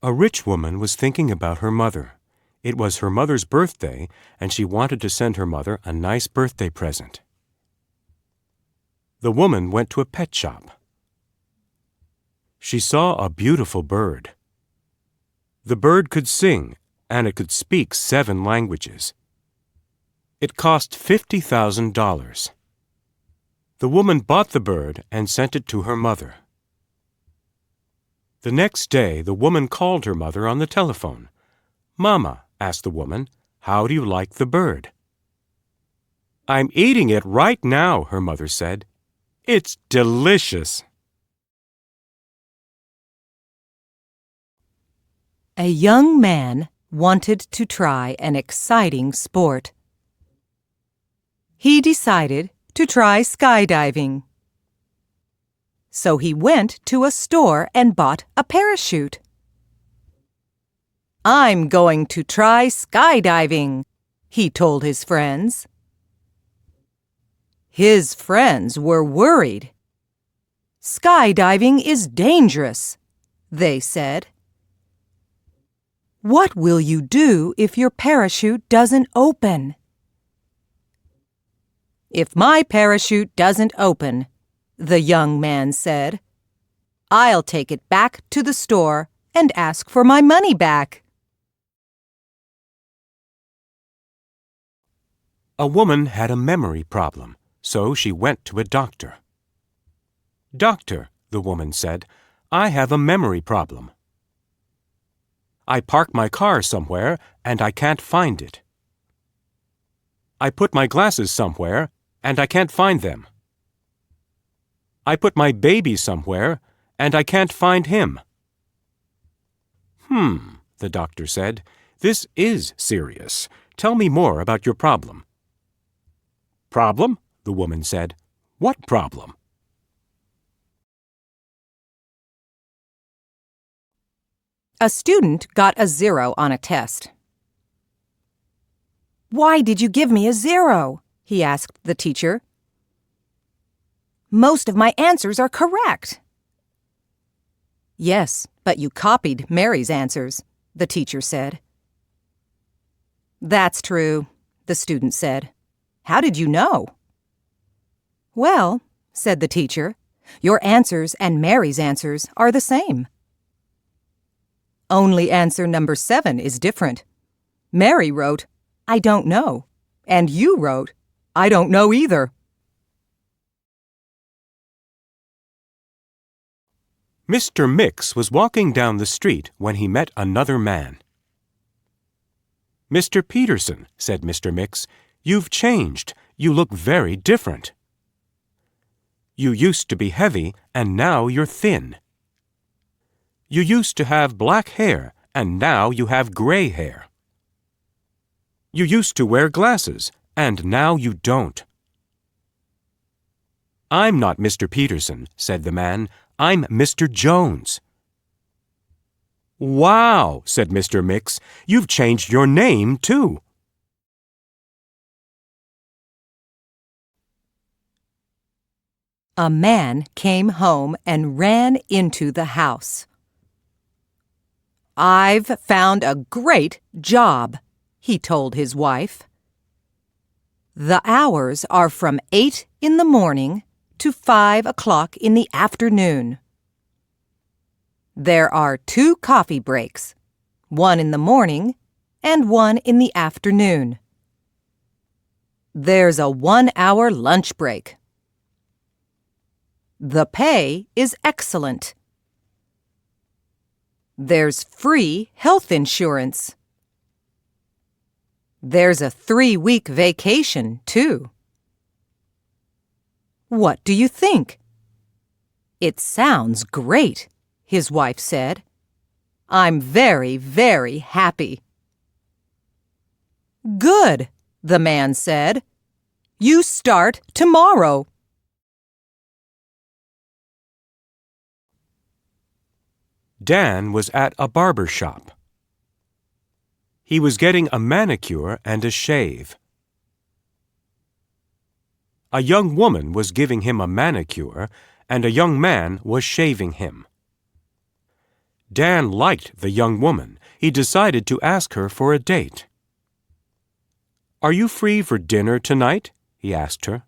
A rich woman was thinking about her mother. It was her mother's birthday, and she wanted to send her mother a nice birthday present. The woman went to a pet shop. She saw a beautiful bird. The bird could sing, and it could speak 7 languages. It cost $50,000. The woman bought the bird and sent it to her mother. The next day, the woman called her mother on the telephone. "Mama," asked the woman, "how do you like the bird?" "I'm eating it right now," her mother said. "It's delicious." A young man wanted to try an exciting sport. He decided to try skydiving. So he went to a store and bought a parachute. "I'm going to try skydiving," he told his friends. His friends were worried. "Skydiving is dangerous," they said. "What will you do if your parachute doesn't open?" "If my parachute doesn't open," the young man said, "I'll take it back to the store and ask for my money back." A woman had a memory problem, so she went to a doctor. "Doctor," the woman said, "I have a memory problem. I park my car somewhere and I can't find it. I put my glasses somewhere and I can't find them. I put my baby somewhere and I can't find him." The doctor said, "This is serious. Tell me more about your problem." "Problem?" the woman said. "What problem?" A student got a 0 on a test. "Why did you give me a 0?" he asked the teacher. "Most of my answers are correct." "Yes, but you copied Mary's answers," the teacher said. "That's true," the student said. "How did you know?" "Well," said the teacher, "your answers and Mary's answers are the same. Only answer number 7 is different. Mary wrote, 'I don't know,' and you wrote, 'I don't know either.'" Mr. Mix was walking down the street when he met another man. "Mr. Peterson," said Mr. Mix, "you've changed. You look very different. You used to be heavy, and now you're thin. You used to have black hair, and now you have gray hair. You used to wear glasses, and now you don't." "I'm not Mr. Peterson," said the man. "I'm Mr. Jones." "Wow," said Mr. Mix, "you've changed your name, too." A man came home and ran into the house. "I've found a great job," he told his wife. "The hours are from 8 in the morning to 5 o'clock in the afternoon. There are 2 coffee breaks, 1 in the morning and 1 in the afternoon. There's a 1-hour lunch break. The pay is excellent. There's free health insurance. There's a 3-week vacation, too. What do you think?" "It sounds great," his wife said. "I'm very, very happy." "Good," the man said. "You start tomorrow." Dan was at a barber shop. He was getting a manicure and a shave. A young woman was giving him a manicure, and a young man was shaving him. Dan liked the young woman. He decided to ask her for a date. "Are you free for dinner tonight?" he asked her.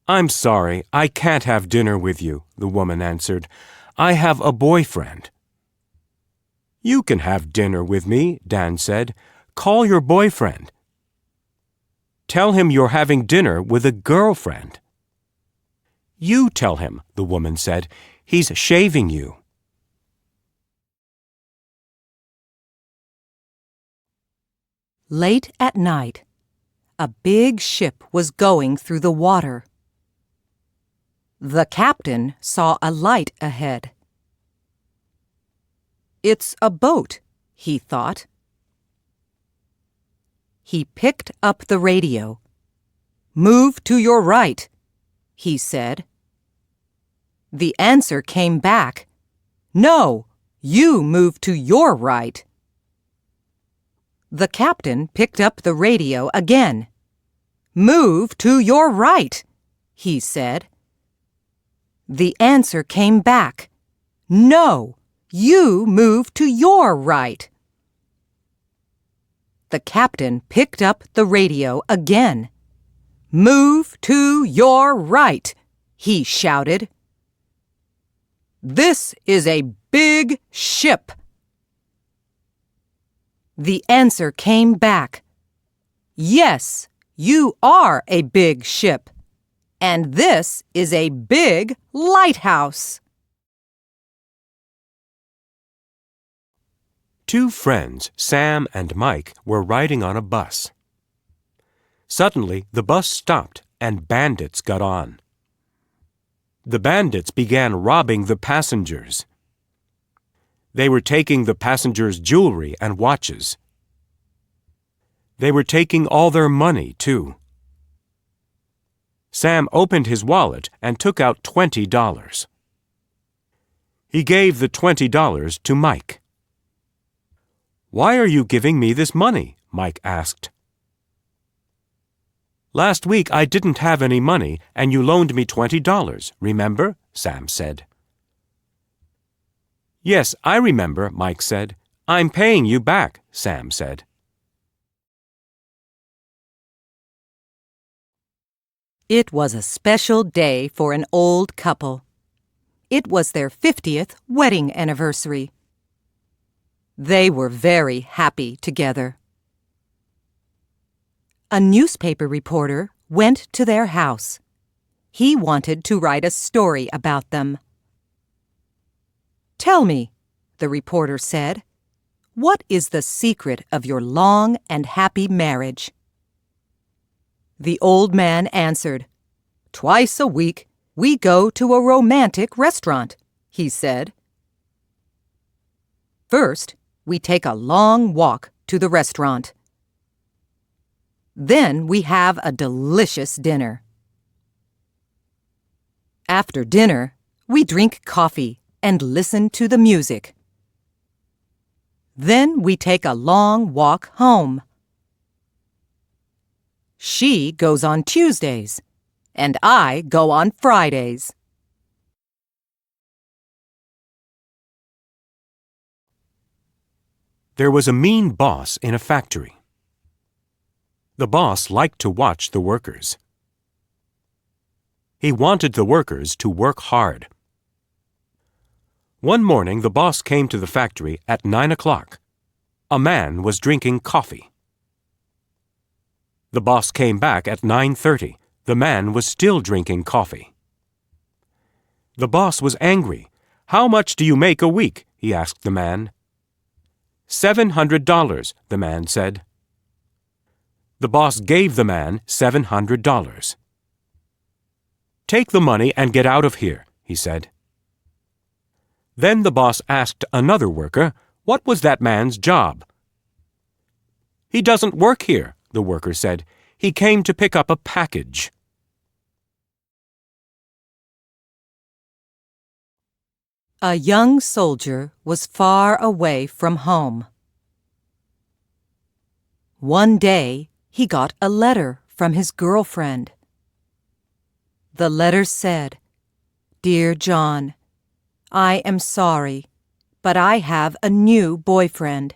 "I'm sorry, I can't have dinner with you," the woman answered. "I have a boyfriend." "You can have dinner with me," Dan said. "Call your boyfriend. Tell him you're having dinner with a girlfriend." "You tell him," the woman said. "He's shaving you." Late at night, a big ship was going through the water. The captain saw a light ahead. "It's a boat," he thought. He picked up the radio. "Move to your right," he said. The answer came back. "No, you move to your right." The captain picked up the radio again. "Move to your right," he said. The answer came back. "No, you move to your right." The captain picked up the radio again. "Move to your right," he shouted. "This is a big ship." The answer came back. "Yes, you are a big ship. And this is a big lighthouse." Two friends, Sam and Mike, were riding on a bus. Suddenly, the bus stopped and bandits got on. The bandits began robbing the passengers. They were taking the passengers' jewelry and watches. They were taking all their money, too. Sam opened his wallet and took out $20. He gave the $20 to Mike. "Why are you giving me this money?" Mike asked. "Last week I didn't have any money and you loaned me $20, remember?" Sam said. "Yes, I remember," Mike said. "I'm paying you back," Sam said. It was a special day for an old couple. It was their 50th wedding anniversary. They were very happy together. A newspaper reporter went to their house. He wanted to write a story about them. "Tell me," the reporter said, "what is the secret of your long and happy marriage?" The old man answered, "Twice a week we go to a romantic restaurant," he said. "First, we take a long walk to the restaurant. Then we have a delicious dinner. After dinner, we drink coffee and listen to the music. Then we take a long walk home. She goes on Tuesdays, and I go on Fridays." There was a mean boss in a factory. The boss liked to watch the workers. He wanted the workers to work hard. One morning, the boss came to the factory at 9 o'clock. A man was drinking coffee. The boss came back at 9:30. The man was still drinking coffee. The boss was angry. "How much do you make a week?" he asked the man. $700, the man said. The boss gave the man $700. "Take the money and get out of here," he said. Then the boss asked another worker, "What was that man's job?" "He doesn't work here," the worker said. "He came to pick up a package." A young soldier was far away from home. One day, he got a letter from his girlfriend. The letter said, "Dear John, I am sorry. but I have a new boyfriend.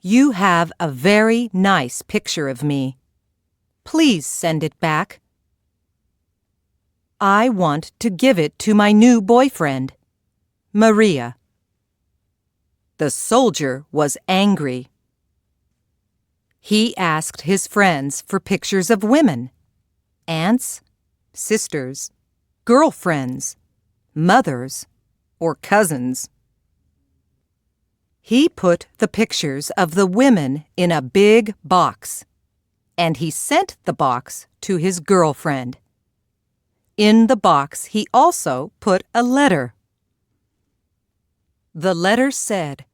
You have a very nice picture of me. Please send it back. I want to give it to my new boyfriend, Maria. The soldier was angry. He asked his friends for pictures of women, aunts, sisters, girlfriends, mothers, or cousins. He put the pictures of the women in a big box, and he sent the box to his girlfriend. In the box, he also put a letter. The letter said,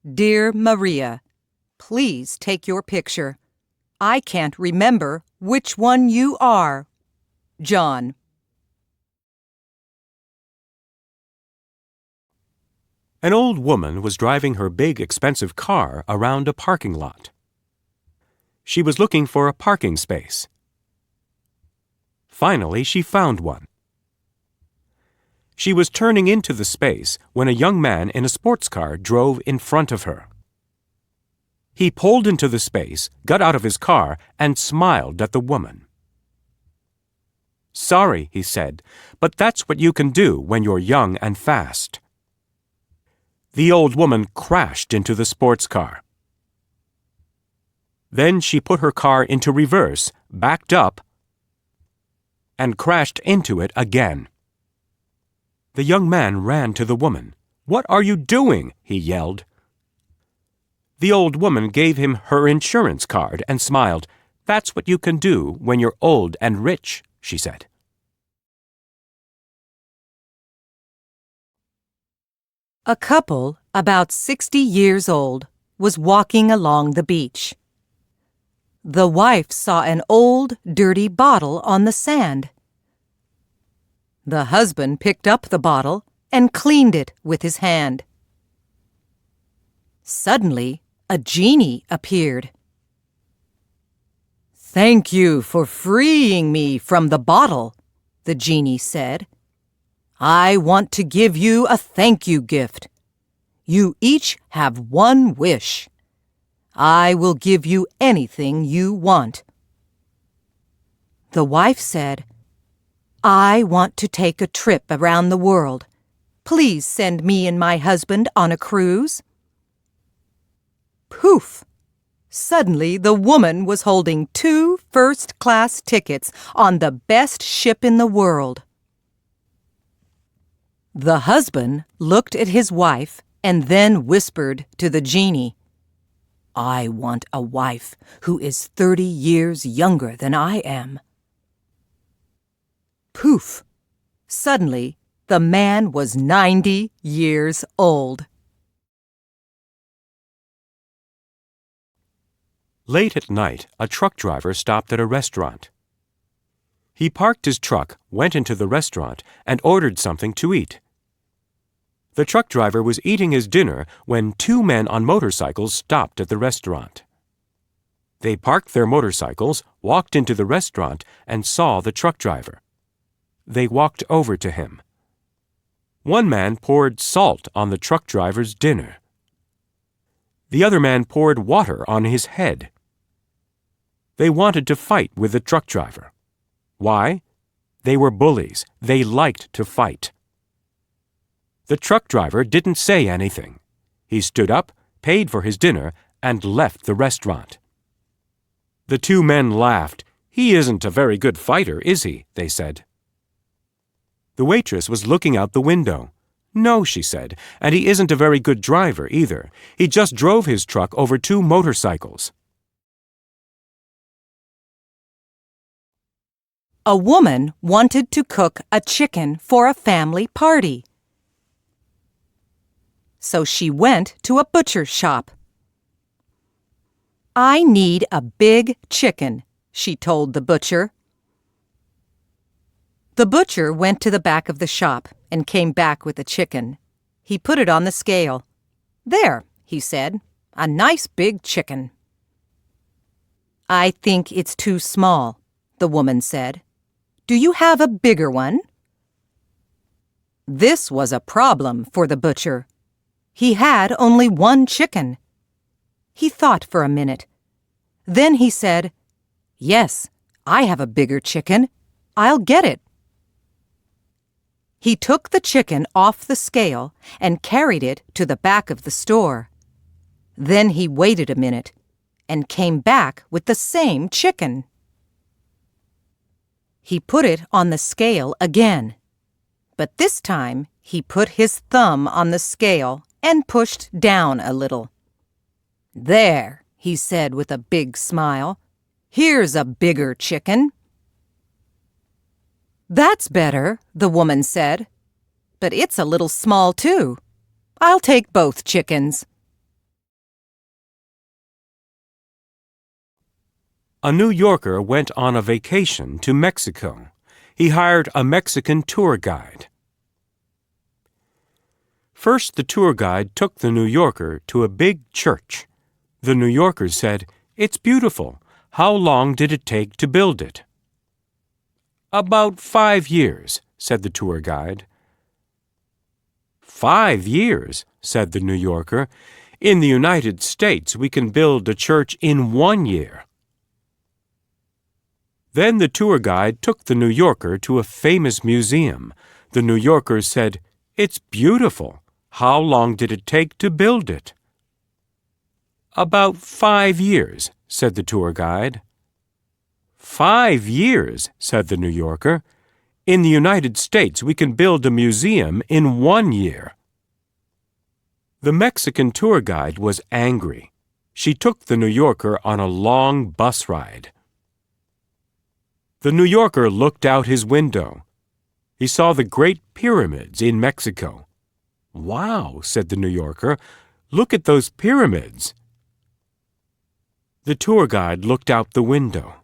"Dear Maria, please take your picture. I can't remember which one you are. John." An old woman was driving her big, expensive car around a parking lot. She was looking for a parking space. Finally, she found one. She was turning into the space when a young man in a sports car drove in front of her. He pulled into the space, got out of his car, and smiled at the woman. "Sorry," he said, "but that's what you can do when you're young and fast." The old woman crashed into the sports car. Then she put her car into reverse, backed up, and crashed into it again. The young man ran to the woman. "What are you doing?" he yelled. The old woman gave him her insurance card and smiled. "That's what you can do when you're old and rich," she said. A couple, about 60 years old, was walking along the beach. The wife saw an old, dirty bottle on the sand. The husband picked up the bottle and cleaned it with his hand. Suddenly, a genie appeared. "Thank you for freeing me from the bottle," the genie said. "I want to give you a thank you gift. You each have one wish. I will give you anything you want." The wife said, "I want to take a trip around the world. Please send me and my husband on a cruise." Poof! Suddenly, the woman was holding 2 first-class tickets on the best ship in the world. The husband looked at his wife and then whispered to the genie, "I want a wife who is 30 years younger than I am." Poof! Suddenly, the man was 90 years old. Late at night, a truck driver stopped at a restaurant. He parked his truck, went into the restaurant, and ordered something to eat. The truck driver was eating his dinner when 2 men on motorcycles stopped at the restaurant. They parked their motorcycles, walked into the restaurant, and saw the truck driver. They walked over to him. One man poured salt on the truck driver's dinner. The other man poured water on his head. They wanted to fight with the truck driver. Why? They were bullies. They liked to fight. The truck driver didn't say anything. He stood up, paid for his dinner, and left the restaurant. The 2 men laughed. "He isn't a very good fighter, is he?" they said. The waitress was looking out the window. "No," she said, "and he isn't a very good driver either. He just drove his truck over 2 motorcycles." A woman wanted to cook a chicken for a family party. So she went to a butcher's shop. "I need a big chicken," she told the butcher. The butcher went to the back of the shop and came back with the chicken. He put it on the scale. "There," he said, "a nice big chicken." "I think it's too small," the woman said. "Do you have a bigger one?" This was a problem for the butcher. He had only one chicken. He thought for a minute. Then he said, "Yes, I have a bigger chicken. I'll get it." He took the chicken off the scale and carried it to the back of the store. Then he waited a minute and came back with the same chicken. He put it on the scale again, but this time he put his thumb on the scale and pushed down a little. "There," he said with a big smile. "Here's a bigger chicken." "That's better," the woman said. "But it's a little small too. I'll take both chickens." A New Yorker went on a vacation to Mexico. He hired a Mexican tour guide. First, the tour guide took the New Yorker to a big church. The New Yorker said, "It's beautiful. How long did it take to build it?" "About 5 years," said the tour guide. "5 years," said the New Yorker. "In the United States, we can build a church in 1 year." Then the tour guide took the New Yorker to a famous museum. The New Yorker said, "It's beautiful. How long did it take to build it?" "About 5 years," said the tour guide. "5 years," said the New Yorker. "In the United States, we can build a museum in 1 year." The Mexican tour guide was angry. She took the New Yorker on a long bus ride. The New Yorker looked out his window. He saw the Great Pyramids in Mexico. "Wow," said the New Yorker. "Look at those pyramids." The tour guide looked out the window.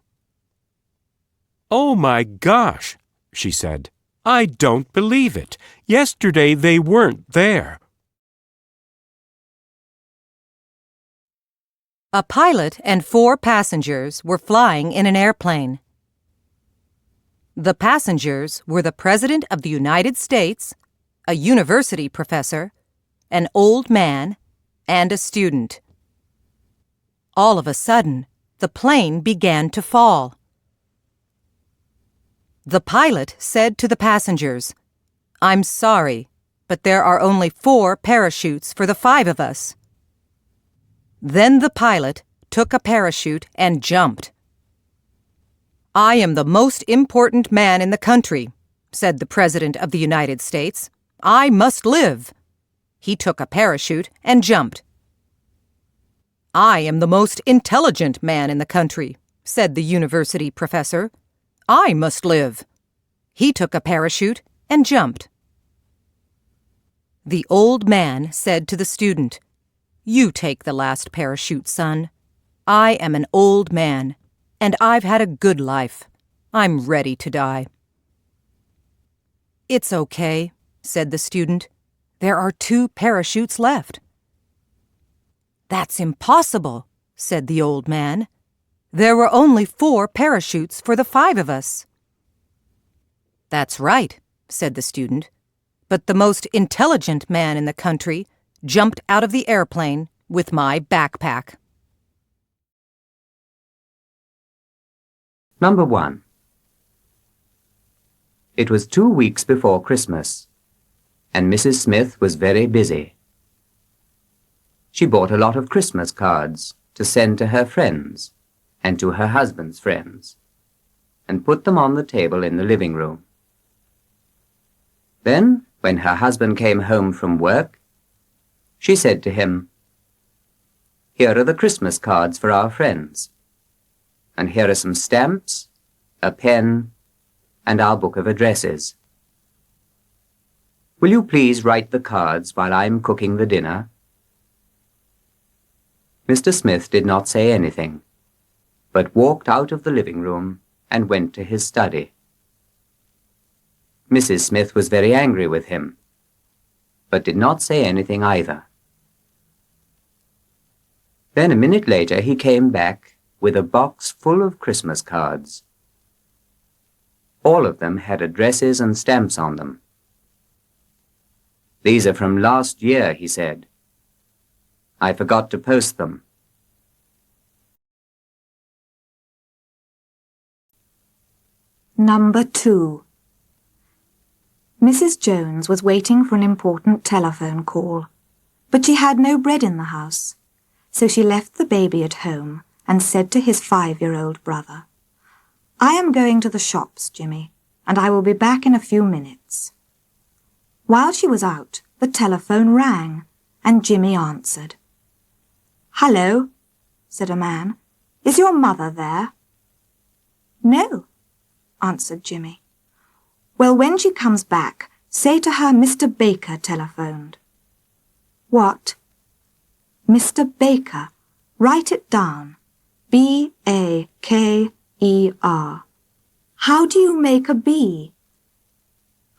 "Oh my gosh," she said. "I don't believe it. Yesterday they weren't there." A pilot and 4 passengers were flying in an airplane. The passengers were the President of the United States, a university professor, an old man, and a student. All of a sudden, the plane began to fall. The pilot said to the passengers, "I'm sorry, but there are only 4 parachutes for the 5 of us." Then the pilot took a parachute and jumped. "I am the most important man in the country," said the President of the United States. "I must live." He took a parachute and jumped. "I am the most intelligent man in the country," said the university professor. "I must live." He took a parachute and jumped. The old man said to the student, "You take the last parachute, son. I am an old man, and I've had a good life. I'm ready to die." "It's okay," said the student. "There are 2 parachutes left." "That's impossible," said the old man. "There were only 4 parachutes for the 5 of us." "That's right," said the student. "But the most intelligent man in the country jumped out of the airplane with my backpack." Number 1. It was 2 weeks before Christmas, and Mrs. Smith was very busy. She bought a lot of Christmas cards to send to her friends and to her husband's friends, and put them on the table in the living room. Then, when her husband came home from work, she said to him, "Here are the Christmas cards for our friends, and here are some stamps, a pen, and our book of addresses. Will you please write the cards while I'm cooking the dinner?" Mr. Smith did not say anything, but walked out of the living room and went to his study. Mrs. Smith was very angry with him, but did not say anything either. Then a minute later he came back with a box full of Christmas cards. All of them had addresses and stamps on them. "These are from last year," he said. "I forgot to post them." Number 2. Mrs. Jones was waiting for an important telephone call, but she had no bread in the house, so she left the baby at home and said to his 5-year-old brother, "I am going to the shops, Jimmy, and I will be back in a few minutes." While she was out, the telephone rang, and Jimmy answered. "Hello," said a man. "Is your mother there?" "No," answered Jimmy. "Well, when she comes back, say to her Mr. Baker telephoned." "What?" "Mr. Baker. Write it down. B-A-K-E-R. How do you make a B?"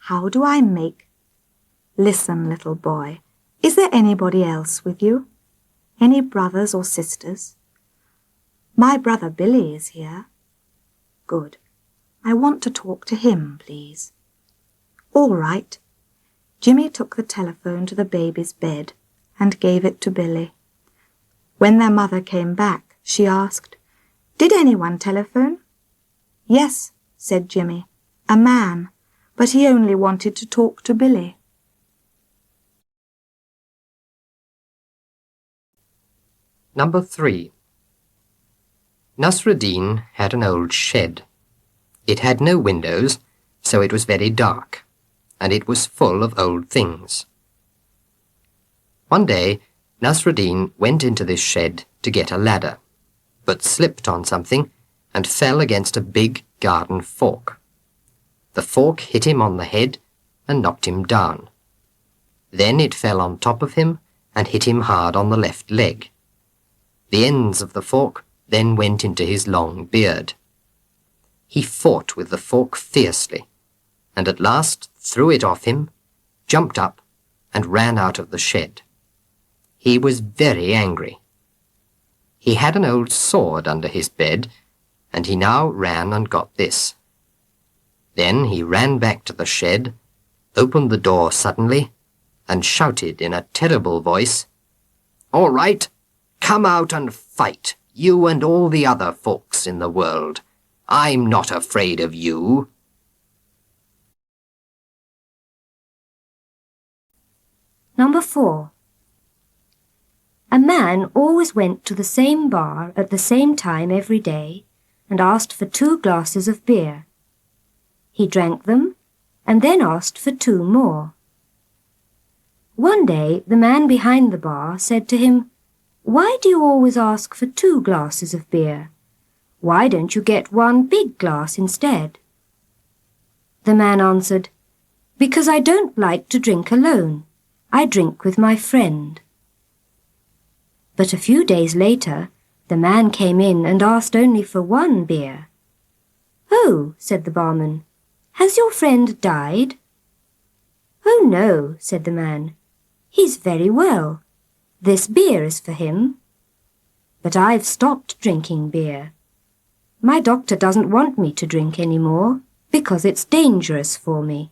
"How do I make—" "Listen, little boy. Is there anybody else with you? Any brothers or sisters?" "My brother Billy is here." "Good. I want to talk to him, please." "All right." Jimmy took the telephone to the baby's bed and gave it to Billy. When their mother came back, she asked, "Did anyone telephone?" "Yes," said Jimmy, "a man, but he only wanted to talk to Billy." Number 3. Nasradine had an old shed. It had no windows, so it was very dark, and it was full of old things. One day, Nasradine went into this shed to get a ladder, but slipped on something and fell against a big garden fork. The fork hit him on the head and knocked him down. Then it fell on top of him and hit him hard on the left leg. The ends of the fork then went into his long beard. He fought with the fork fiercely, and at last threw it off him, jumped up, and ran out of the shed. He was very angry. He had an old sword under his bed, and he now ran and got this. Then he ran back to the shed, opened the door suddenly, and shouted in a terrible voice, "All right, come out and fight, you and all the other folks in the world. I'm not afraid of you." Number 4. A man always went to the same bar at the same time every day and asked for 2 glasses of beer. He drank them and then asked for 2 more. One day the man behind the bar said to him, "Why do you always ask for 2 glasses of beer? Why don't you get 1 big glass instead?" The man answered, "Because I don't like to drink alone. I drink with my friend." But a few days later, the man came in and asked only for 1 beer. "Oh," said the barman, "has your friend died?" "Oh no," said the man, "he's very well. This beer is for him. But I've stopped drinking beer. My doctor doesn't want me to drink any more because it's dangerous for me."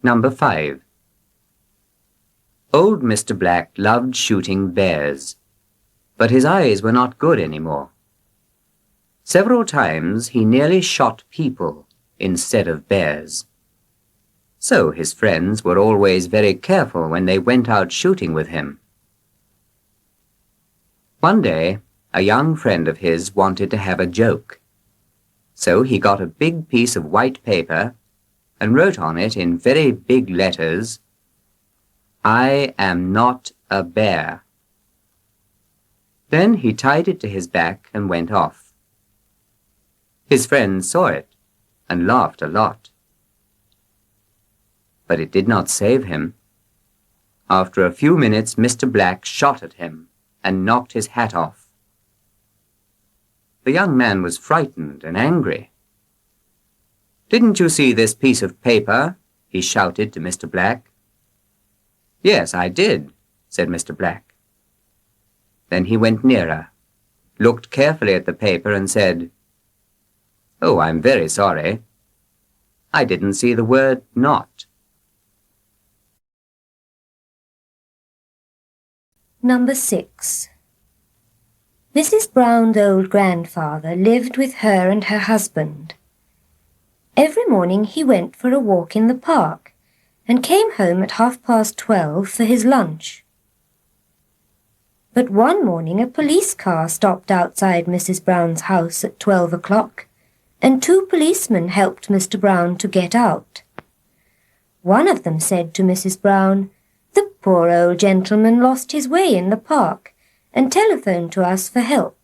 Number 5. Old Mr. Black loved shooting bears, but his eyes were not good anymore. Several times he nearly shot people instead of bears. So his friends were always very careful when they went out shooting with him. One day, a young friend of his wanted to have a joke. So he got a big piece of white paper and wrote on it in very big letters, "I am not a bear." Then he tied it to his back and went off. His friends saw it and laughed a lot. But it did not save him. After a few minutes, Mr. Black shot at him and knocked his hat off. The young man was frightened and angry. "Didn't you see this piece of paper?" he shouted to Mr. Black. "Yes, I did," said Mr. Black. Then he went nearer, looked carefully at the paper and said, "Oh, I'm very sorry." I didn't see the word not. Number 6. Mrs. Brown's old grandfather lived with her and her husband. Every morning he went for a walk in the park and came home at 12:30 for his lunch. But one morning a police car stopped outside Mrs. Brown's house at 12 o'clock, and 2 policemen helped Mr. Brown to get out. One of them said to Mrs. Brown, "The poor old gentleman lost his way in the park and telephoned to us for help,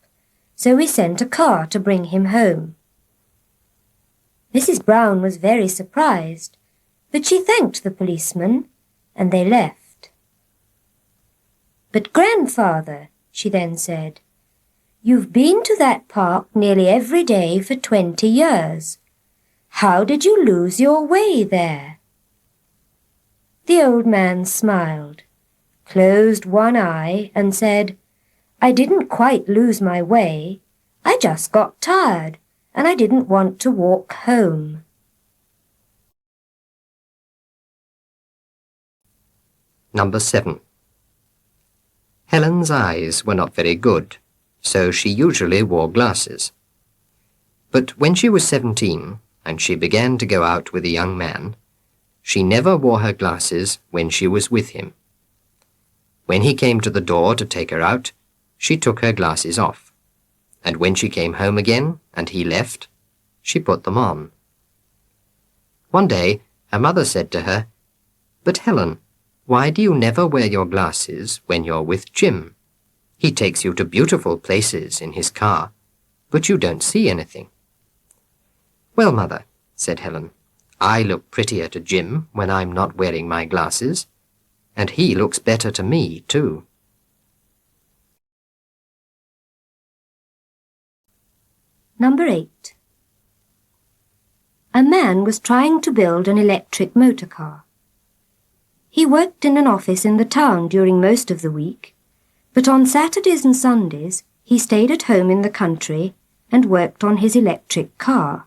so we sent a car to bring him home." Mrs. Brown was very surprised, but she thanked the policeman, and they left. "But, grandfather," she then said, "you've been to that park nearly every day for 20 years. How did you lose your way there?" The old man smiled, closed one eye, and said, "I didn't quite lose my way. I just got tired, and I didn't want to walk home." Number 7. Helen's eyes were not very good, so she usually wore glasses. But when she was 17 and she began to go out with a young man, she never wore her glasses when she was with him. When he came to the door to take her out, she took her glasses off, and when she came home again and he left, she put them on. One day her mother said to her, "But Helen, why do you never wear your glasses when you're with Jim? He takes you to beautiful places in his car, but you don't see anything." "Well, mother," said Helen, "I look prettier to Jim when I'm not wearing my glasses, and he looks better to me, too." Number 8. A man was trying to build an electric motor car. He worked in an office in the town during most of the week, but on Saturdays and Sundays he stayed at home in the country and worked on his electric car.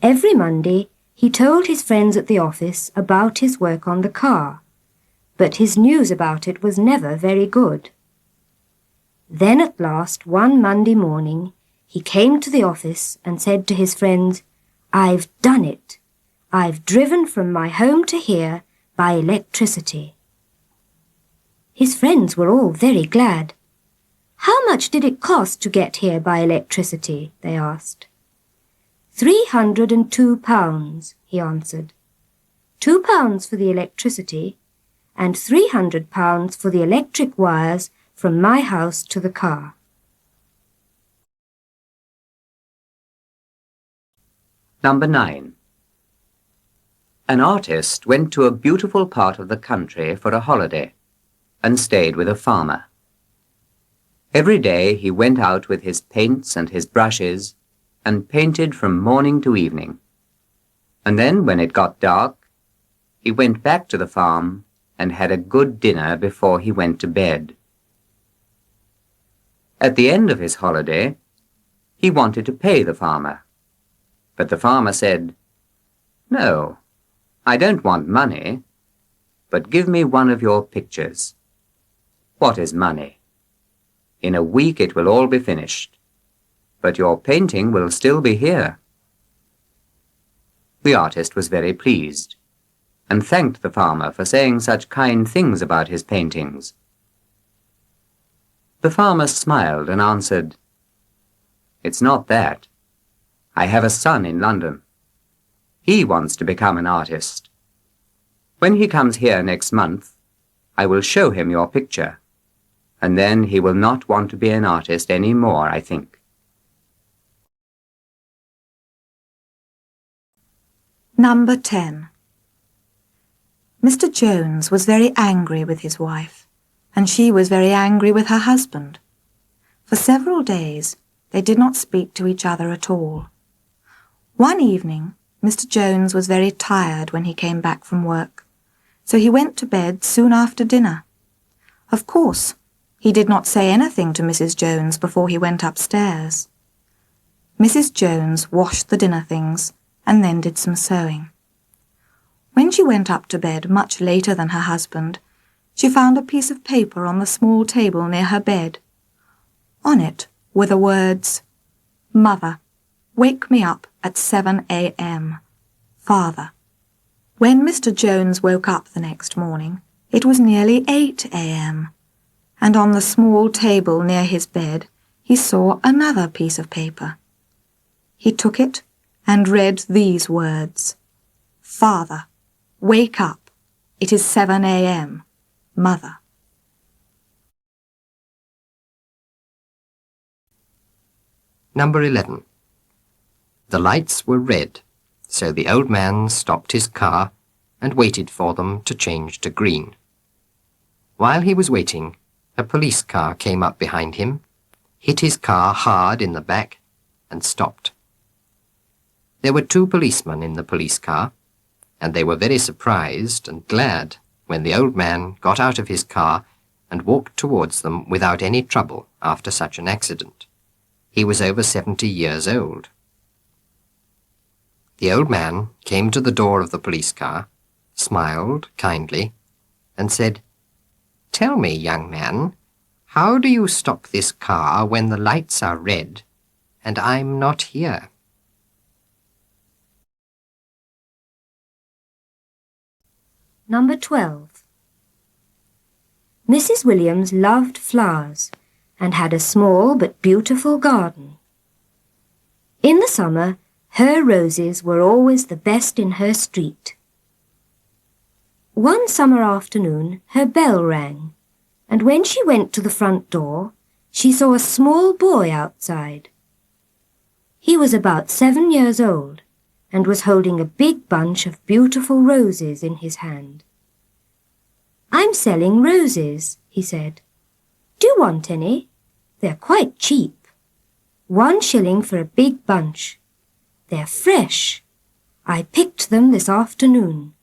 Every Monday he told his friends at the office about his work on the car, but his news about it was never very good. Then at last, one Monday morning, he came to the office and said to his friends, "I've done it. I've driven from my home to here by electricity." His friends were all very glad. "How much did it cost to get here by electricity?" they asked. £302, he answered. £2 for the electricity and £300 for the electric wires from my house to the car. Number 9. An artist went to a beautiful part of the country for a holiday and stayed with a farmer. Every day he went out with his paints and his brushes and painted from morning to evening. And then, when it got dark, he went back to the farm and had a good dinner before he went to bed. At the end of his holiday, he wanted to pay the farmer, but the farmer said, "No, I don't want money, but give me one of your pictures." "What is money? In a week it will all be finished, but your painting will still be here." The artist was very pleased, and thanked the farmer for saying such kind things about his paintings. The farmer smiled and answered, "It's not that. I have a son in London. He wants to become an artist. When he comes here next month, I will show him your picture, and then he will not want to be an artist any more, I think." Number 10. Mr. Jones was very angry with his wife, and she was very angry with her husband. For several days they did not speak to each other at all. One evening, Mr. Jones was very tired when he came back from work, so he went to bed soon after dinner. Of course, he did not say anything to Mrs. Jones before he went upstairs. Mrs. Jones washed the dinner things and then did some sewing. When she went up to bed much later than her husband, she found a piece of paper on the small table near her bed. On it were the words, "Mother, wake me up at 7 a.m. Father." When Mr. Jones woke up the next morning, it was nearly 8 a.m., and on the small table near his bed he saw another piece of paper. He took it and read these words, "Father, wake up. It is 7 a.m. Mother." Number 11. The lights were red, so the old man stopped his car and waited for them to change to green. While he was waiting, a police car came up behind him, hit his car hard in the back, and stopped. There were 2 policemen in the police car, and they were very surprised and glad when the old man got out of his car and walked towards them without any trouble after such an accident. He was over 70 years old. The old man came to the door of the police car, smiled kindly, and said, "Tell me, young man, how do you stop this car when the lights are red and I'm not here?" Number 12. Mrs. Williams loved flowers and had a small but beautiful garden. In the summer, her roses were always the best in her street. One summer afternoon, her bell rang, and when she went to the front door, she saw a small boy outside. He was about 7 years old and was holding a big bunch of beautiful roses in his hand. "I'm selling roses," he said. "Do you want any? They're quite cheap. 1 shilling for a big bunch. They're fresh. I picked them this afternoon."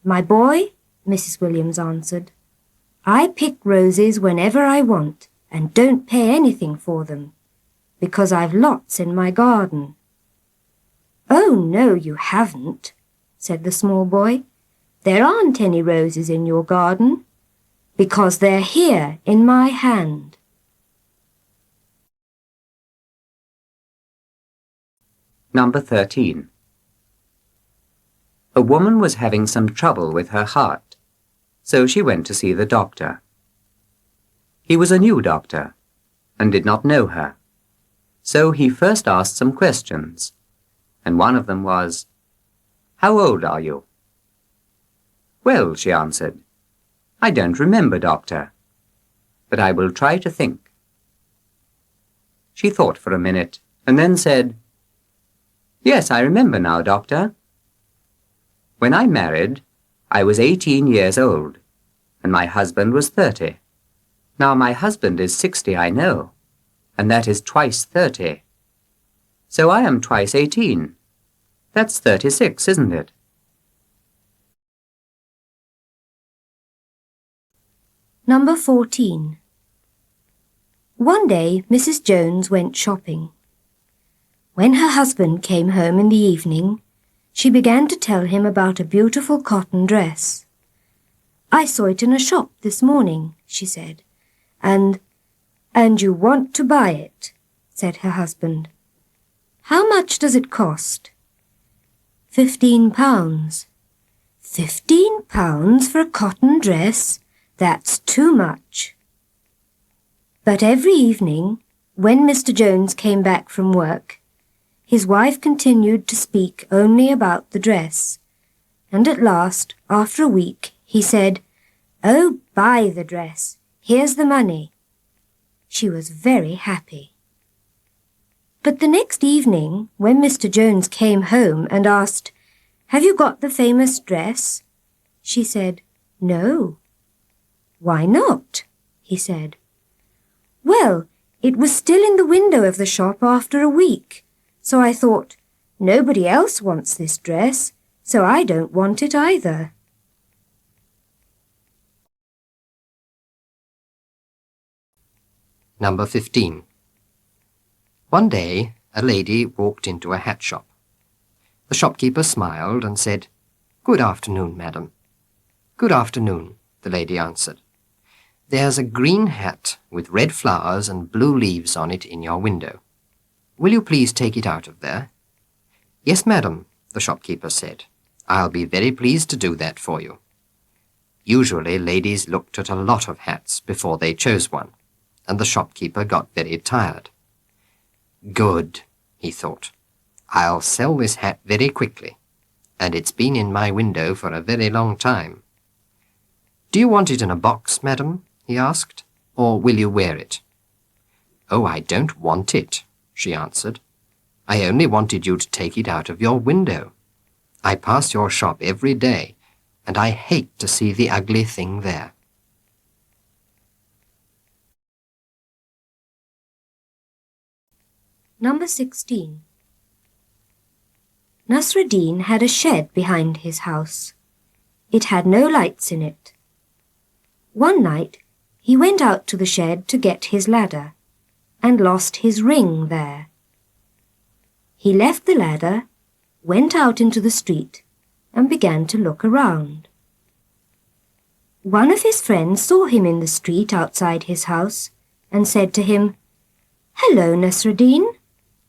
"My boy," Mrs. Williams answered, "I pick roses whenever I want and don't pay anything for them, because I've lots in my garden." "Oh, no, you haven't," said the small boy. "There aren't any roses in your garden, because they're here in my hand." Number 13. A woman was having some trouble with her heart, so she went to see the doctor. He was a new doctor and did not know her, so he first asked some questions, and one of them was, "How old are you?" "Well," she answered, "I don't remember, doctor, but I will try to think." She thought for a minute and then said, "Yes, I remember now, doctor. When I married, I was 18 years old, and my husband was 30. Now my husband is 60, I know, and that is twice 30. So I am twice 18. That's 36, isn't it?" Number 14. One day, Mrs. Jones went shopping. When her husband came home in the evening, she began to tell him about a beautiful cotton dress. "I saw it in a shop this morning," she said. And you want to buy it," said her husband. "How much does it cost?" £15. £15 for a cotton dress? That's too much." But every evening, when Mr. Jones came back from work, his wife continued to speak only about the dress, and at last, after a week, he said, "Oh, buy the dress. Here's the money." She was very happy. But the next evening, when Mr. Jones came home and asked, "Have you got the famous dress?" she said, "No." "Why not?" he said. "Well, it was still in the window of the shop after a week, so I thought, nobody else wants this dress, so I don't want it either." Number 15. One day, a lady walked into a hat shop. The shopkeeper smiled and said, "Good afternoon, madam." "Good afternoon," the lady answered. "There's a green hat with red flowers and blue leaves on it in your window. Will you please take it out of there?" "Yes, madam," the shopkeeper said. "I'll be very pleased to do that for you." Usually ladies looked at a lot of hats before they chose one, and the shopkeeper got very tired. "Good," he thought. "I'll sell this hat very quickly, and it's been in my window for a very long time." "Do you want it in a box, madam?" he asked, "or will you wear it?" "Oh, I don't want it," she answered. "I only wanted you to take it out of your window. I pass your shop every day, and I hate to see the ugly thing there." Number 16. Nasradine had a shed behind his house. It had no lights in it. One night he went out to the shed to get his ladder, and lost his ring there. He left the ladder, went out into the street, and began to look around. One of his friends saw him in the street outside his house, and said to him, "Hello, Nasradine.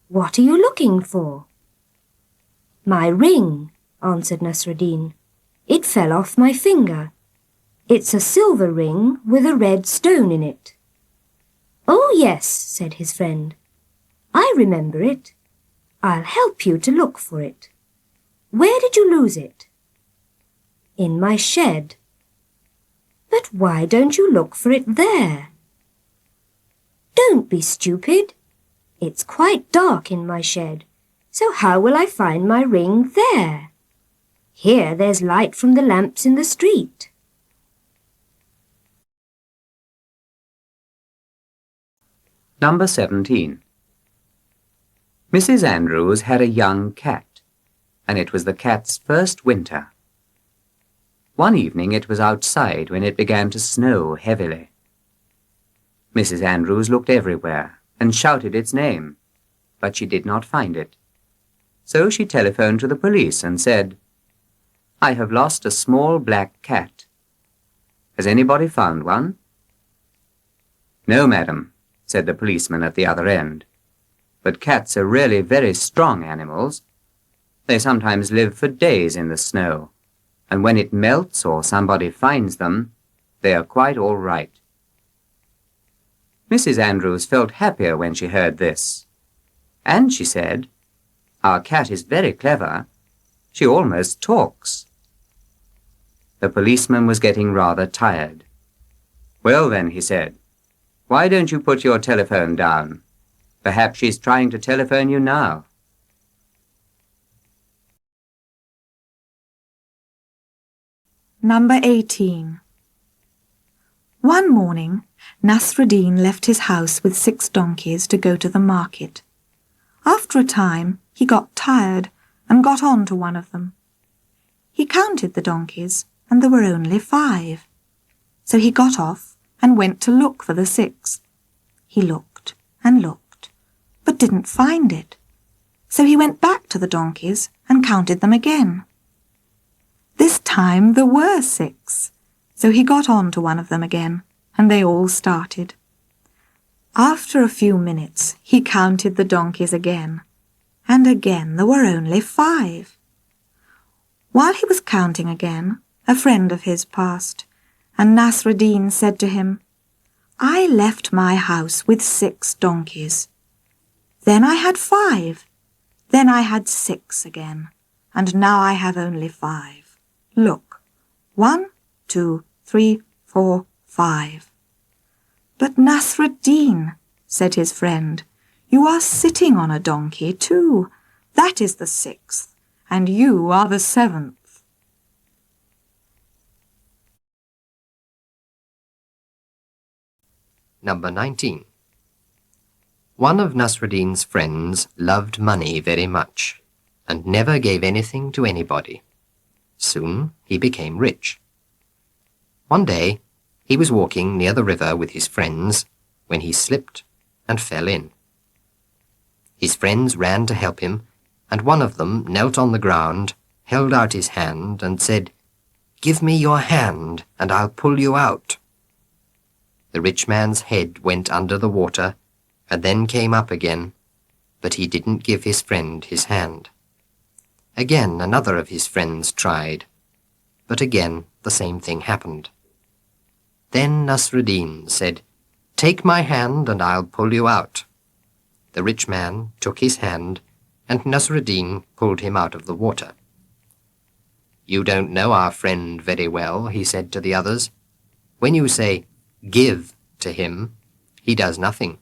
What are you looking for?" "My ring," answered Nasradine. "It fell off my finger. It's a silver ring with a red stone in it." "Oh, yes," said his friend. "I remember it. I'll help you to look for it. Where did you lose it?" "In my shed." "But why don't you look for it there?" "Don't be stupid. It's quite dark in my shed, so how will I find my ring there? Here there's light from the lamps in the street." Number 17. Mrs. Andrews had a young cat, and it was the cat's first winter. One evening it was outside when it began to snow heavily. Mrs. Andrews looked everywhere and shouted its name, but she did not find it. So she telephoned to the police and said, "I have lost a small black cat. Has anybody found one?" "No, madam," said the policeman at the other end. "But cats are really very strong animals. They sometimes live for days in the snow, and when it melts or somebody finds them, they are quite all right." Mrs. Andrews felt happier when she heard this. And she said, "Our cat is very clever. She almost talks." The policeman was getting rather tired. "Well then," he said, "why don't you put your telephone down? Perhaps she's trying to telephone you now." Number 18. One morning, Nasradine left his house with 6 donkeys to go to the market. After a time, he got tired and got on to one of them. He counted the donkeys, and there were only 5. So he got off and went to look for the 6th. He looked and looked, but didn't find it. So he went back to the donkeys and counted them again. This time there were 6, so he got on to one of them again, and they all started. After a few minutes he counted the donkeys again, and again there were only 5. While he was counting again, a friend of his passed, and Nasradine said to him, "I left my house with 6 donkeys. Then I had 5. Then I had 6 again, and now I have only 5. Look, 1, 2, 3, 4, 5. "But Nasradine," said his friend, "you are sitting on a donkey too. That is the 6th, and you are the 7th. Number 19. One of Nasradine's friends loved money very much, and never gave anything to anybody. Soon he became rich. One day he was walking near the river with his friends when he slipped and fell in. His friends ran to help him, and one of them knelt on the ground, held out his hand, and said, "Give me your hand, and I'll pull you out." The rich man's head went under the water, and then came up again, but he didn't give his friend his hand. Again another of his friends tried, but again the same thing happened. Then Nasradine said, "Take my hand, and I'll pull you out." The rich man took his hand, and Nasradine pulled him out of the water. "You don't know our friend very well," he said to the others. "When you say, 'give' to him, he does nothing.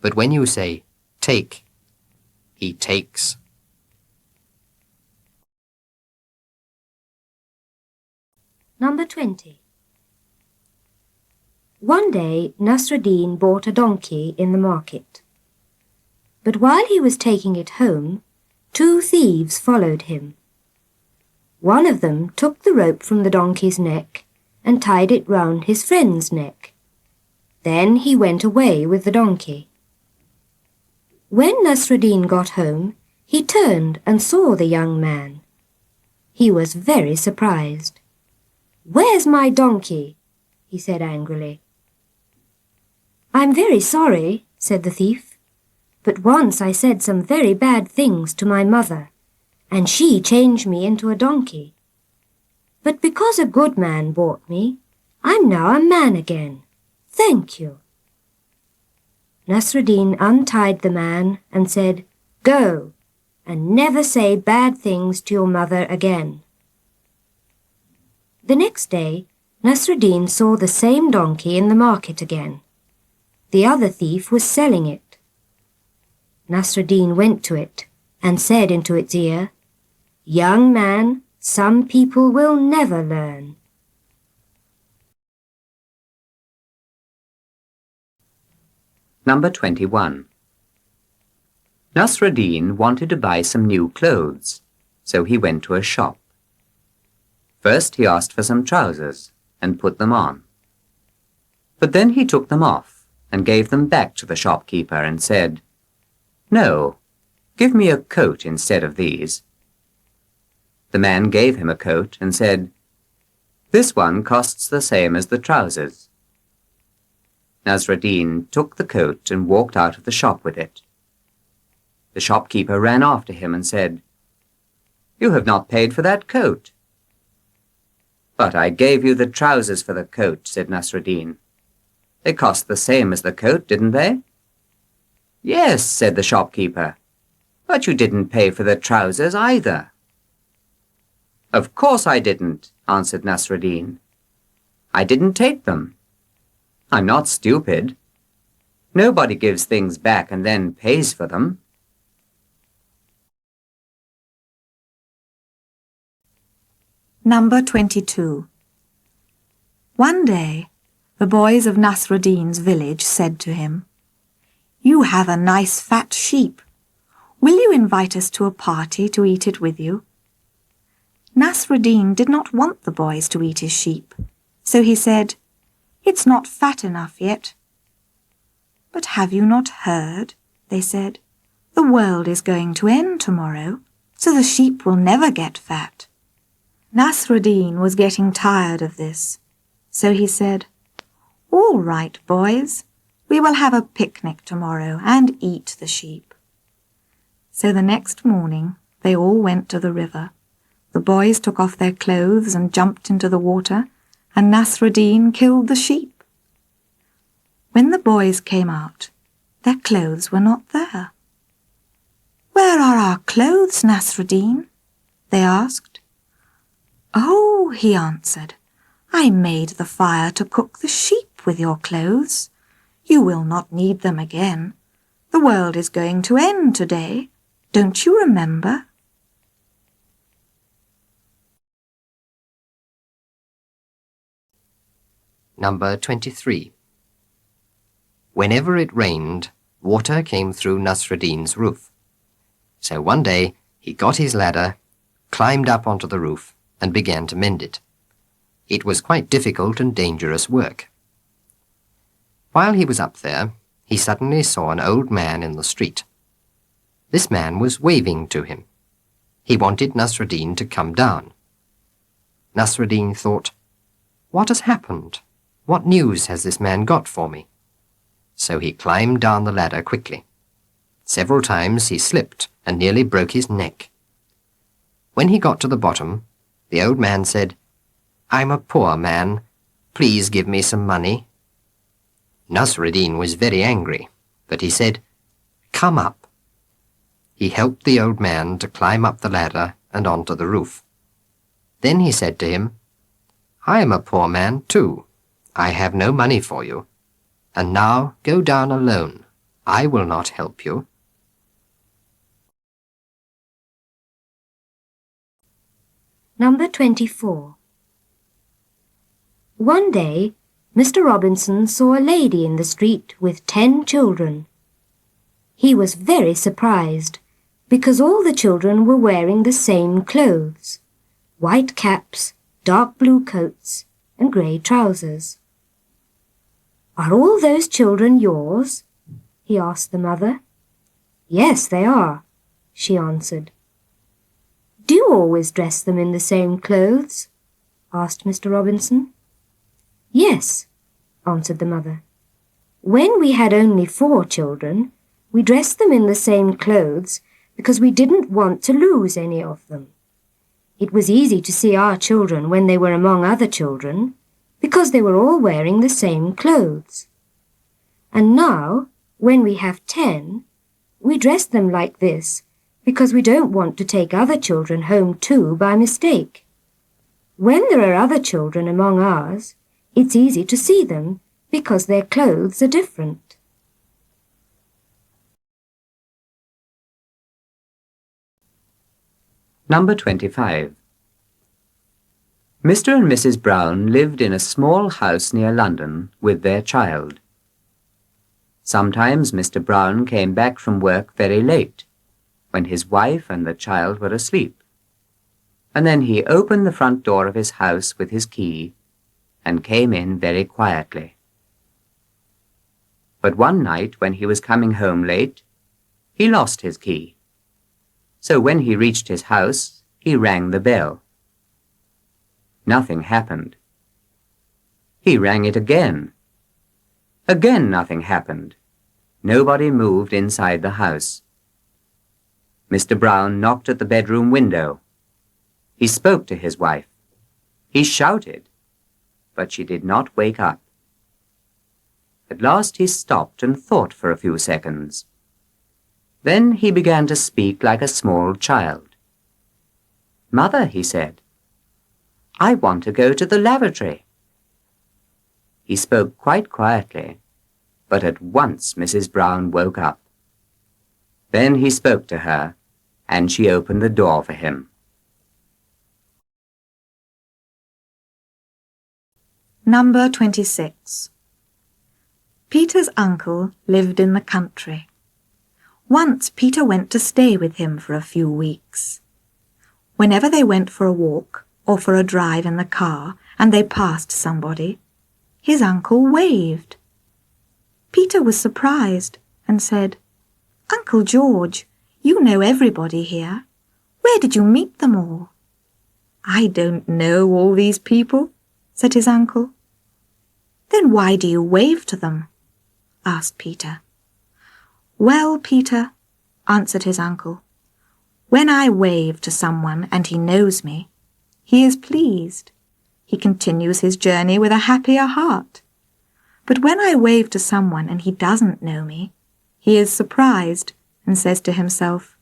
But when you say, 'take,' he takes." Number 20. One day Nasradine bought a donkey in the market. But while he was taking it home, 2 thieves followed him. One of them took the rope from the donkey's neck and tied it round his friend's neck. Then he went away with the donkey. When Nasradine got home, he turned and saw the young man. He was very surprised. "Where's my donkey?" he said angrily. "I'm very sorry," said the thief, "but once I said some very bad things to my mother, and she changed me into a donkey. But because a good man bought me, I'm now a man again. Thank you." Nasradine untied the man and said, "Go, and never say bad things to your mother again." The next day, Nasradine saw the same donkey in the market again. The other thief was selling it. Nasradine went to it and said into its ear, "Young man, some people will never learn." Number 21. Nasradine wanted to buy some new clothes, so he went to a shop. First he asked for some trousers and put them on. But then he took them off and gave them back to the shopkeeper and said, "No, give me a coat instead of these." The man gave him a coat and said, "This one costs the same as the trousers." Nasradine took the coat and walked out of the shop with it. The shopkeeper ran after him and said, "You have not paid for that coat." "But I gave you the trousers for the coat," said Nasradine. "They cost the same as the coat, didn't they?" "Yes," said the shopkeeper, "but you didn't pay for the trousers either." "Of course I didn't," answered Nasradine. "I didn't take them. I'm not stupid. Nobody gives things back and then pays for them." Number 22. One day, the boys of Nasradine's village said to him, "You have a nice fat sheep. Will you invite us to a party to eat it with you?" Nasradine did not want the boys to eat his sheep, so he said, "It's not fat enough yet." "But have you not heard?" they said. "The world is going to end tomorrow, so the sheep will never get fat." Nasradine was getting tired of this, so he said, "All right, boys, we will have a picnic tomorrow and eat the sheep." So the next morning they all went to the river. The boys took off their clothes and jumped into the water, and Nasradine killed the sheep. When the boys came out, their clothes were not there. "Where are our clothes, Nasradine?" they asked. "Oh," he answered, "I made the fire to cook the sheep with your clothes. You will not need them again. The world is going to end today. Don't you remember?" Number 23. Whenever it rained, water came through Nasradine's roof. So one day he got his ladder, climbed up onto the roof, and began to mend it. It was quite difficult and dangerous work. While he was up there, he suddenly saw an old man in the street. This man was waving to him. He wanted Nasradine to come down. Nasradine thought, "What has happened? What news has this man got for me?" So he climbed down the ladder quickly. Several times he slipped and nearly broke his neck. When he got to the bottom, the old man said, "I'm a poor man. Please give me some money." Nasradine was very angry, but he said, "Come up." He helped the old man to climb up the ladder and onto the roof. Then he said to him, "I am a poor man too. I have no money for you. And now go down alone. I will not help you." Number 24. One day, Mr. Robinson saw a lady in the street with 10 children. He was very surprised, because all the children were wearing the same clothes: white caps, dark blue coats, and grey trousers. "Are all those children yours?" he asked the mother. "Yes, they are," she answered. "Do you always dress them in the same clothes?" asked Mr. Robinson. "Yes," answered the mother. "When we had only 4 children, we dressed them in the same clothes because we didn't want to lose any of them. It was easy to see our children when they were among other children, because they were all wearing the same clothes. And now, when we have 10, we dress them like this because we don't want to take other children home too by mistake. When there are other children among ours, it's easy to see them because their clothes are different." Number 25. Mr. and Mrs. Brown lived in a small house near London with their child. Sometimes Mr. Brown came back from work very late, when his wife and the child were asleep, and then he opened the front door of his house with his key and came in very quietly. But one night when he was coming home late, he lost his key. So when he reached his house, he rang the bell. Nothing happened. He rang it again. Again nothing happened. Nobody moved inside the house. Mr. Brown knocked at the bedroom window. He spoke to his wife. He shouted, but she did not wake up. At last he stopped and thought for a few seconds. Then he began to speak like a small child. "Mother," he said, "I want to go to the lavatory." He spoke quite quietly, but at once Mrs. Brown woke up. Then he spoke to her, and she opened the door for him. Number 26. Peter's uncle lived in the country. Once Peter went to stay with him for a few weeks. Whenever they went for a walk or for a drive in the car and they passed somebody, his uncle waved. Peter was surprised and said, "Uncle George, you know everybody here. Where did you meet them all?" "I don't know all these people," said his uncle. "Then why do you wave to them?" asked Peter. "Well, Peter," answered his uncle, "when I wave to someone and he knows me, he is pleased. He continues his journey with a happier heart. But when I wave to someone and he doesn't know me, he is surprised and says to himself,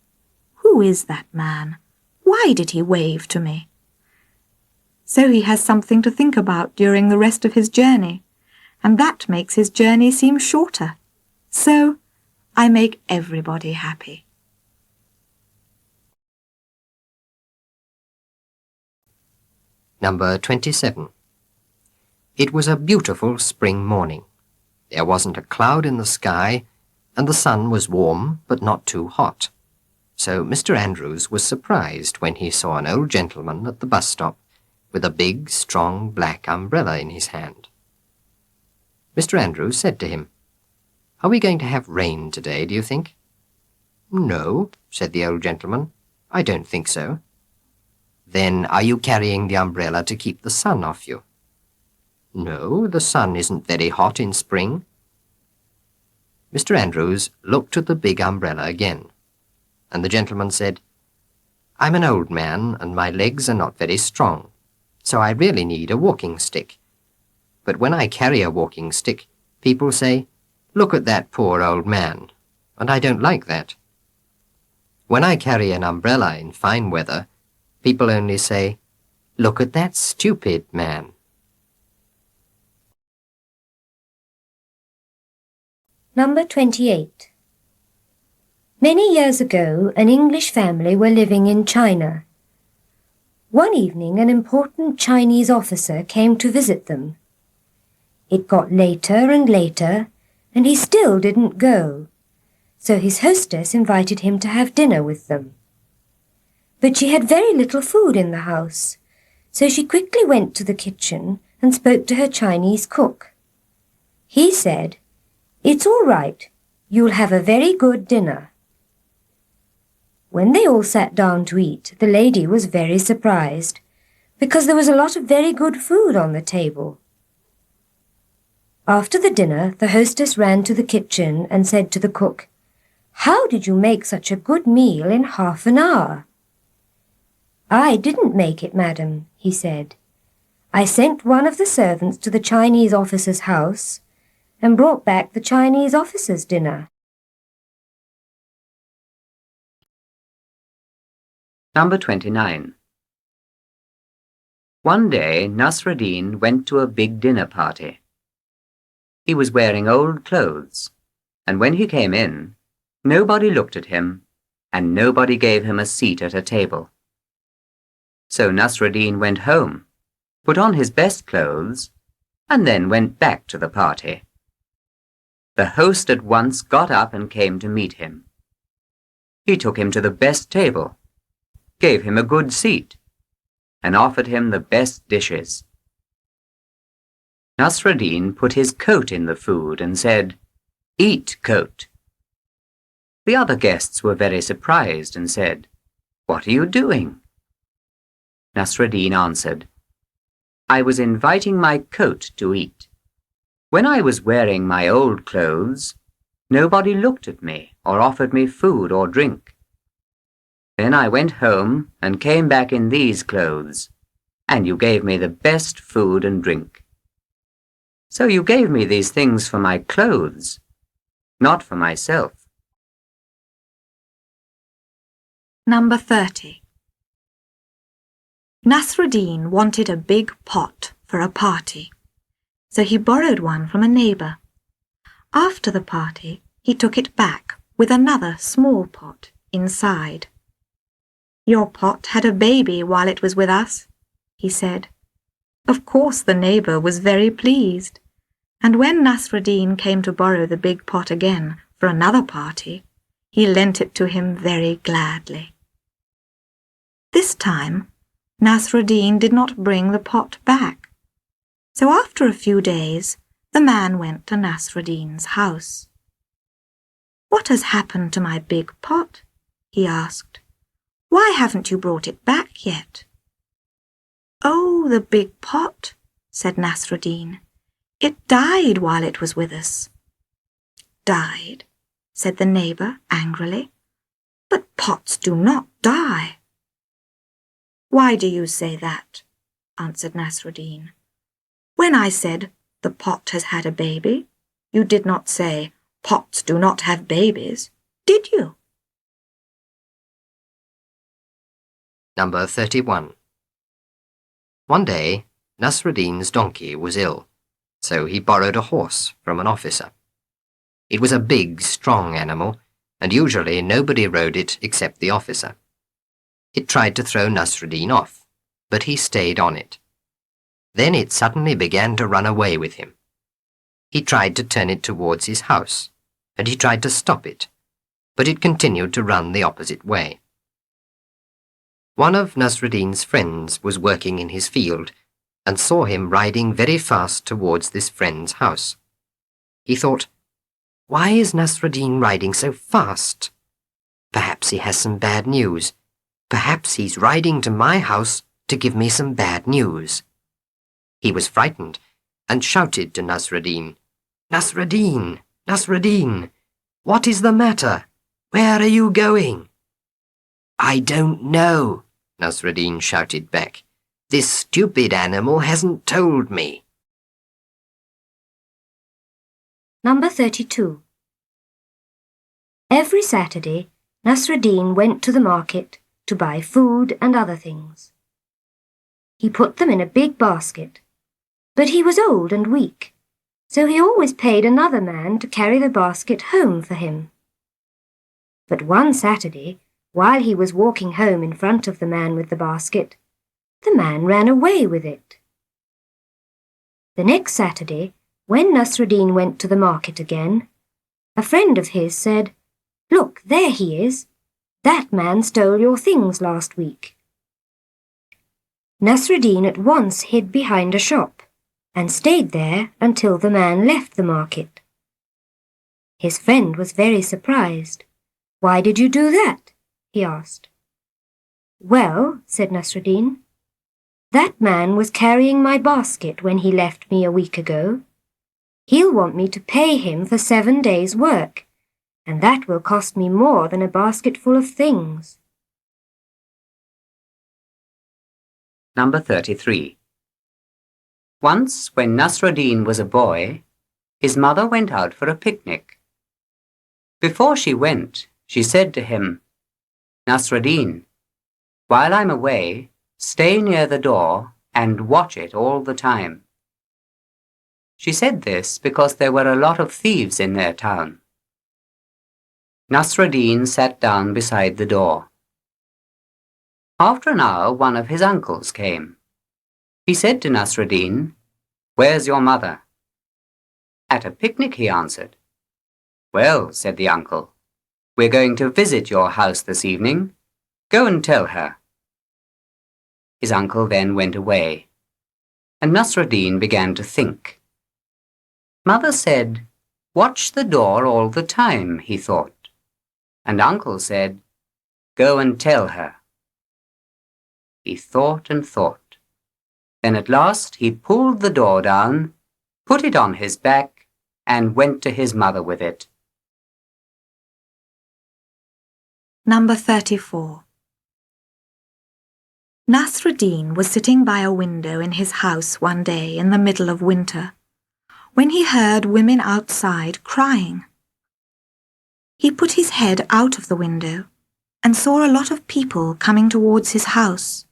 'Who is that man? Why did he wave to me?' So he has something to think about during the rest of his journey, and that makes his journey seem shorter. So I make everybody happy." Number 27. It was a beautiful spring morning. There wasn't a cloud in the sky, and the sun was warm but not too hot. So Mr. Andrews was surprised when he saw an old gentleman at the bus stop with a big, strong black umbrella in his hand. Mr. Andrews said to him, "Are we going to have rain today, do you think?" "No," said the old gentleman. "I don't think so." "Then are you carrying the umbrella to keep the sun off you?" "No, the sun isn't very hot in spring." Mr. Andrews looked at the big umbrella again, and the gentleman said, "I'm an old man, and my legs are not very strong, so I really need a walking stick. But when I carry a walking stick, people say, 'Look at that poor old man,' and I don't like that. When I carry an umbrella in fine weather, people only say, 'Look at that stupid man.'" Number 28. Many years ago, an English family were living in China. One evening, an important Chinese officer came to visit them. It got later and later, and he still didn't go, so his hostess invited him to have dinner with them. But she had very little food in the house, so she quickly went to the kitchen and spoke to her Chinese cook. He said, "It's all right, you'll have a very good dinner." When they all sat down to eat, the lady was very surprised, because there was a lot of very good food on the table. After the dinner, the hostess ran to the kitchen and said to the cook, "How did you make such a good meal in half an hour?" "I didn't make it, madam," he said. "I sent one of the servants to the Chinese officer's house and brought back the Chinese officer's dinner." Number 29. One day, Nasradine went to a big dinner party. He was wearing old clothes, and when he came in, nobody looked at him, and nobody gave him a seat at a table. So Nasradine went home, put on his best clothes, and then went back to the party. The host at once got up and came to meet him. He took him to the best table, gave him a good seat, and offered him the best dishes. Nasradine put his coat in the food and said, "Eat, coat." The other guests were very surprised and said, "What are you doing?" Nasradine answered, "I was inviting my coat to eat. When I was wearing my old clothes, nobody looked at me or offered me food or drink. Then I went home and came back in these clothes, and you gave me the best food and drink. So you gave me these things for my clothes, not for myself." Number 30. Nasradine wanted a big pot for a party, so he borrowed one from a neighbour. After the party, he took it back with another small pot inside. "Your pot had a baby while it was with us," he said. Of course the neighbour was very pleased, and when Nasradine came to borrow the big pot again for another party, he lent it to him very gladly. This time, Nasradine did not bring the pot back, so after a few days, the man went to Nasradine's house. "What has happened to my big pot?" he asked. "Why haven't you brought it back yet?" "Oh, the big pot," said Nasradine. "It died while it was with us." "Died?" said the neighbour angrily. "But pots do not die." "Why do you say that?" answered Nasradine. "When I said the pot has had a baby, you did not say pots do not have babies, did you?" Number 31. One day, Nasradine's donkey was ill, so he borrowed a horse from an officer. It was a big, strong animal, and usually nobody rode it except the officer. It tried to throw Nasradine off, but he stayed on it. Then it suddenly began to run away with him. He tried to turn it towards his house, and he tried to stop it, but it continued to run the opposite way. One of Nasradine's friends was working in his field and saw him riding very fast towards this friend's house. He thought, "Why is Nasradine riding so fast?" Perhaps he has some bad news. Perhaps he's riding to my house to give me some bad news. He was frightened and shouted to Nasradine, Nasradine, Nasradine, what is the matter? Where are you going? I don't know, Nasradine shouted back. This stupid animal hasn't told me. Number 32. Every Saturday, Nasradine went to the market to buy food and other things. He put them in a big basket, but he was old and weak, so he always paid another man to carry the basket home for him. But one Saturday, while he was walking home in front of the man with the basket, the man ran away with it. The next Saturday, when Nasradine went to the market again, a friend of his said, Look, there he is. That man stole your things last week. Nasradine at once hid behind a shop and stayed there until the man left the market. His friend was very surprised. Why did you do that? He asked. Well, said Nasradine, that man was carrying my basket when he left me a week ago. He'll want me to pay him for 7 days' work, and that will cost me more than a basket full of things. Number 33. Once, when Nasradine was a boy, his mother went out for a picnic. Before she went, she said to him, Nasradine, while I'm away, stay near the door and watch it all the time. She said this because there were a lot of thieves in their town. Nasradine sat down beside the door. After an hour, one of his uncles came. He said to Nasradine, Where's your mother? At a picnic, he answered. Well, said the uncle, we're going to visit your house this evening. Go and tell her. His uncle then went away, and Nasradine began to think. Mother said, Watch the door all the time, he thought. And uncle said, Go and tell her. He thought and thought. Then at last he pulled the door down, put it on his back, and went to his mother with it. Number 34. Nasradine was sitting by a window in his house one day in the middle of winter, when he heard women outside crying. He put his head out of the window and saw a lot of people coming towards his house.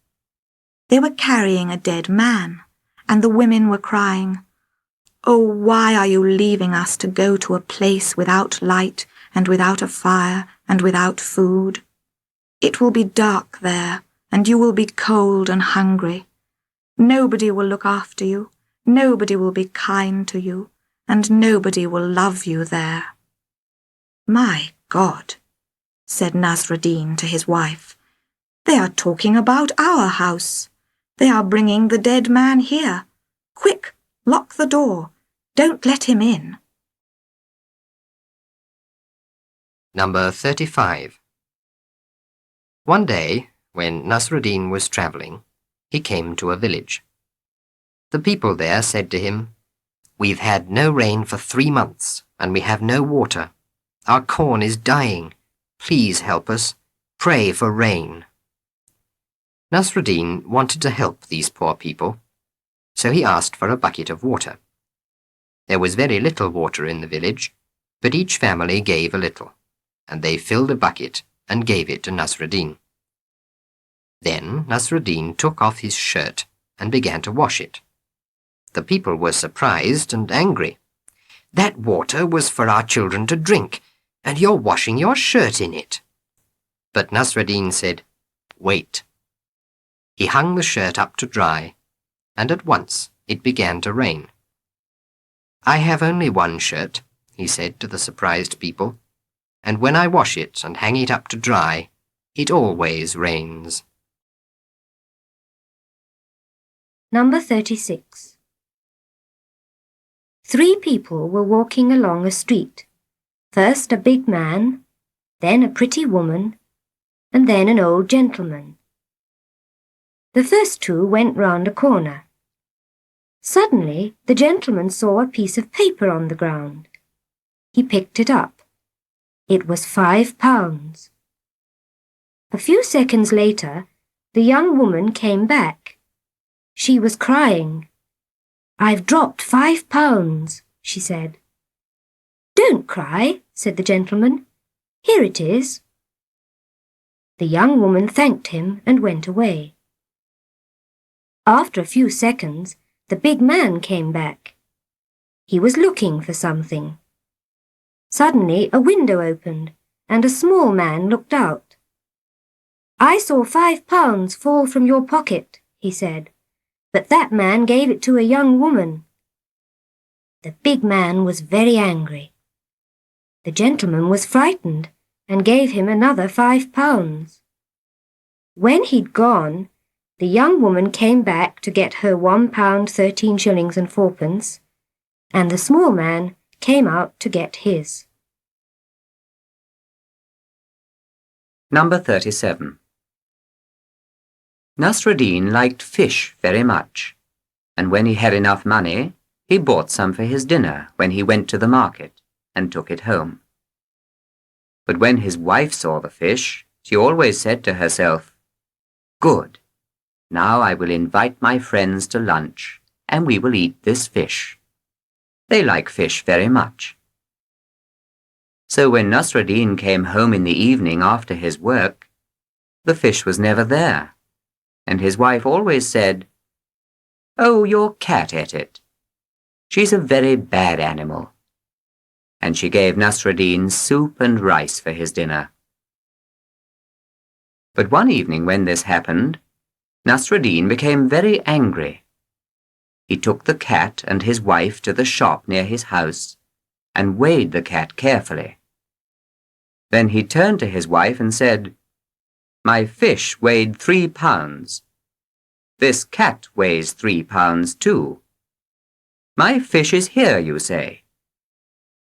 They were carrying a dead man, and the women were crying, Oh, why are you leaving us to go to a place without light and without a fire and without food? It will be dark there, and you will be cold and hungry. Nobody will look after you, nobody will be kind to you, and nobody will love you there. My God, said Nasradine to his wife, they are talking about our house. They are bringing the dead man here. Quick, lock the door. Don't let him in. Number 35. One day, when Nasradine was travelling, he came to a village. The people there said to him, We've had no rain for 3 months, and we have no water. Our corn is dying. Please help us. Pray for rain. Nasradine wanted to help these poor people, so he asked for a bucket of water. There was very little water in the village, but each family gave a little, and they filled a bucket and gave it to Nasradine. Then Nasradine took off his shirt and began to wash it. The people were surprised and angry. That water was for our children to drink, and you're washing your shirt in it. But Nasradine said, Wait. He hung the shirt up to dry, and at once it began to rain. I have only one shirt, he said to the surprised people, and when I wash it and hang it up to dry, it always rains. Number 36. 3 people were walking along a street. First a big man, then a pretty woman, and then an old gentleman. The first two went round a corner. Suddenly, the gentleman saw a piece of paper on the ground. He picked it up. It was £5. A few seconds later, the young woman came back. She was crying. "I've dropped £5, she said. "Don't cry," said the gentleman. "Here it is." The young woman thanked him and went away. After a few seconds, the big man came back. He was looking for something. Suddenly, a window opened, and a small man looked out. "I saw £5 fall from your pocket," he said, "but that man gave it to a young woman." The big man was very angry. The gentleman was frightened and gave him another £5. When he'd gone, the young woman came back to get her £1 13s and 4pence, and the small man came out to get his. Number 37. Nasradine liked fish very much, and when he had enough money, he bought some for his dinner when he went to the market and took it home. But when his wife saw the fish, she always said to herself, "Good, now I will invite my friends to lunch, and we will eat this fish. They like fish very much." So when Nasradine came home in the evening after his work, the fish was never there, and his wife always said, "Oh, your cat ate it. She's a very bad animal." And she gave Nasradine soup and rice for his dinner. But one evening when this happened, Nasradine became very angry. He took the cat and his wife to the shop near his house and weighed the cat carefully. Then he turned to his wife and said, "My fish weighed £3. This cat weighs £3 too. My fish is here, you say.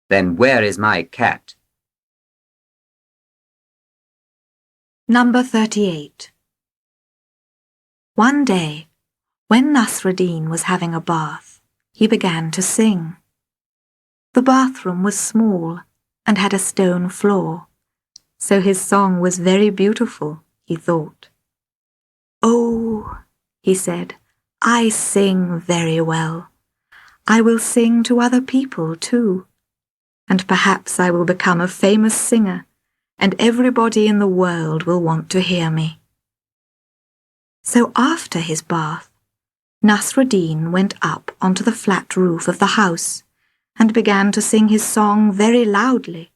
Then where is my cat?" Number 38. One day, when Nasradine was having a bath, he began to sing. The bathroom was small and had a stone floor, so his song was very beautiful, he thought. "Oh," he said, "I sing very well. I will sing to other people too, and perhaps I will become a famous singer, and everybody in the world will want to hear me." So after his bath, Nasradine went up onto the flat roof of the house and began to sing his song very loudly.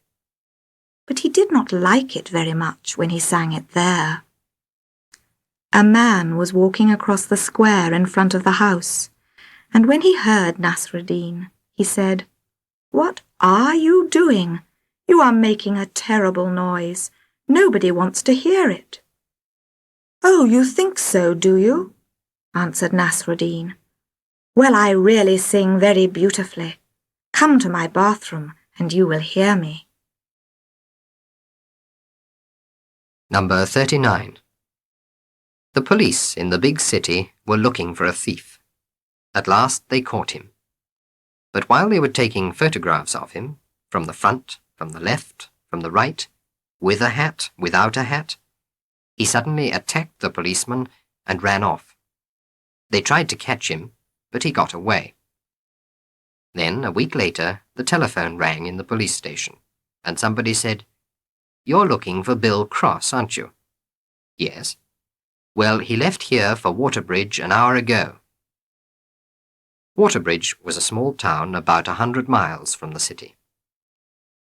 But he did not like it very much when he sang it there. A man was walking across the square in front of the house, and when he heard Nasradine, he said, "What are you doing? You are making a terrible noise. Nobody wants to hear it." "Oh, you think so, do you?" answered Nasradine. "Well, I really sing very beautifully. Come to my bathroom and you will hear me." Number 39. The police in the big city were looking for a thief. At last they caught him. But while they were taking photographs of him, from the front, from the left, from the right, with a hat, without a hat, he suddenly attacked the policeman and ran off. They tried to catch him, but he got away. Then, a week later, the telephone rang in the police station, and somebody said, "You're looking for Bill Cross, aren't you?" "Yes." "Well, he left here for Waterbridge an hour ago." Waterbridge was a small town about 100 miles from the city.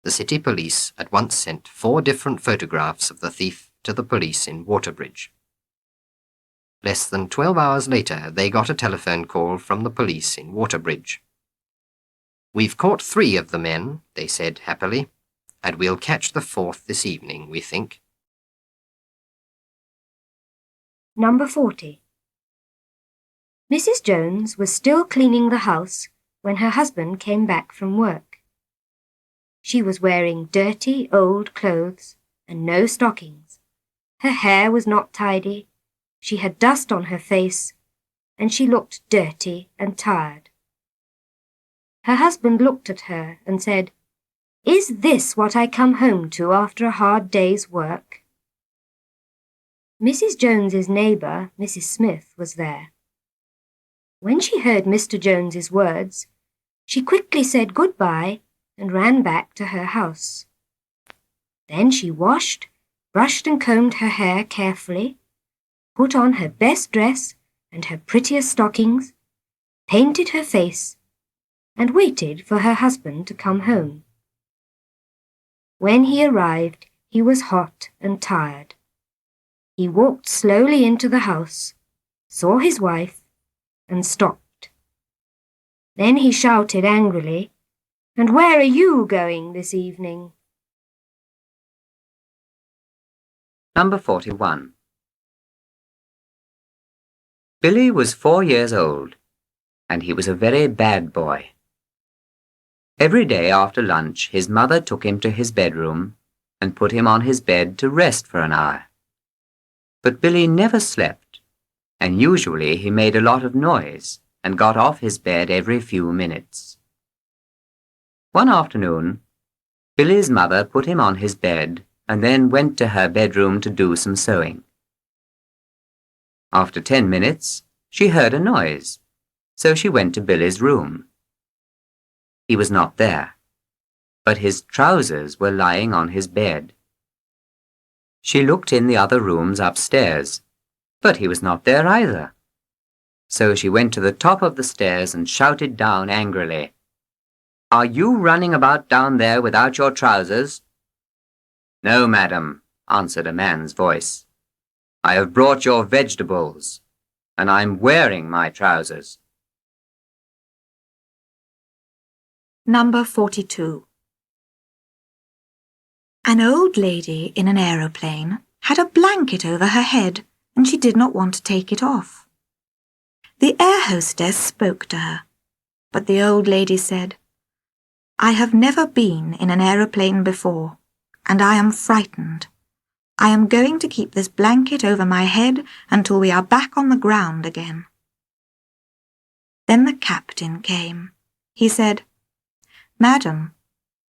The city police at once sent 4 different photographs of the thief to the police in Waterbridge. Less than 12 hours later, they got a telephone call from the police in Waterbridge. "We've caught 3 of the men," they said happily, "and we'll catch the 4th this evening, we think." Number 40. Mrs. Jones was still cleaning the house when her husband came back from work. She was wearing dirty old clothes and no stockings. Her hair was not tidy, she had dust on her face, and she looked dirty and tired. Her husband looked at her and said, "Is this what I come home to after a hard day's work?" Mrs. Jones's neighbour, Mrs. Smith, was there. When she heard Mr. Jones's words, she quickly said goodbye and ran back to her house. Then she washed, brushed and combed her hair carefully, put on her best dress and her prettiest stockings, painted her face, and waited for her husband to come home. When he arrived, he was hot and tired. He walked slowly into the house, saw his wife, and stopped. Then he shouted angrily, "And where are you going this evening?" Number 41. Billy was 4 years old, and he was a very bad boy. Every day after lunch, his mother took him to his bedroom and put him on his bed to rest for an hour. But Billy never slept, and usually he made a lot of noise and got off his bed every few minutes. One afternoon, Billy's mother put him on his bed and then went to her bedroom to do some sewing. After 10 minutes, she heard a noise, so she went to Billy's room. He was not there, but his trousers were lying on his bed. She looked in the other rooms upstairs, but he was not there either. So she went to the top of the stairs and shouted down angrily, "Are you running about down there without your trousers?" "No, madam," answered a man's voice. "I have brought your vegetables, and I'm wearing my trousers." Number 42. An old lady in an aeroplane had a blanket over her head, and she did not want to take it off. The air hostess spoke to her, but the old lady said, "I have never been in an aeroplane before, and I am frightened. I am going to keep this blanket over my head until we are back on the ground again." Then the captain came. He said, "Madam,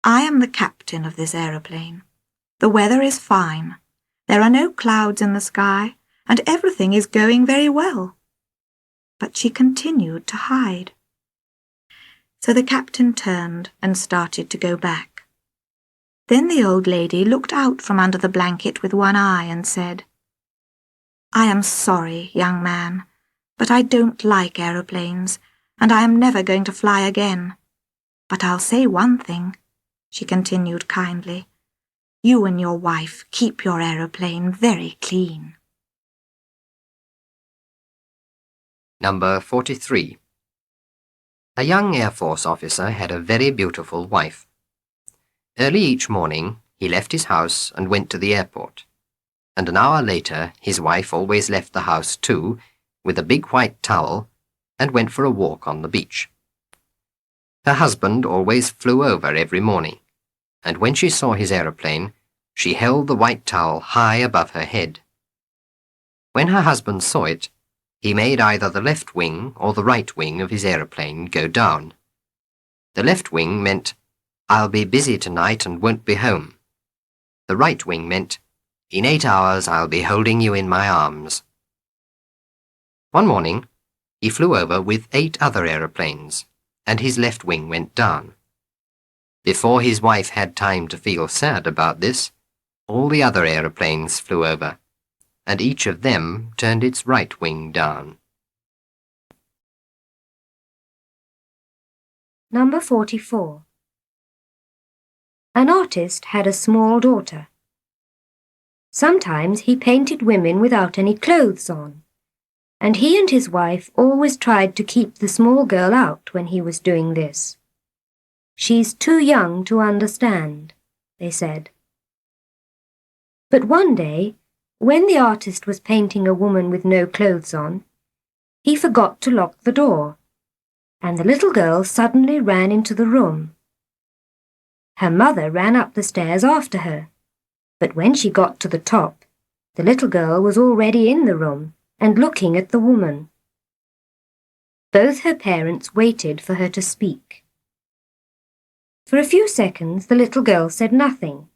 I am the captain of this aeroplane. The weather is fine. There are no clouds in the sky, and everything is going very well." But she continued to hide. So the captain turned and started to go back. Then the old lady looked out from under the blanket with one eye and said, "I am sorry, young man, but I don't like aeroplanes, and I am never going to fly again. But I'll say one thing," she continued kindly. "You and your wife keep your aeroplane very clean." Number 43. A young Air Force officer had a very beautiful wife. Early each morning, he left his house and went to the airport, and an hour later his wife always left the house too, with a big white towel, and went for a walk on the beach. Her husband always flew over every morning, and when she saw his aeroplane, she held the white towel high above her head. When her husband saw it, he made either the left wing or the right wing of his aeroplane go down. The left wing meant, "I'll be busy tonight and won't be home." The right wing meant, "In 8 hours I'll be holding you in my arms." One morning, he flew over with 8 other aeroplanes, and his left wing went down. Before his wife had time to feel sad about this, all the other aeroplanes flew over, and each of them turned its right wing down. Number 44. An artist had a small daughter. Sometimes he painted women without any clothes on, and he and his wife always tried to keep the small girl out when he was doing this. "She's too young to understand," they said. But one day, when the artist was painting a woman with no clothes on, he forgot to lock the door, and the little girl suddenly ran into the room. Her mother ran up the stairs after her, But when she got to the top, the little girl was already in the room and looking at the woman. Both her parents waited for her to speak. For a few seconds the little girl said nothing,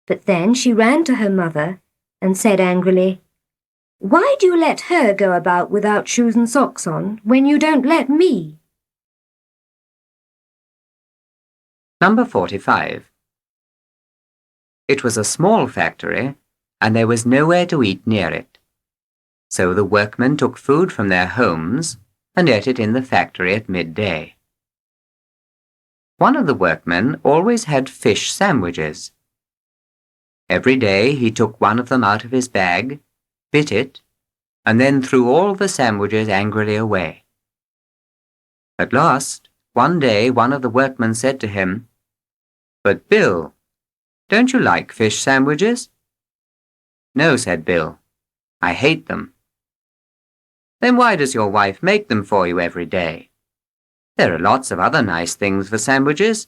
but then she ran to her mother and said angrily, "Why do you let her go about without shoes and socks on when you don't let me?" Number 45. It was a small factory, and there was nowhere to eat near it. So the workmen took food from their homes and ate it in the factory at midday. One of the workmen always had fish sandwiches. Every day he took one of them out of his bag, bit it, and then threw all the sandwiches angrily away. At last, one day one of the workmen said to him, "But Bill, don't you like fish sandwiches?" "No," said Bill. "I hate them." "Then why does your wife make them for you every day? There are lots of other nice things for sandwiches.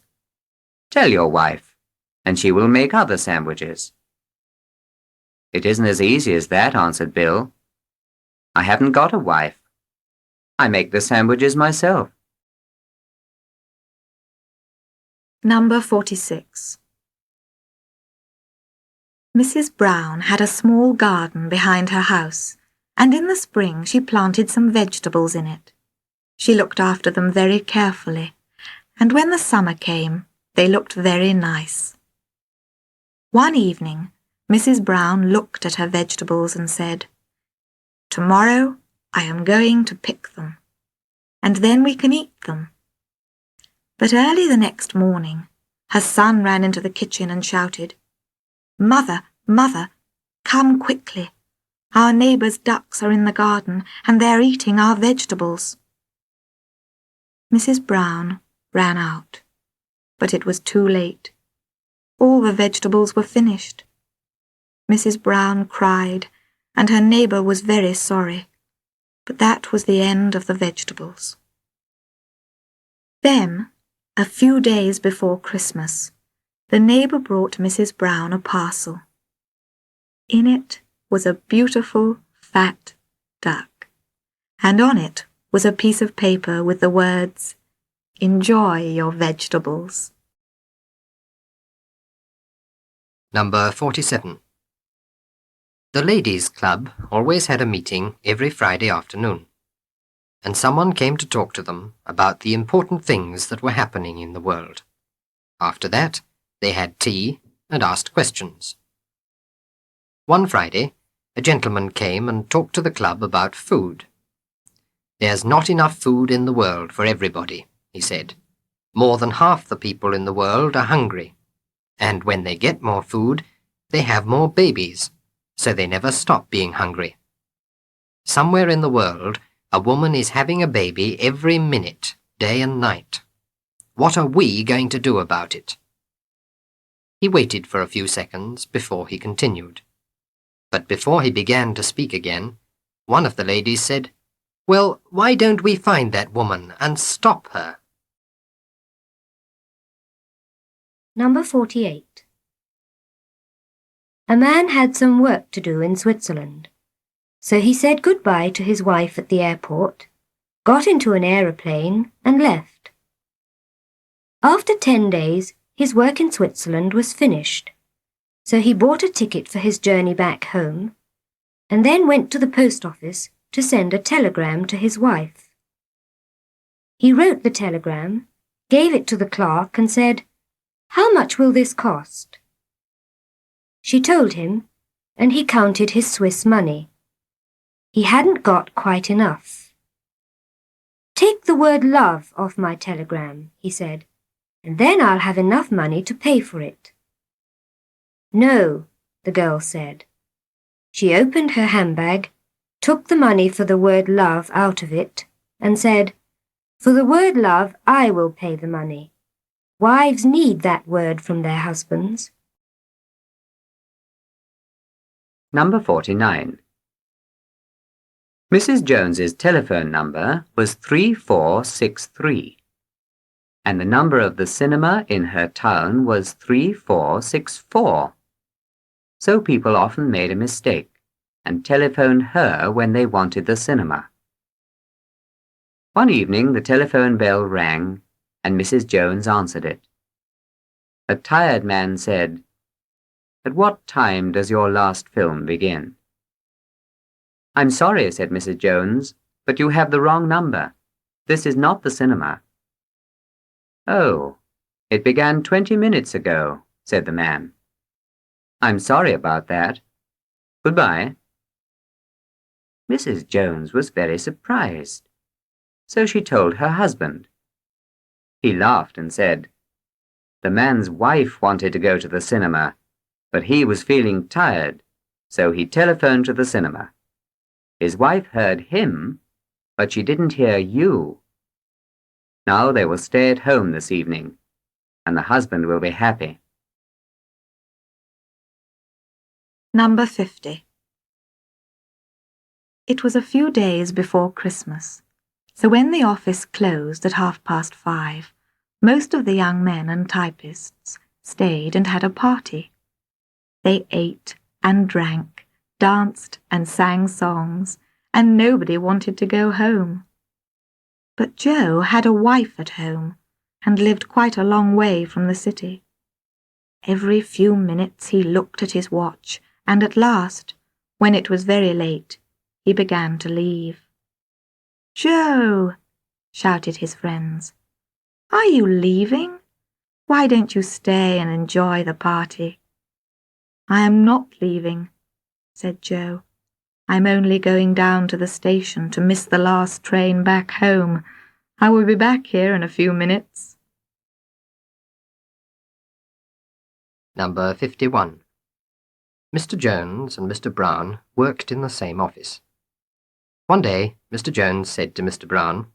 Tell your wife, and she will make other sandwiches." "It isn't as easy as that," answered Bill. "I haven't got a wife. I make the sandwiches myself." Number 46. Mrs. Brown had a small garden behind her house, and in the spring she planted some vegetables in it. She looked after them very carefully, and when the summer came, they looked very nice. One evening, Mrs. Brown looked at her vegetables and said, "Tomorrow I am going to pick them, and then we can eat them." But early the next morning, her son ran into the kitchen and shouted, "Mother, Mother, come quickly. Our neighbour's ducks are in the garden, and they're eating our vegetables." Mrs. Brown ran out, but it was too late. All the vegetables were finished. Mrs. Brown cried, and her neighbour was very sorry, but that was the end of the vegetables. Then, a few days before Christmas, the neighbour brought Mrs. Brown a parcel. In it was a beautiful, fat duck, and on it was a piece of paper with the words, "Enjoy your vegetables." Number 47. The Ladies' Club always had a meeting every Friday afternoon, and someone came to talk to them about the important things that were happening in the world. After that, they had tea and asked questions. One Friday, a gentleman came and talked to the club about food. "There's not enough food in the world for everybody," he said. "More than half the people in the world are hungry, and when they get more food, they have more babies, so they never stop being hungry. Somewhere in the world, a woman is having a baby every minute, day and night. What are we going to do about it?" He waited for a few seconds before he continued. But before he began to speak again, one of the ladies said, "Well, why don't we find that woman and stop her?" Number 48. A man had some work to do in Switzerland, so he said goodbye to his wife at the airport, got into an aeroplane and left. After 10 days, his work in Switzerland was finished, so he bought a ticket for his journey back home, and then went to the post office to send a telegram to his wife. He wrote the telegram, gave it to the clerk and said, "How much will this cost?" She told him, and he counted his Swiss money. He hadn't got quite enough. "Take the word love off my telegram," he said, "and then I'll have enough money to pay for it." "No," the girl said. She opened her handbag, took the money for the word love out of it, and said, "For the word love I will pay the money. Wives need that word from their husbands." Number 49. Mrs. Jones's telephone number was 3463, and the number of the cinema in her town was 3464. So people often made a mistake and telephoned her when they wanted the cinema. One evening the telephone bell rang and Mrs. Jones answered it. A tired man said, "At what time does your last film begin?" "I'm sorry," said Mrs. Jones, "but you have the wrong number. This is not the cinema." "Oh, it began 20 minutes ago," said the man. "I'm sorry about that. Goodbye." Mrs. Jones was very surprised, so she told her husband. He laughed and said, "The man's wife wanted to go to the cinema, but he was feeling tired, so he telephoned to the cinema. His wife heard him, but she didn't hear you. Now they will stay at home this evening, and the husband will be happy." Number 50. It was a few days before Christmas, so when the office closed at 5:30, most of the young men and typists stayed and had a party. They ate and drank, danced and sang songs, and nobody wanted to go home. But Joe had a wife at home and lived quite a long way from the city. Every few minutes he looked at his watch, and at last, when it was very late, he began to leave. "Joe!" shouted his friends. "Are you leaving? Why don't you stay and enjoy the party?" "I am not leaving," said Joe. "I'm only going down to the station to miss the last train back home. I will be back here in a few minutes." Number 51. Mr. Jones and Mr. Brown worked in the same office. One day, Mr. Jones said to Mr. Brown,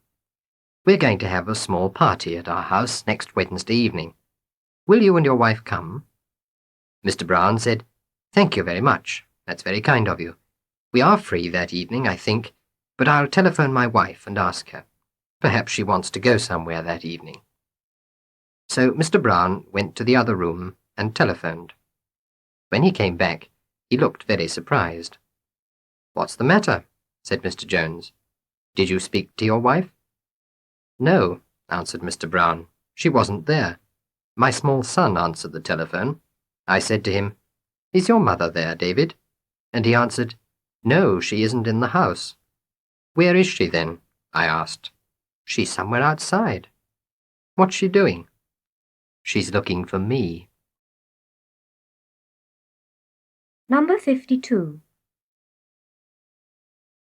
"We're going to have a small party at our house next Wednesday evening. Will you and your wife come?" Mr. Brown said, "Thank you very much. That's very kind of you. We are free that evening, I think, but I'll telephone my wife and ask her. Perhaps she wants to go somewhere that evening." So Mr. Brown went to the other room and telephoned. When he came back, he looked very surprised. "What's the matter?" said Mr. Jones. "Did you speak to your wife?" "No," answered Mr. Brown. "She wasn't there. My small son answered the telephone. I said to him, 'Is your mother there, David?' And he answered, 'No, she isn't in the house.' 'Where is she then?' I asked. 'She's somewhere outside.' 'What's she doing?' 'She's looking for me.'" Number 52.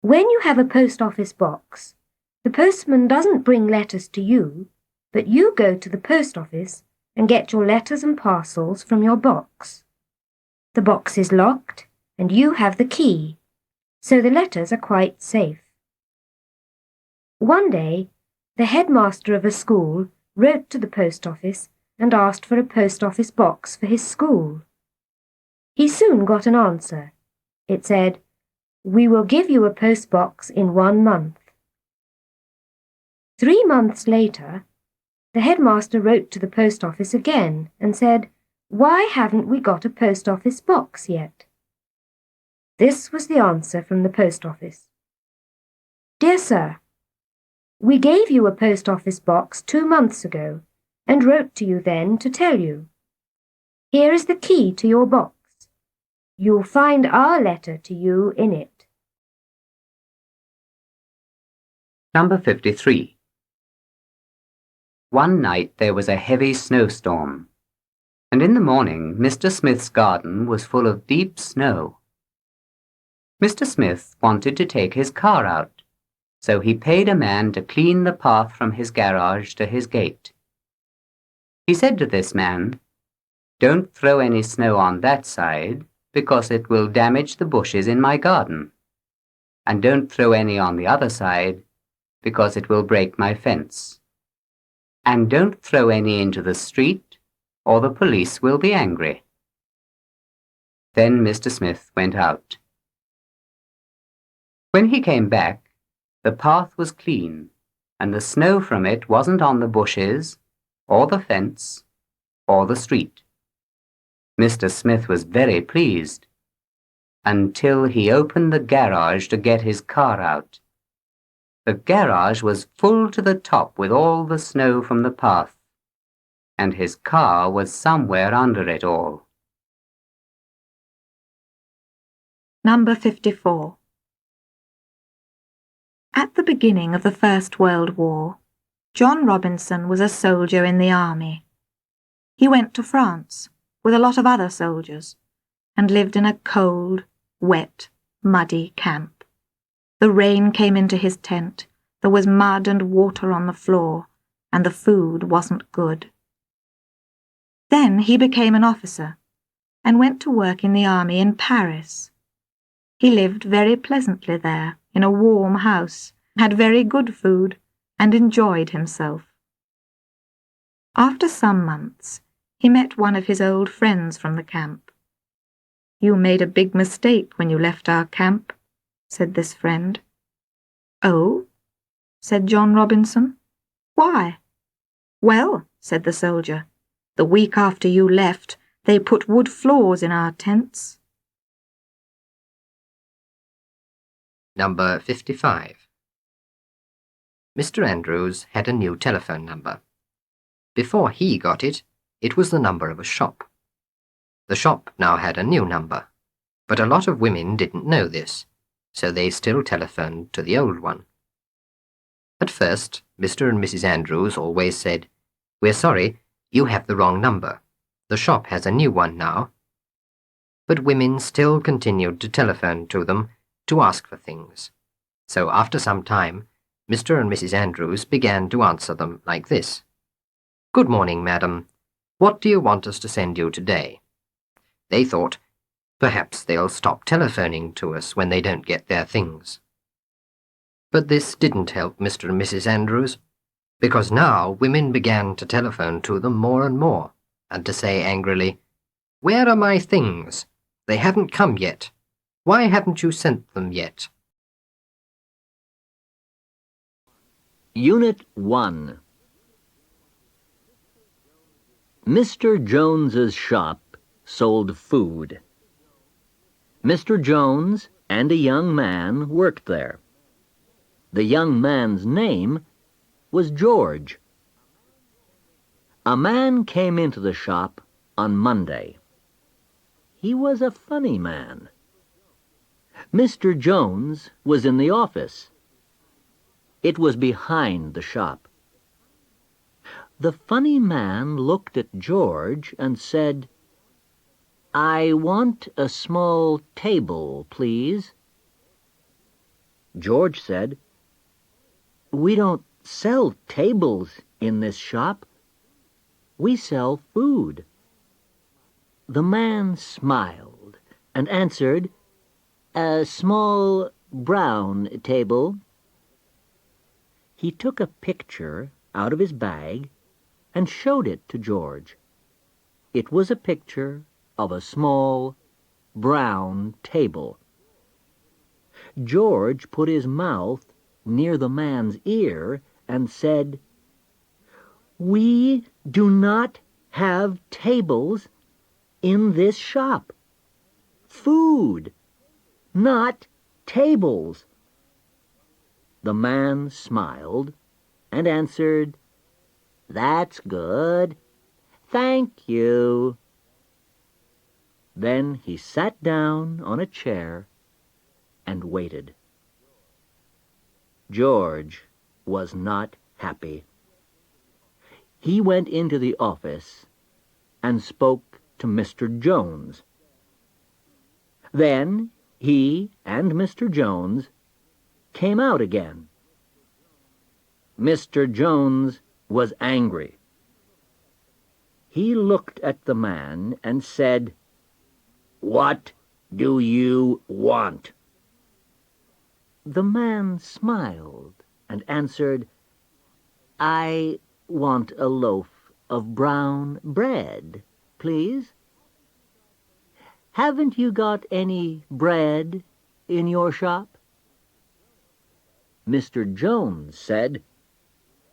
When you have a post office box, the postman doesn't bring letters to you, but you go to the post office and get your letters and parcels from your box. The box is locked and you have the key, so the letters are quite safe. One day, the headmaster of a school wrote to the post office and asked for a post office box for his school. He soon got an answer. It said, "We will give you a post box in 1 month." 3 months later, the headmaster wrote to the post office again and said, "Why haven't we got a post office box yet?" This was the answer from the post office. "Dear sir, we gave you a post office box 2 months ago and wrote to you then to tell you. Here is the key to your box. You'll find our letter to you in it." Number 53. One night there was a heavy snowstorm, and in the morning Mr. Smith's garden was full of deep snow. Mr. Smith wanted to take his car out, so he paid a man to clean the path from his garage to his gate. He said to this man, "Don't throw any snow on that side, because it will damage the bushes in my garden. And don't throw any on the other side, because it will break my fence. And don't throw any into the street, or the police will be angry." Then Mr. Smith went out. When he came back, the path was clean, and the snow from it wasn't on the bushes, or the fence, or the street. Mr. Smith was very pleased, until he opened the garage to get his car out. The garage was full to the top with all the snow from the path, and his car was somewhere under it all. Number 54. At the beginning of the First World War, John Robinson was a soldier in the army. He went to France with a lot of other soldiers and lived in a cold, wet, muddy camp. The rain came into his tent, there was mud and water on the floor, and the food wasn't good. Then he became an officer and went to work in the army in Paris. He lived very pleasantly there, in a warm house, had very good food, and enjoyed himself. After some months, he met one of his old friends from the camp. "You made a big mistake when you left our camp," said this friend. "Oh?" said John Robinson. "Why?" "Well," said the soldier, "the week after you left, they put wood floors in our tents." Number 55. Mr. Andrews had a new telephone number. Before he got it, it was the number of a shop. The shop now had a new number, but a lot of women didn't know this, so they still telephoned to the old one. At first, Mr. and Mrs. Andrews always said, "We're sorry, you have the wrong number. The shop has a new one now." But women still continued to telephone to them to ask for things. So after some time, Mr. and Mrs. Andrews began to answer them like this. "Good morning, madam. What do you want us to send you today?" They thought, perhaps they'll stop telephoning to us when they don't get their things. But this didn't help Mr. and Mrs. Andrews, because now women began to telephone to them more and more, and to say angrily, "Where are my things? They haven't come yet. Why haven't you sent them yet?" Unit 1. Mr. Jones's shop sold food. Mr. Jones and a young man worked there. The young man's name was George. A man came into the shop on Monday. He was a funny man. Mr. Jones was in the office. It was behind the shop. The funny man looked at George and said, "I want a small table, please." George said, "We don't sell tables in this shop. We sell food." The man smiled and answered, "A small brown table." He took a picture out of his bag and showed it to George. It was a picture of a small brown table. George put his mouth near the man's ear and said, "We do not have tables in this shop. Food, not tables." The man smiled and answered, "That's good. Thank you." Then he sat down on a chair and waited. George was not happy. He went into the office and spoke to Mr. Jones. Then he and Mr. Jones came out again. Mr. Jones was angry. He looked at the man and said, "What do you want?" The man smiled and answered, "I want a loaf of brown bread, please." "Haven't you got any bread in your shop?" Mr. Jones said,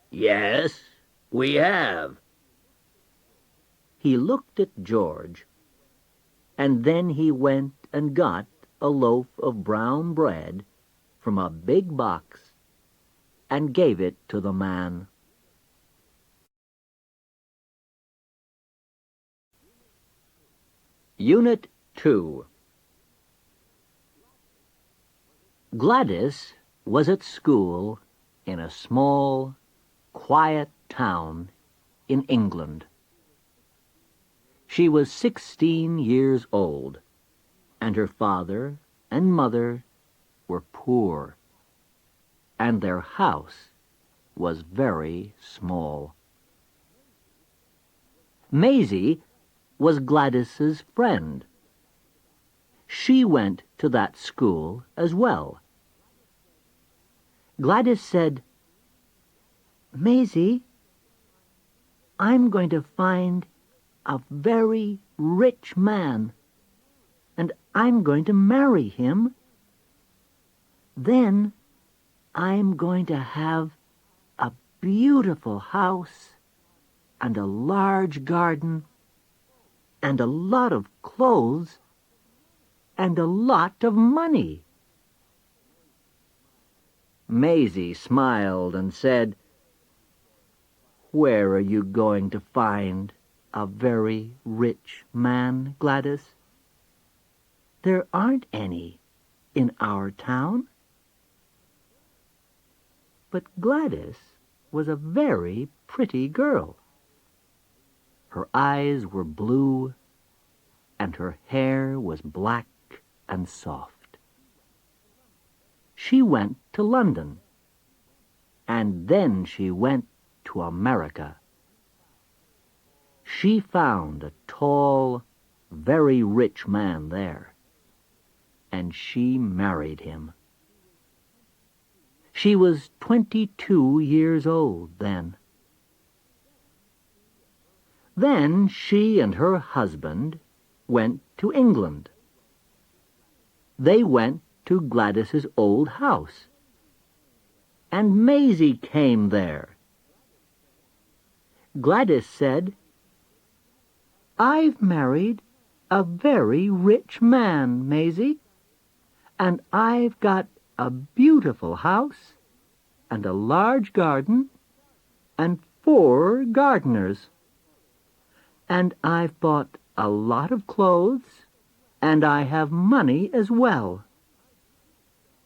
"Yes, we have." He looked at George and then he went and got a loaf of brown bread from a big box and gave it to the man. Unit 2. Gladys was at school in a small, quiet town in England. She was 16 years old, and her father and mother were poor, and their house was very small. Maisie was Gladys's friend. She went to that school as well. Gladys said, "Maisie, I'm going to find a very rich man, and I'm going to marry him. Then I'm going to have a beautiful house and a large garden and a lot of clothes and a lot of money." Maisie smiled and said, "Where are you going to find a very rich man, Gladys? There aren't any in our town." But Gladys was a very pretty girl. Her eyes were blue, and her hair was black and soft. She went to London, and then she went to America. She found a tall, very rich man there, and she married him. She was 22 years old then. Then she and her husband went to England. They went to Gladys's old house, and Maisie came there. Gladys said, "I've married a very rich man, Maisie, and I've got a beautiful house and a large garden and 4 gardeners. And I've bought a lot of clothes, and I have money as well.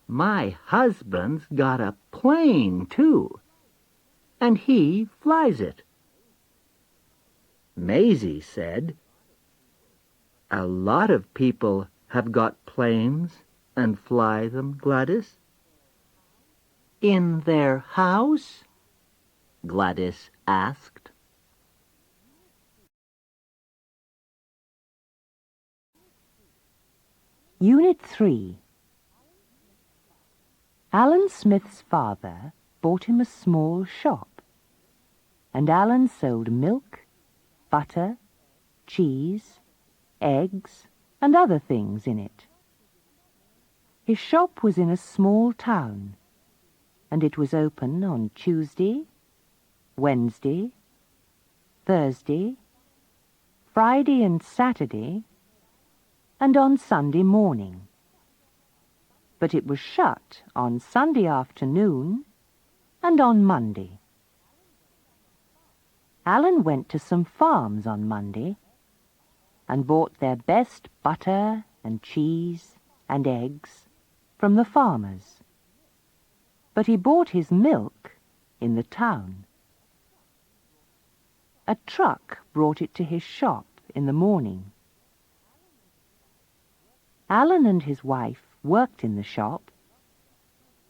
My husband's got a plane, too, and he flies it." Maisie said, "A lot of people have got planes and fly them, Gladys." "In their house?" Gladys asked. Unit 3. Alan Smith's father bought him a small shop, and Alan sold milk, butter, cheese, eggs, and other things in it. His shop was in a small town, and it was open on Tuesday, Wednesday, Thursday, Friday and Saturday, and on Sunday morning. But it was shut on Sunday afternoon and on Monday. Alan went to some farms on Monday and bought their best butter and cheese and eggs from the farmers. But he bought his milk in the town. A truck brought it to his shop in the morning. Alan and his wife worked in the shop,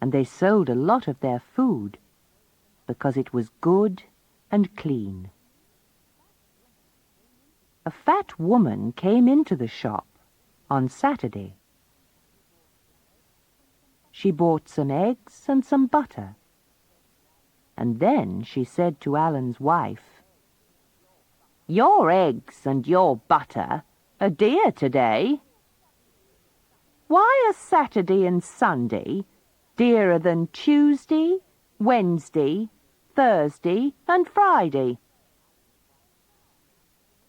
and they sold a lot of their food because it was good and clean. A fat woman came into the shop on Saturday. She bought some eggs and some butter, and then she said to Alan's wife, "Your eggs and your butter are dear today. Why are Saturday and Sunday dearer than Tuesday, Wednesday, Thursday, and Friday?"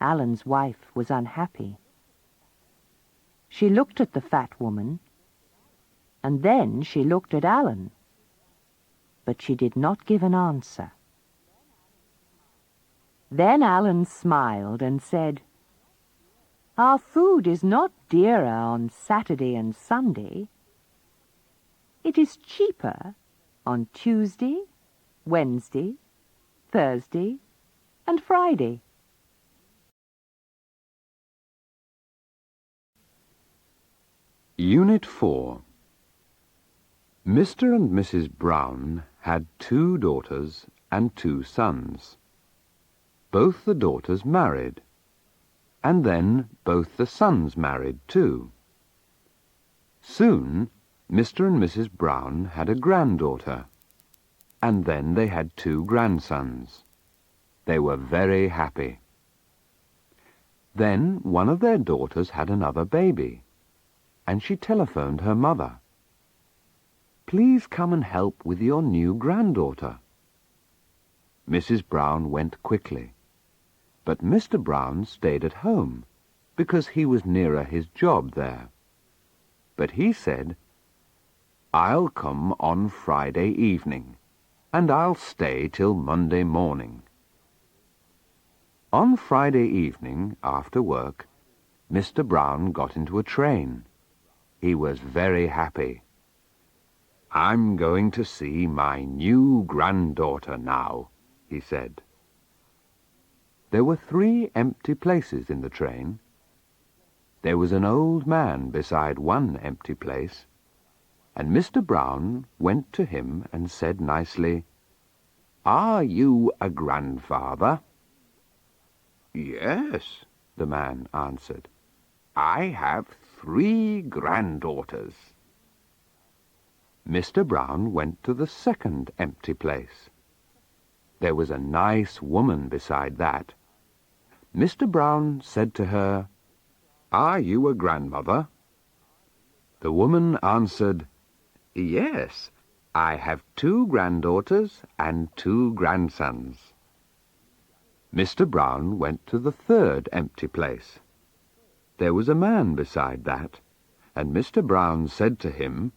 Alan's wife was unhappy. She looked at the fat woman, and then she looked at Alan, but she did not give an answer. Then Alan smiled and said, "Our food is not dearer on Saturday and Sunday. It is cheaper on Tuesday, Wednesday, Thursday, and Friday." Unit 4. Mr. and Mrs. Brown had 2 daughters and 2 sons. Both the daughters married, and then both the sons married too. Soon, Mr. and Mrs. Brown had a granddaughter, and then they had 2 grandsons. They were very happy. Then one of their daughters had another baby, and she telephoned her mother. "Please come and help with your new granddaughter." Mrs. Brown went quickly, but Mr. Brown stayed at home because he was nearer his job there. But he said, "I'll come on Friday evening, and I'll stay till Monday morning." On Friday evening, after work, Mr. Brown got into a train. He was very happy. "I'm going to see my new granddaughter now," he said. There were 3 empty places in the train. There was an old man beside one empty place, and Mr. Brown went to him and said nicely, "Are you a grandfather?" "Yes," the man answered. "I have 3 granddaughters." Mr. Brown went to the second empty place. There was a nice woman beside that. Mr. Brown said to her, "Are you a grandmother?" The woman answered, "Yes, I have 2 granddaughters and 2 grandsons." Mr. Brown went to the third empty place. There was a man beside that, and Mr. Brown said to him,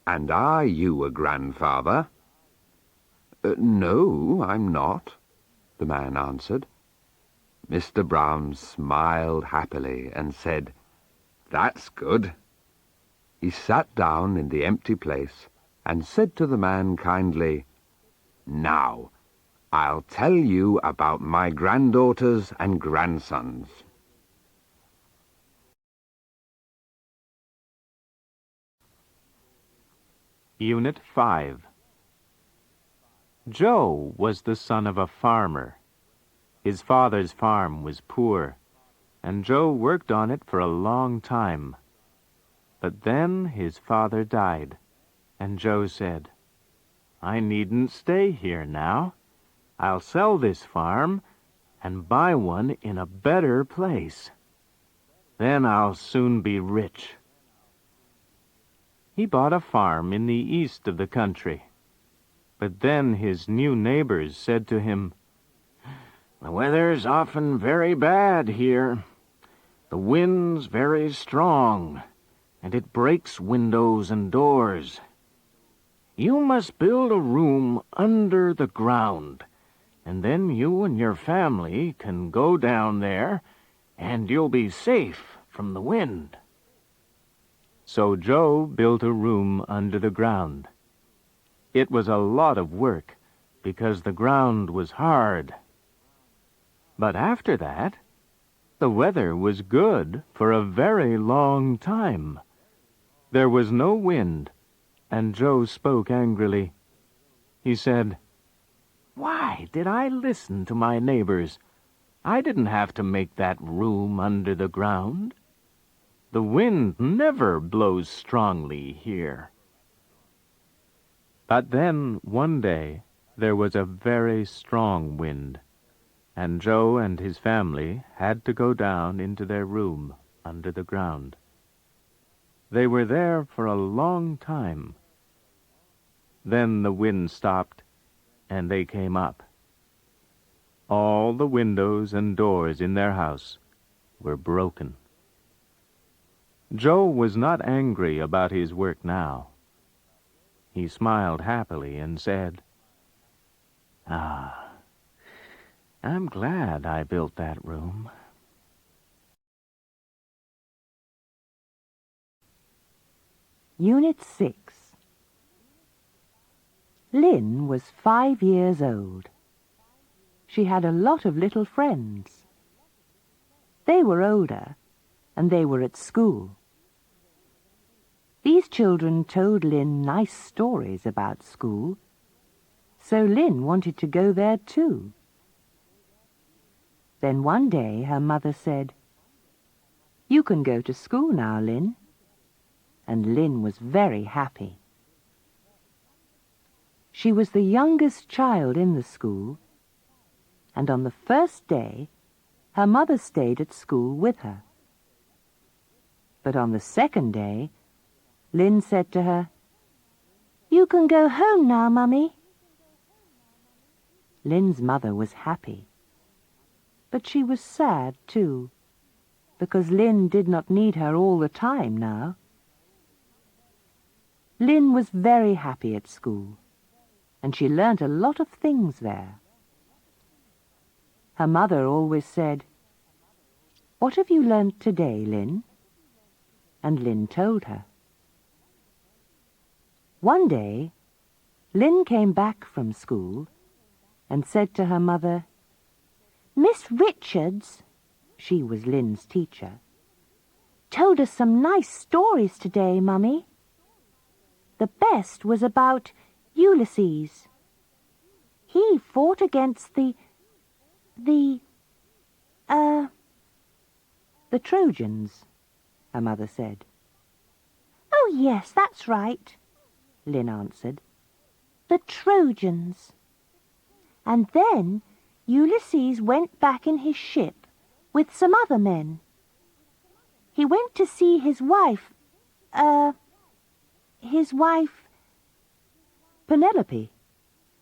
"And are you a grandfather?" "No, I'm not," the man answered. Mr. Brown smiled happily and said, "That's good." He sat down in the empty place and said to the man kindly, "Now, I'll tell you about my granddaughters and grandsons." Unit 5. Joe was the son of a farmer. His father's farm was poor, and Joe worked on it for a long time. But then his father died, and Joe said, "I needn't stay here now. I'll sell this farm and buy one in a better place. Then I'll soon be rich." He bought a farm in the east of the country. But then his new neighbors said to him, "The weather's often very bad here. The wind's very strong, and it breaks windows and doors. You must build a room under the ground, and then you and your family can go down there, and you'll be safe from the wind." So Joe built a room under the ground. It was a lot of work, because the ground was hard. But after that, the weather was good for a very long time. There was no wind, and Joe spoke angrily. He said, "Why did I listen to my neighbors? I didn't have to make that room under the ground. The wind never blows strongly here." But then, one day, there was a very strong wind, and Joe and his family had to go down into their room under the ground. They were there for a long time. Then the wind stopped, and they came up. All the windows and doors in their house were broken. Joe was not angry about his work now. He smiled happily and said, "Ah, I'm glad I built that room." Unit 6. Lynn was 5 years old. She had a lot of little friends. They were older, and they were at school. These children told Lynn nice stories about school, so Lynn wanted to go there too. Then one day her mother said, "You can go to school now, Lynn." And Lynn was very happy. She was the youngest child in the school, and on the first day, her mother stayed at school with her. But on the second day, Lynn said to her, "You can go home now, Mummy." Lynn's mother was happy, but she was sad too, because Lynn did not need her all the time now. Lynn was very happy at school, and she learnt a lot of things there. Her mother always said, "What have you learnt today, Lynn?" And Lynn told her. One day, Lynn came back from school and said to her mother, "Miss Richards," she was Lynn's teacher, "told us some nice stories today, Mummy. The best was about Ulysses. He fought against the Trojans," her mother said. "Oh, yes, that's right," Lynn answered. "The Trojans. And then Ulysses went back in his ship with some other men. He went to see his wife, "Penelope,"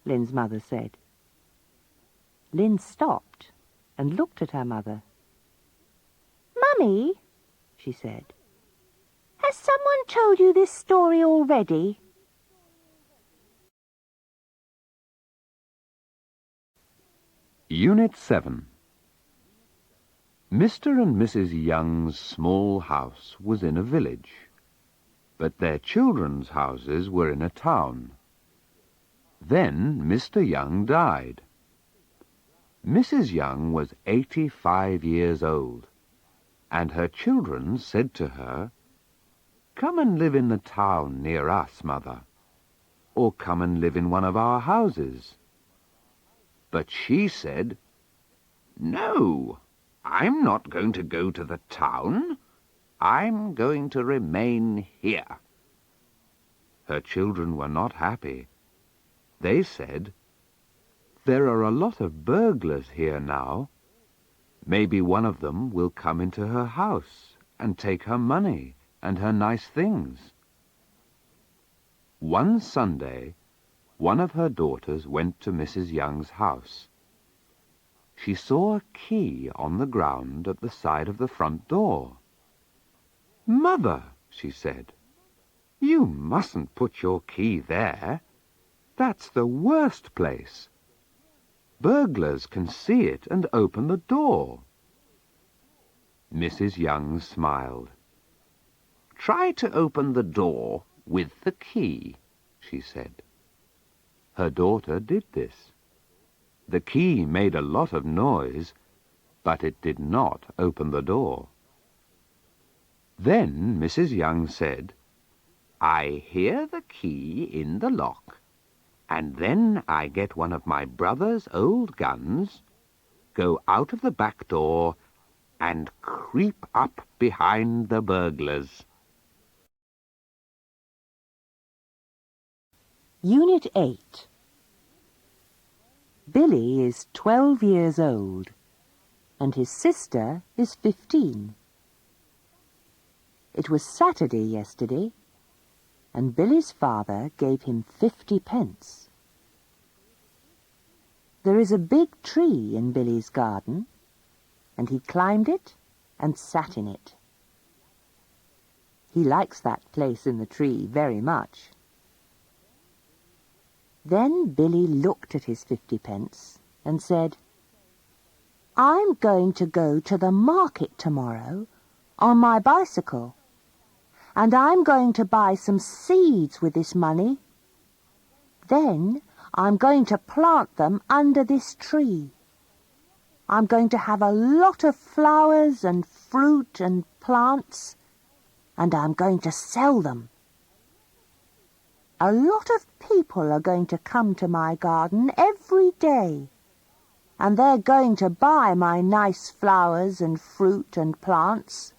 Lynn's mother said. Lynn stopped and looked at her mother. "Mummy," she said, "has someone told you this story already?" Unit 7. Mr. and Mrs. Young's small house was in a village, but their children's houses were in a town. Then Mr. Young died. Mrs. Young was 85 years old, and her children said to her, "Come and live in the town near us, Mother, or come and live in one of our houses." But she said, "No, I'm not going to go to the town. I'm going to remain here." Her children were not happy. They said, "There are a lot of burglars here now. Maybe one of them will come into her house and take her money and her nice things." One Sunday, one of her daughters went to Mrs. Young's house. She saw a key on the ground at the side of the front door. "Mother," she said, "you mustn't put your key there. That's the worst place. Burglars can see it and open the door." Mrs. Young smiled. "Try to open the door with the key," she said. Her daughter did this. The key made a lot of noise, but it did not open the door. Then Mrs. Young said, "I hear the key in the lock, and then I get one of my brother's old guns, go out of the back door, and creep up behind the burglars." Unit 8. Billy is 12 years old, and his sister is 15. It was Saturday yesterday, and Billy's father gave him 50 pence. There is a big tree in Billy's garden, and he climbed it and sat in it. He likes that place in the tree very much. Then Billy looked at his 50p and said, I'm going to go to the market tomorrow on my bicycle, and I'm going to buy some seeds with this money. Then I'm going to plant them under this tree. I'm going to have a lot of flowers and fruit and plants, and I'm going to sell them. A lot of people are going to come to my garden every day, and they're going to buy my nice flowers and fruit and plants.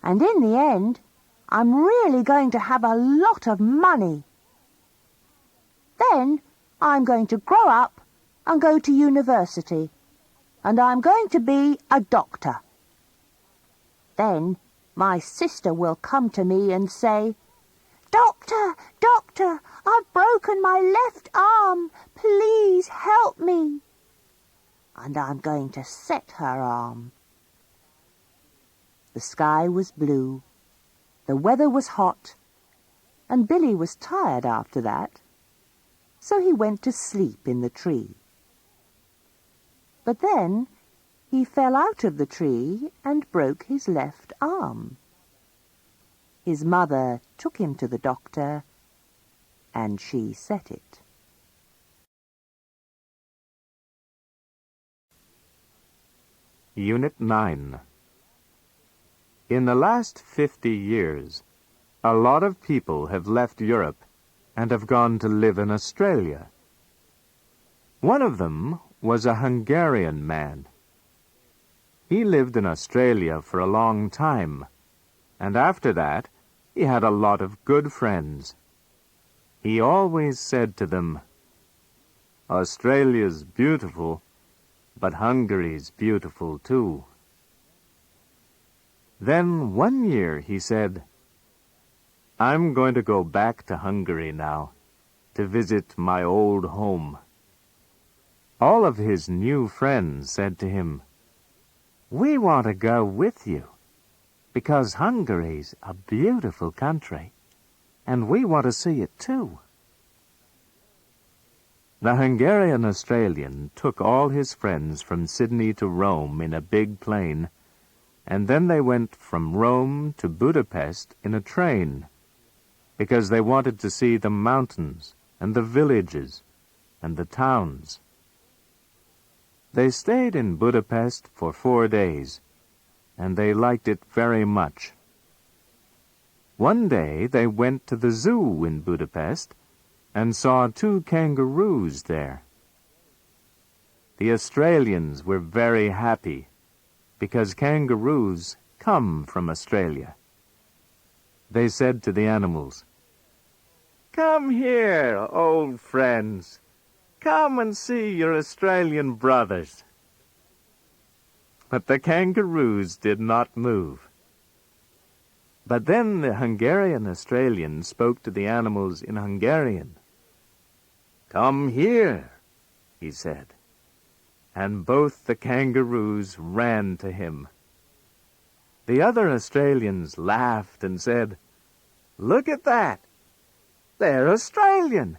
And in the end, I'm really going to have a lot of money. Then I'm going to grow up and go to university, and I'm going to be a doctor. Then my sister will come to me and say, Doctor, doctor, I've broken my left arm. Please help me. And I'm going to set her arm. The sky was blue, the weather was hot, and Billy was tired after that, so he went to sleep in the tree. But then he fell out of the tree and broke his left arm. His mother took him to the doctor, and she set it. Unit 9. In the last 50 years, a lot of people have left Europe and have gone to live in Australia. One of them was a Hungarian man. He lived in Australia for a long time, and after that, he had a lot of good friends. He always said to them, Australia's beautiful, but Hungary's beautiful too. Then one year he said, I'm going to go back to Hungary now, to visit my old home. All of his new friends said to him, We want to go with you, because Hungary's a beautiful country, and we want to see it too. The Hungarian Australian took all his friends from Sydney to Rome in a big plane, and then they went from Rome to Budapest in a train, because they wanted to see the mountains and the villages and the towns. They stayed in Budapest for 4 days, and they liked it very much. One day they went to the zoo in Budapest and saw 2 kangaroos there. The Australians were very happy, because kangaroos come from Australia. They said to the animals, Come here, old friends. Come and see your Australian brothers. But the kangaroos did not move. But then the Hungarian Australian spoke to the animals in Hungarian. Come here, he said, and both the kangaroos ran to him. The other Australians laughed and said, Look at that! They're Australian,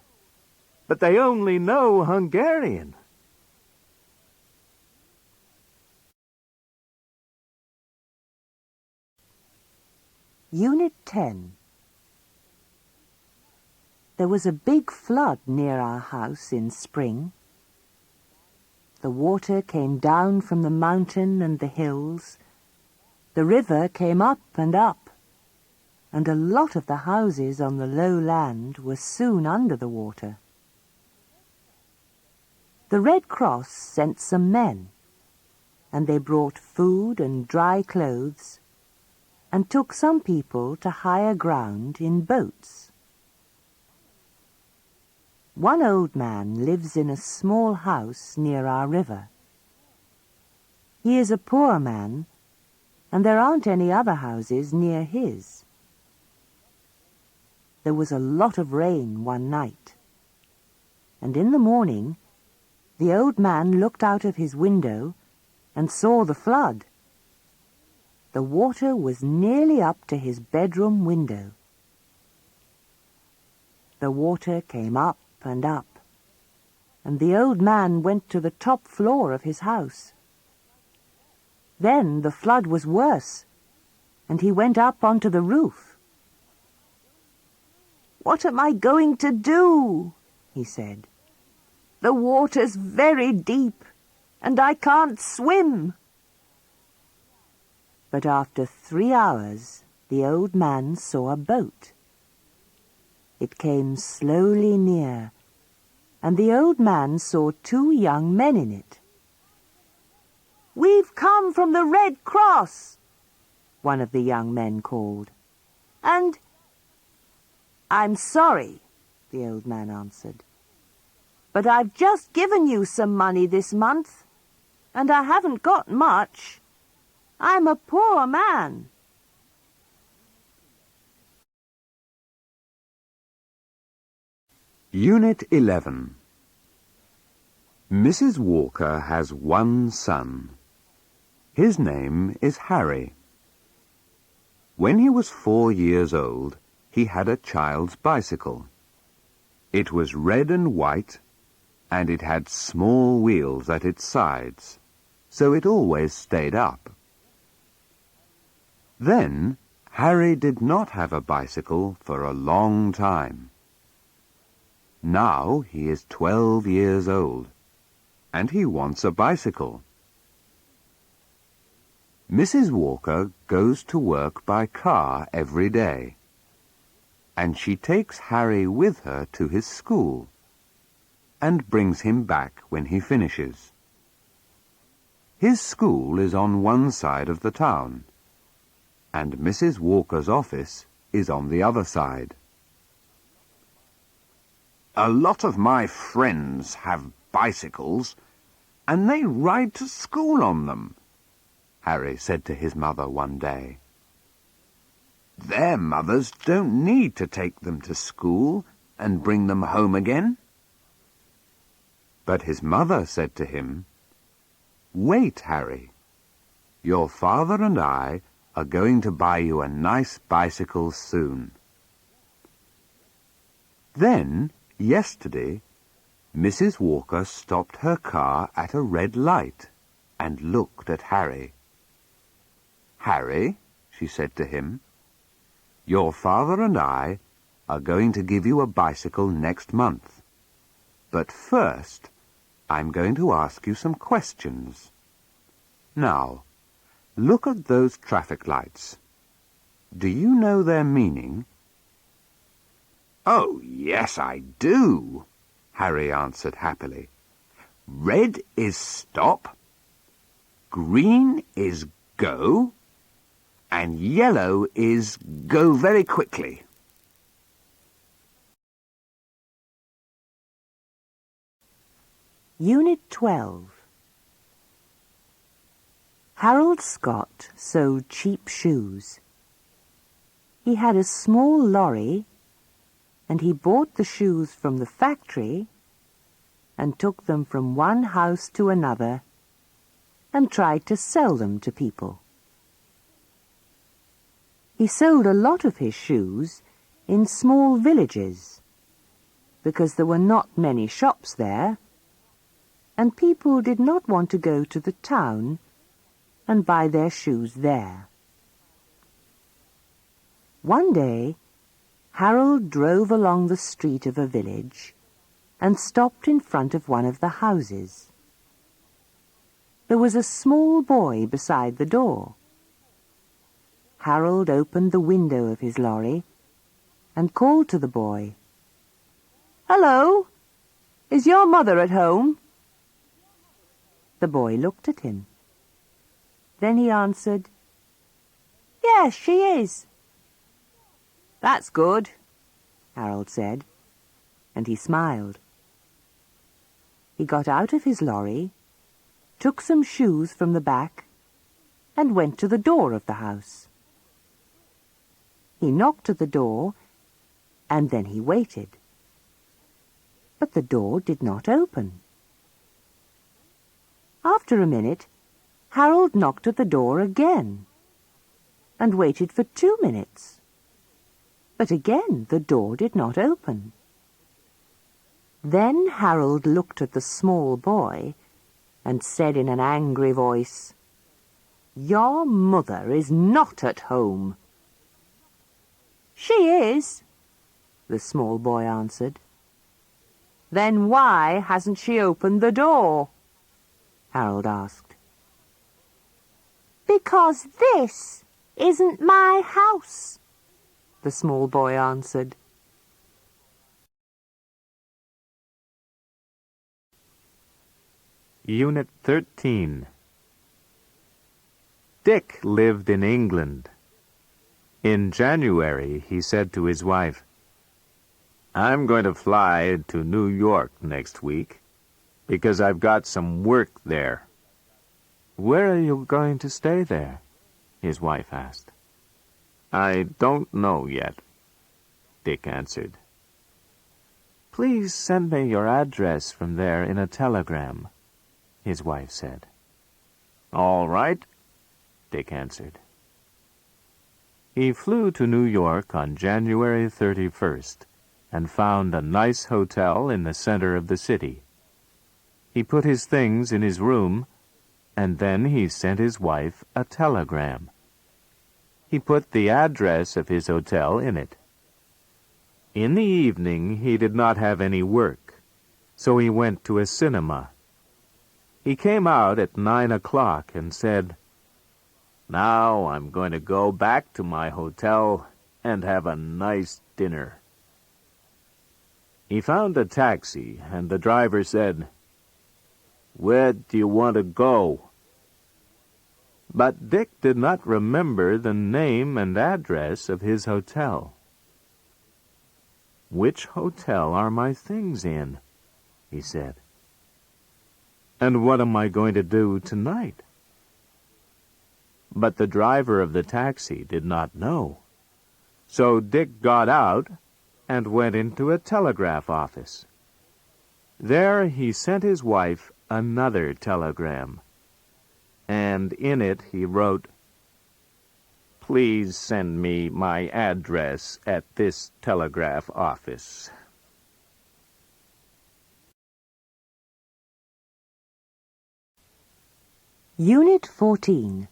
but they only know Hungarian. Unit 10. There was a big flood near our house in spring. The water came down from the mountain and the hills. The river came up, and a lot of the houses on the low land were soon under the water. The Red Cross sent some men, and they brought food and dry clothes, and took some people to higher ground in boats. One old man lives in a small house near our river. He is a poor man, and there aren't any other houses near his. There was a lot of rain one night, and in the morning the old man looked out of his window and saw the flood. The water was nearly up to his bedroom window. The water came up, and the old man went to the top floor of his house. Then the flood was worse, and he went up onto the roof. "What am I going to do?" he said. "The water's very deep, and I can't swim." But after 3 hours, the old man saw a boat. It came slowly near, and the old man saw 2 young men in it. "We've come from the Red Cross," one of the young men called. "And—" "I'm sorry," the old man answered, "but I've just given you some money this month, and I haven't got much. I'm a poor man." Unit 11. Mrs. Walker has one son. His name is Harry. When he was 4 years old, he had a child's bicycle. It was red and white, and it had small wheels at its sides, so it always stayed up. Then Harry did not have a bicycle for a long time. Now he is 12 years old, and he wants a bicycle. Mrs. Walker goes to work by car every day, and she takes Harry with her to his school and brings him back when he finishes. His school is on one side of the town, and Mrs. Walker's office is on the other side. "A lot of my friends have bicycles, and they ride to school on them," Harry said to his mother one day. "Their mothers don't need to take them to school and bring them home again." But his mother said to him, "Wait, Harry. Your father and I are going to buy you a nice bicycle soon." Then, yesterday, Mrs. Walker stopped her car at a red light and looked at Harry. "Harry," she said to him, "your father and I are going to give you a bicycle next month. But first, I'm going to ask you some questions. Now, look at those traffic lights. Do you know their meaning?" "Oh, yes, I do," Harry answered happily. "Red is stop, green is go, and yellow is go very quickly." Unit 12. Harold Scott sewed cheap shoes. He had a small lorry, and he bought the shoes from the factory and took them from one house to another and tried to sell them to people. He sold a lot of his shoes in small villages because there were not many shops there, and people did not want to go to the town and buy their shoes there. One day, Harold drove along the street of a village and stopped in front of one of the houses. There was a small boy beside the door. Harold opened the window of his lorry and called to the boy, "Hello, is your mother at home?" The boy looked at him. Then he answered, "Yes, she is." "That's good," Harold said, and he smiled. He got out of his lorry, took some shoes from the back, and went to the door of the house. He knocked at the door, and then he waited. But the door did not open. After a minute, Harold knocked at the door again, and waited for 2 minutes. But again the door did not open. Then Harold looked at the small boy and said in an angry voice, "Your mother is not at home." "She is," the small boy answered. "Then why hasn't she opened the door?" Harold asked. "Because this isn't my house," the small boy answered. Unit 13. Dick lived in England. In January, he said to his wife, "I'm going to fly to New York next week because I've got some work there." "Where are you going to stay there?" his wife asked. "I don't know yet," Dick answered. "Please send me your address from there in a telegram," his wife said. "All right," Dick answered. He flew to New York on January 31st and found a nice hotel in the center of the city. He put his things in his room, and then he sent his wife a telegram. He put the address of his hotel in it. In the evening he did not have any work, so he went to a cinema. He came out at 9 o'clock and said, "Now I'm going to go back to my hotel and have a nice dinner." He found a taxi, and the driver said, "Where do you want to go?" But Dick did not remember the name and address of his hotel. "Which hotel are my things in?" he said. "And what am I going to do tonight?" But the driver of the taxi did not know. So Dick got out and went into a telegraph office. There he sent his wife another telegram, and in it he wrote, "Please send me my address at this telegraph office." Unit 14.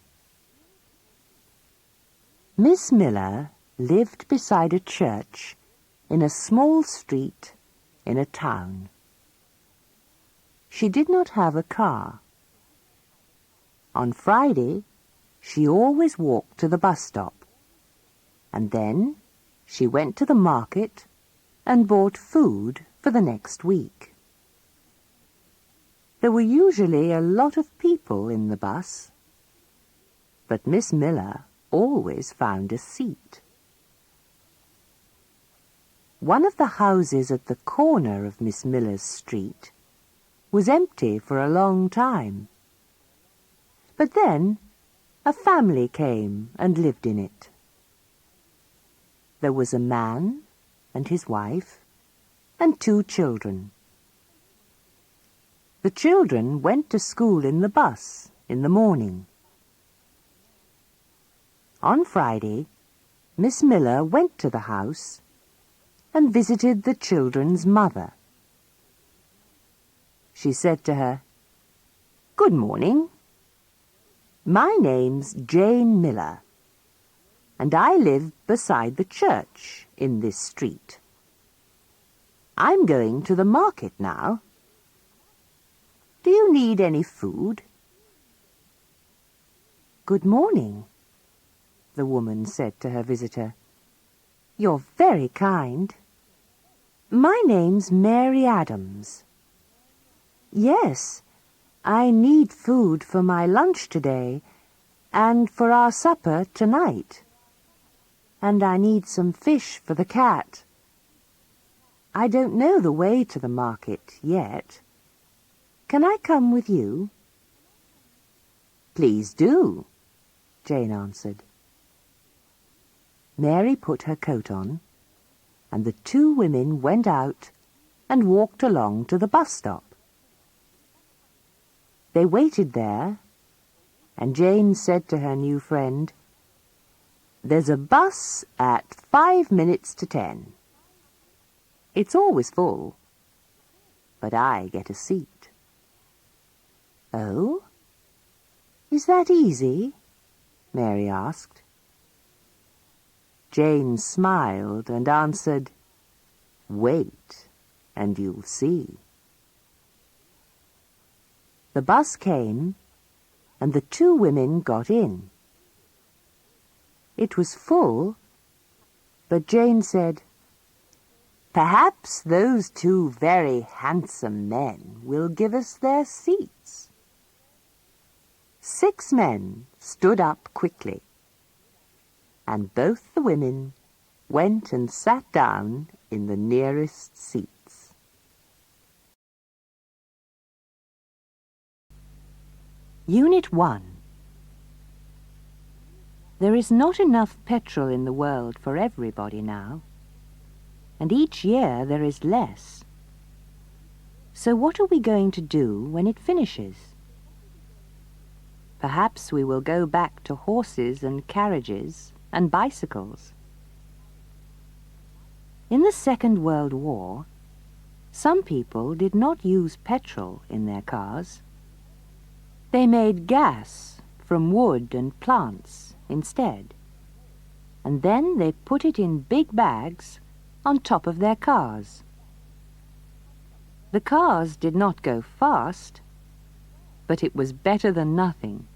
Miss Miller lived beside a church in a small street in a town. She did not have a car. On Friday, she always walked to the bus stop, and then she went to the market and bought food for the next week. There were usually a lot of people in the bus, but Miss Miller always found a seat. One of the houses at the corner of Miss Miller's street was empty for a long time. But then a family came and lived in it. There was a man and his wife and 2 children. The children went to school in the bus in the morning. On Friday, Miss Miller went to the house and visited the children's mother. She said to her, "Good morning. My name's Jane Miller, and I live beside the church in this street. I'm going to the market now. Do you need any food?" "Good morning," the woman said to her visitor. "You're very kind. My name's Mary Adams. Yes, I need food for my lunch today and for our supper tonight. And I need some fish for the cat. I don't know the way to the market yet. Can I come with you?" "Please do," Jane answered. Mary put her coat on, and the 2 women went out and walked along to the bus stop. They waited there, and Jane said to her new friend, There's a bus at 5 minutes to 10. It's always full, but I get a seat. Oh? Is that easy? Mary asked. Jane smiled and answered, Wait, and you'll see. The bus came, and the two women got in. It was full, but Jane said, Perhaps those two very handsome men will give us their seats. 6 men stood up quickly, and both the women went and sat down in the nearest seats. Unit 1. There is not enough petrol in the world for everybody now, and each year there is less. So what are we going to do when it finishes? Perhaps we will go back to horses and carriages and bicycles. In the Second World War, some people did not use petrol in their cars. They made gas from wood and plants instead, and then they put it in big bags on top of their cars. The cars did not go fast, but it was better than nothing.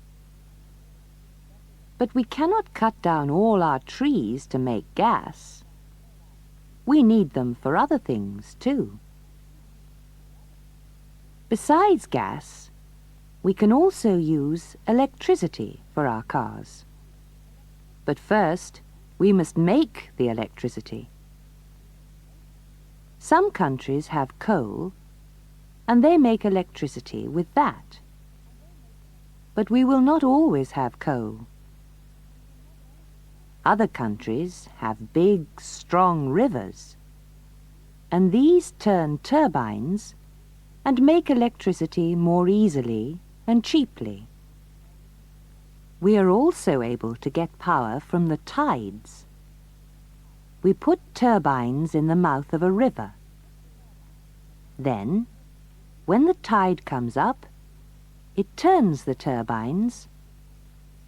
But we cannot cut down all our trees to make gas. We need them for other things too. Besides gas, we can also use electricity for our cars. But first, we must make the electricity. Some countries have coal, and they make electricity with that. But we will not always have coal. Other countries have big, strong rivers, and these turn turbines and make electricity more easily and cheaply. We are also able to get power from the tides. We put turbines in the mouth of a river. Then, when the tide comes up, it turns the turbines,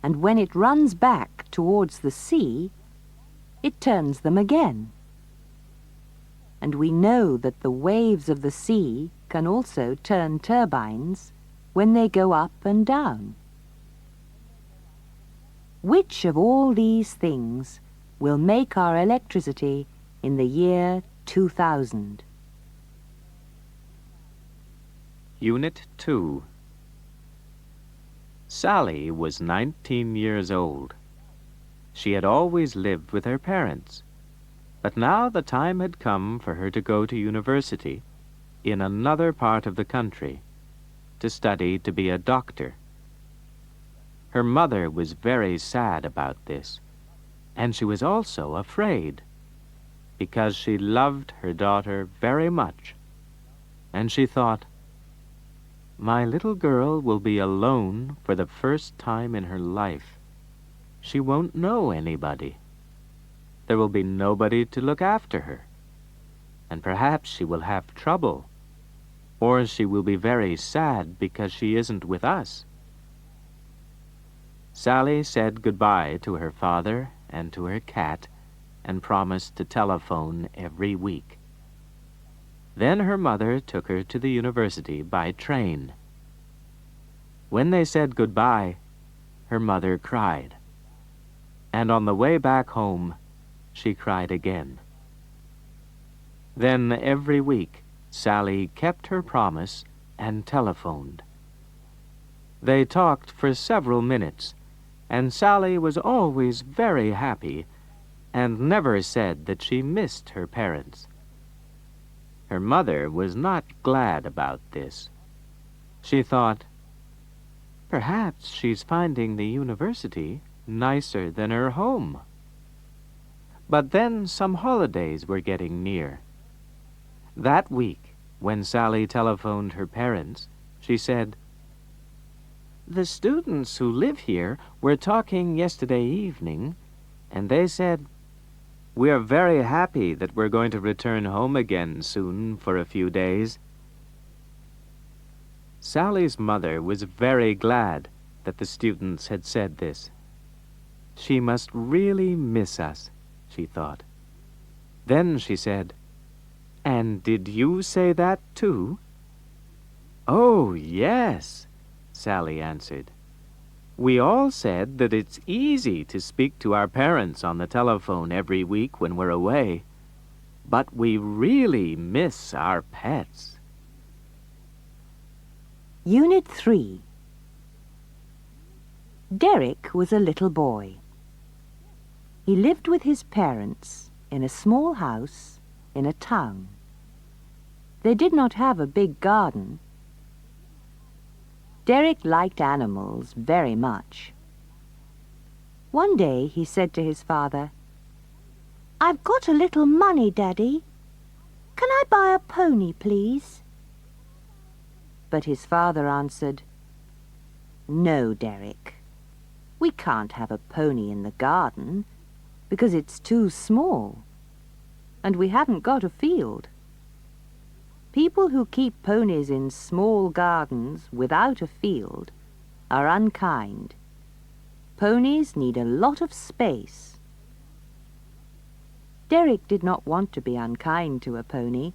and when it runs back towards the sea, it turns them again. And we know that the waves of the sea can also turn turbines when they go up and down. Which of all these things will make our electricity in the year 2000? Unit 2. Sally was 19 years old. She had always lived with her parents, but now the time had come for her to go to university in another part of the country to study to be a doctor. Her mother was very sad about this, and she was also afraid, because she loved her daughter very much, and she thought, My little girl will be alone for the first time in her life. She won't know anybody. There will be nobody to look after her, and perhaps she will have trouble, or she will be very sad because she isn't with us. Sally said goodbye to her father and to her cat, and promised to telephone every week. Then her mother took her to the university by train. When they said goodbye, her mother cried. And on the way back home, she cried again. Then every week, Sally kept her promise and telephoned. They talked for several minutes, and Sally was always very happy and never said that she missed her parents. Her mother was not glad about this. She thought, perhaps she's finding the university nicer than her home. But then some holidays were getting near. That week, when Sally telephoned her parents, she said, The students who live here were talking yesterday evening And they said, "We are very happy that we're going to return home again soon for a few days." Sally's mother was very glad that the students had said this. She must really miss us, she thought. Then she said, "And did you say that too?" "Oh, yes," Sally answered. "We all said that it's easy to speak to our parents on the telephone every week when we're away, but we really miss our pets." Unit 3. Derek was a little boy. He lived with his parents in a small house in a town. They did not have a big garden. Derek liked animals very much. One day he said to his father, "I've got a little money, Daddy. Can I buy a pony, please?" But his father answered, "No, Derek. We can't have a pony in the garden because it's too small, and we haven't got a field. People who keep ponies in small gardens without a field are unkind. Ponies need a lot of space." Derek did not want to be unkind to a pony,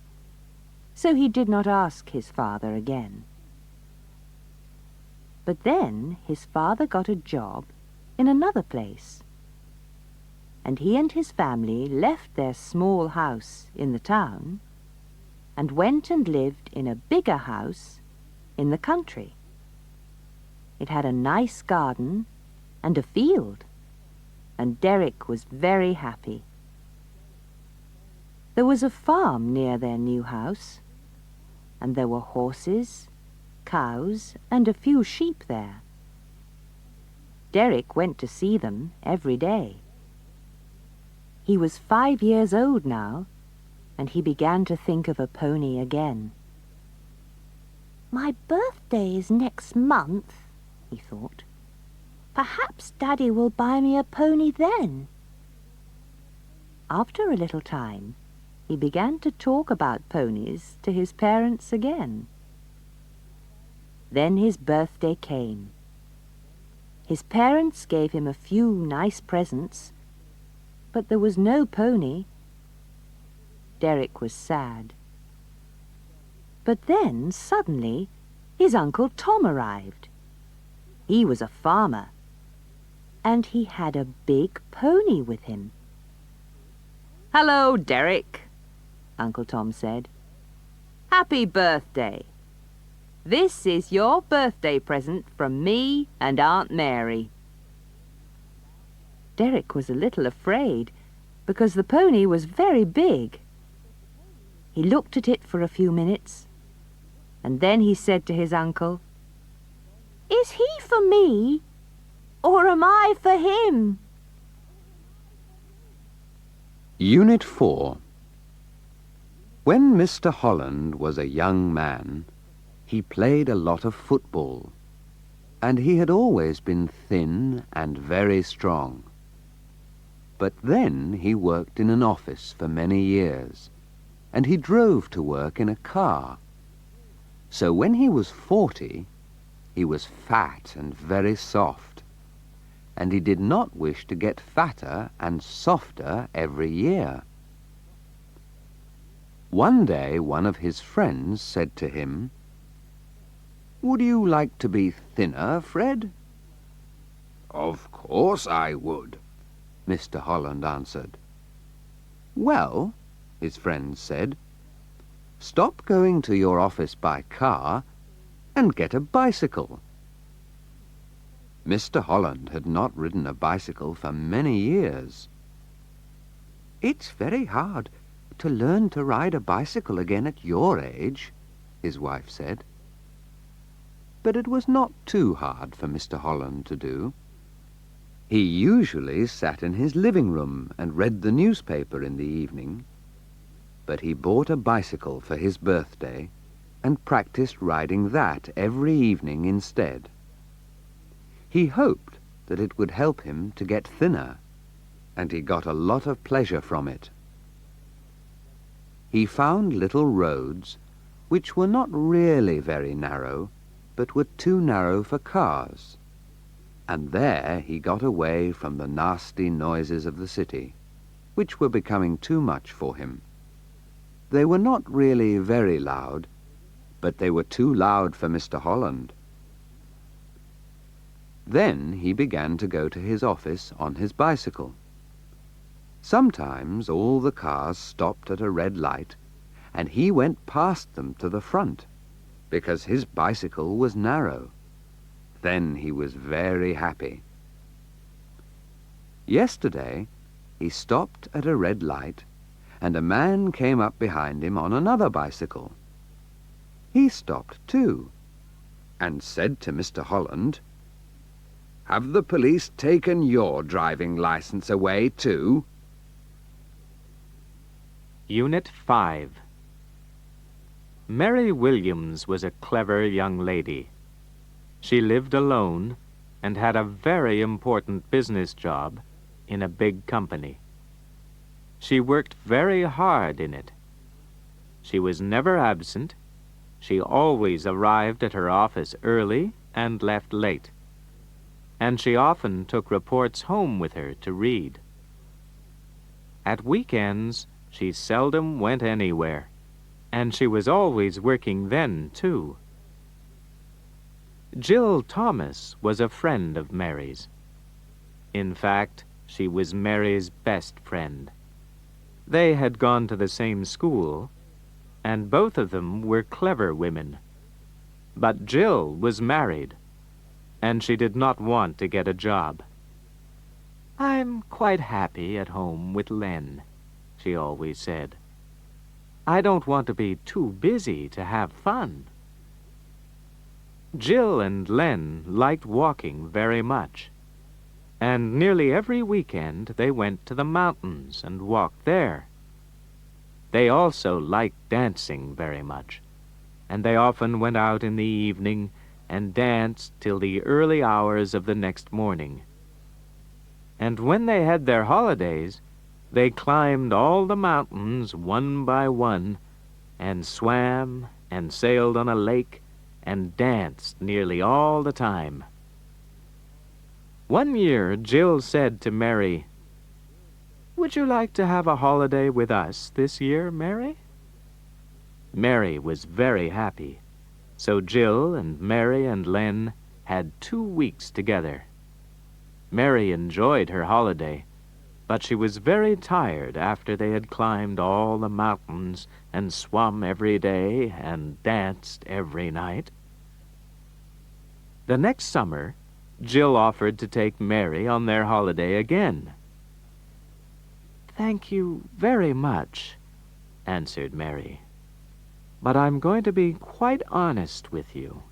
so he did not ask his father again. But then his father got a job in another place, and he and his family left their small house in the town and went and lived in a bigger house in the country. It had a nice garden and a field, and Derek was very happy. There was a farm near their new house, and there were horses, cows, and a few sheep there. Derek went to see them every day. He was 5 years old now, and he began to think of a pony again. "My birthday is next month," he thought. "Perhaps Daddy will buy me a pony then." After a little time, he began to talk about ponies to his parents again. Then his birthday came. His parents gave him a few nice presents, but there was no pony. Derek was sad. But then, suddenly, his Uncle Tom arrived. He was a farmer, and he had a big pony with him. "Hello, Derek," Uncle Tom said. "Happy birthday. This is your birthday present from me and Aunt Mary." Derek was a little afraid, because the pony was very big. He looked at it for a few minutes, and then he said to his uncle, "Is he for me, or am I for him?" Unit 4. When Mr. Holland was a young man, he played a lot of football, and he had always been thin and very strong. But then he worked in an office for many years, and he drove to work in a car. So when he was 40, he was fat and very soft, and he did not wish to get fatter and softer every year. One day one of his friends said to him, "Would you like to be thinner, Fred?" "Of course I would," Mr. Holland answered. "Well," his friend said, "stop going to your office by car and get a bicycle." Mr. Holland had not ridden a bicycle for many years. "It's very hard to learn to ride a bicycle again at your age," his wife said. But it was not too hard for Mr. Holland to do. He usually sat in his living room and read the newspaper in the evening, but he bought a bicycle for his birthday and practiced riding that every evening instead. He hoped that it would help him to get thinner, and he got a lot of pleasure from it. He found little roads which were not really very narrow, but were too narrow for cars, and there he got away from the nasty noises of the city, which were becoming too much for him. They were not really very loud, but they were too loud for Mr. Holland. Then he began to go to his office on his bicycle. Sometimes all the cars stopped at a red light, and he went past them to the front, because his bicycle was narrow. Then he was very happy. Yesterday he stopped at a red light, and a man came up behind him on another bicycle. He stopped too, and said to Mr. Holland, "Have the police taken your driving license away too?" Unit 5. Mary Williams was a clever young lady. She lived alone and had a very important business job in a big company. She worked very hard in it. She was never absent. She always arrived at her office early and left late. And she often took reports home with her to read. At weekends, she seldom went anywhere, and she was always working then, too. Jill Thomas was a friend of Mary's. In fact, she was Mary's best friend. They had gone to the same school, and both of them were clever women. But Jill was married, and she did not want to get a job. "I'm quite happy at home with Len," she always said. "I don't want to be too busy to have fun." Jill and Len liked walking very much, and nearly every weekend they went to the mountains and walked there. They also liked dancing very much, and they often went out in the evening and danced till the early hours of the next morning. And when they had their holidays, they climbed all the mountains one by one, and swam and sailed on a lake and danced nearly all the time. One year Jill said to Mary, "Would you like to have a holiday with us this year, Mary?" Mary was very happy, so Jill and Mary and Len had 2 weeks together. Mary enjoyed her holiday, but she was very tired after they had climbed all the mountains and swum every day and danced every night. The next summer, Jill offered to take Mary on their holiday again. "Thank you very much," answered Mary, "but I'm going to be quite honest with you.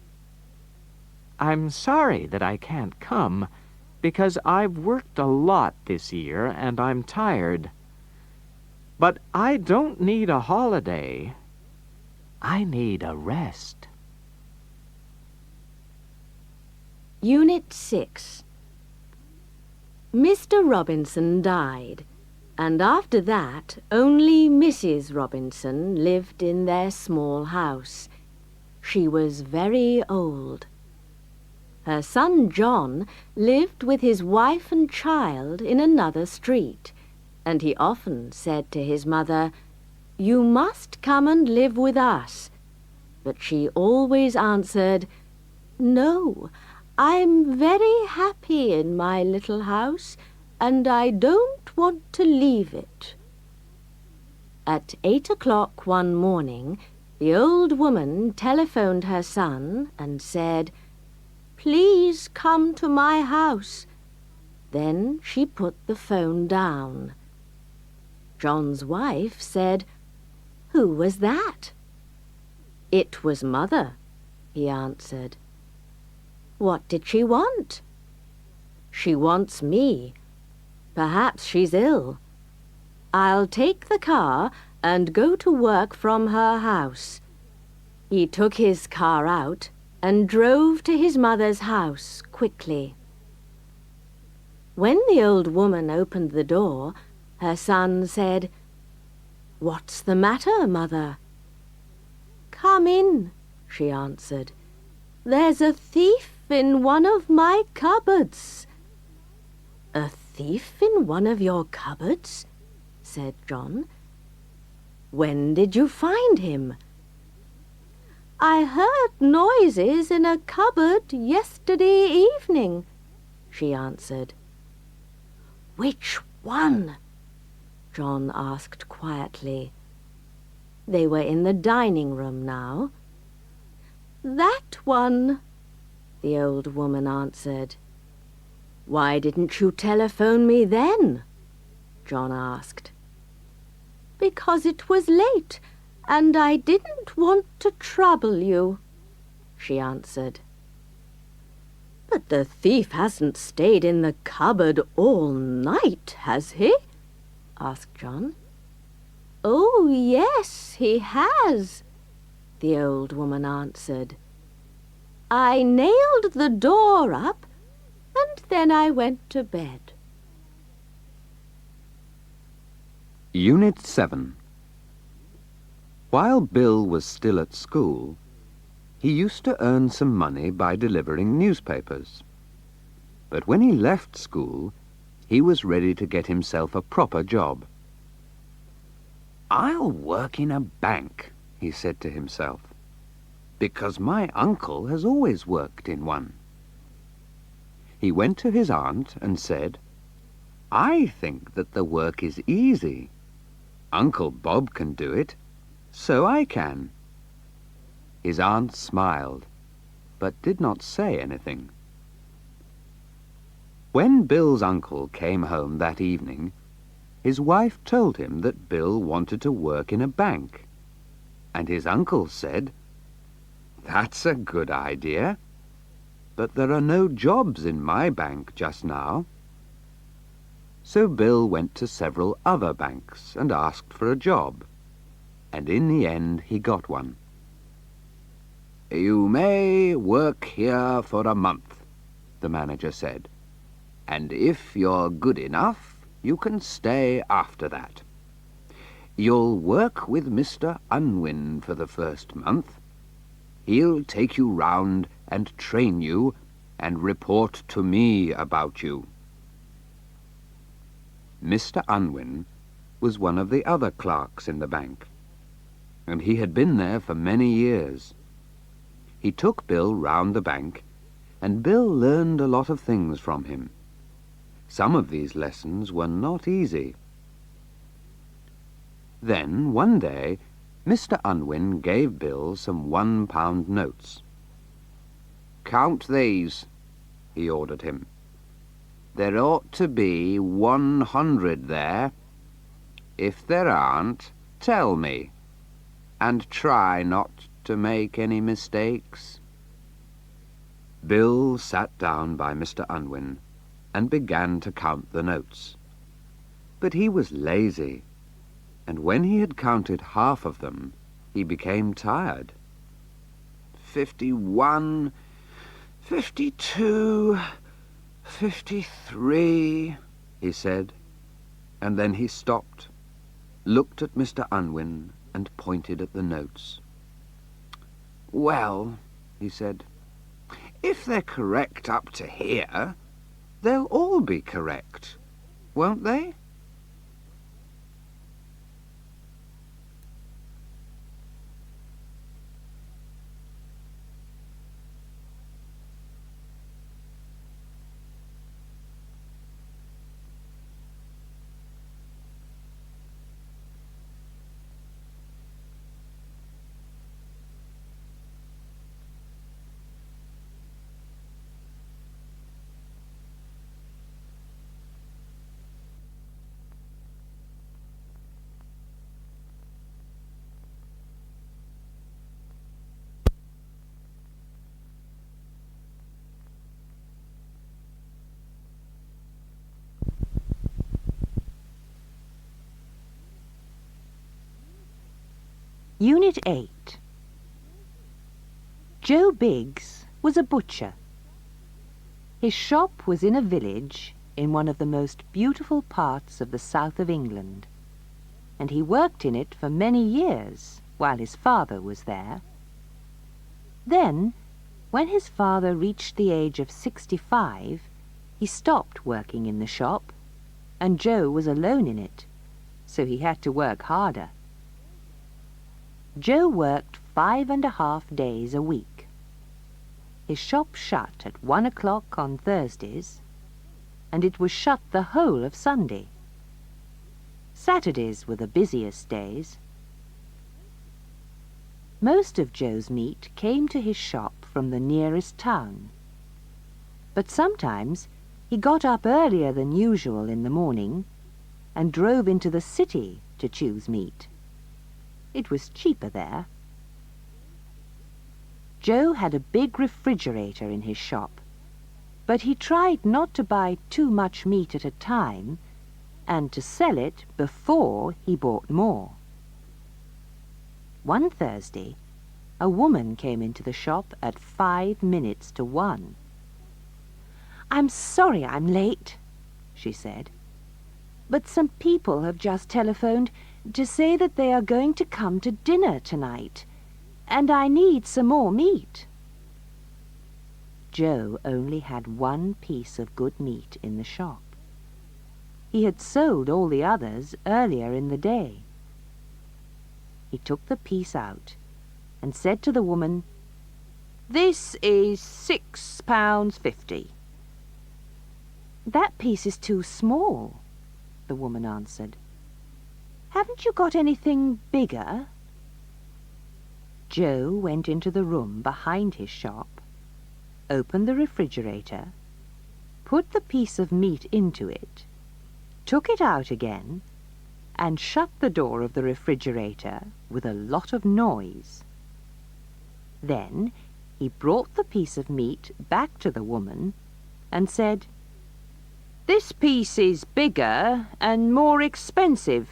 I'm sorry that I can't come, because I've worked a lot this year and I'm tired. But I don't need a holiday. I need a rest." Unit 6. Mr. Robinson died, and after that only Mrs. Robinson lived in their small house. She was very old. Her son John lived with his wife and child in another street, and he often said to his mother, "You must come and live with us." But she always answered, "No, I'm very happy in my little house, and I don't want to leave it." At 8 o'clock one morning, the old woman telephoned her son and said, "Please come to my house." Then she put the phone down. John's wife said, "Who was that?" "It was Mother," he answered. "What did she want?" "She wants me. Perhaps she's ill. I'll take the car and go to work from her house." He took his car out and drove to his mother's house quickly. When the old woman opened the door, her son said, "What's the matter, Mother?" "Come in," she answered. "There's a thief in one of my cupboards." "A thief in one of your cupboards?" said John. "When did you find him?" "I heard noises in a cupboard yesterday evening," she answered. "Which one?" John asked quietly. They were in the dining room now. "That one," the old woman answered. "Why didn't you telephone me then?" John asked. "Because it was late, and I didn't want to trouble you," she answered. "But the thief hasn't stayed in the cupboard all night, has he?" asked John. "Oh, yes, he has," the old woman answered. "I nailed the door up, and then I went to bed." Unit 7. While Bill was still at school, he used to earn some money by delivering newspapers. But when he left school, he was ready to get himself a proper job. "I'll work in a bank," he said to himself, "because my uncle has always worked in one." He went to his aunt and said, "I think that the work is easy. Uncle Bob can do it, so I can." His aunt smiled, but did not say anything. When Bill's uncle came home that evening, his wife told him that Bill wanted to work in a bank, and his uncle said, "That's a good idea, but there are no jobs in my bank just now." So Bill went to several other banks and asked for a job, and in the end he got one. "You may work here for a month," the manager said, "and if you're good enough, you can stay after that. You'll work with Mr. Unwin for the first month. He'll take you round and train you and report to me about you." Mr. Unwin was one of the other clerks in the bank, and he had been there for many years. He took Bill round the bank, and Bill learned a lot of things from him. Some of these lessons were not easy. Then, one day, Mr. Unwin gave Bill some £1 notes. "Count these," he ordered him. "There ought to be 100 there. If there aren't, tell me, and try not to make any mistakes." Bill sat down by Mr. Unwin and began to count the notes. But he was lazy, and when he had counted half of them, he became tired. 51, 52, 53, he said, and then he stopped, looked at Mr. Unwin, and pointed at the notes. "Well," he said, "if they're correct up to here, they'll all be correct, won't they?" Unit 8. Joe Biggs was a butcher. His shop was in a village in one of the most beautiful parts of the south of England, and he worked in it for many years while his father was there. Then, when his father reached the age of 65, he stopped working in the shop, and Joe was alone in it, so he had to work harder. Joe worked 5.5 days a week. His shop shut at 1 o'clock on Thursdays, and it was shut the whole of Sunday. Saturdays were the busiest days. Most of Joe's meat came to his shop from the nearest town, but sometimes he got up earlier than usual in the morning and drove into the city to choose meat. It was cheaper there. Joe had a big refrigerator in his shop, but he tried not to buy too much meat at a time and to sell it before he bought more. One Thursday, a woman came into the shop at 5 minutes to 1. "I'm sorry I'm late," she said, "but some people have just telephoned to say that they are going to come to dinner tonight, and I need some more meat." Joe only had one piece of good meat in the shop. He had sold all the others earlier in the day. He took the piece out and said to the woman, "This is £6.50. "That piece is too small," the woman answered. "Haven't you got anything bigger?" Joe went into the room behind his shop, opened the refrigerator, put the piece of meat into it, took it out again, and shut the door of the refrigerator with a lot of noise. Then he brought the piece of meat back to the woman and said, "This piece is bigger and more expensive.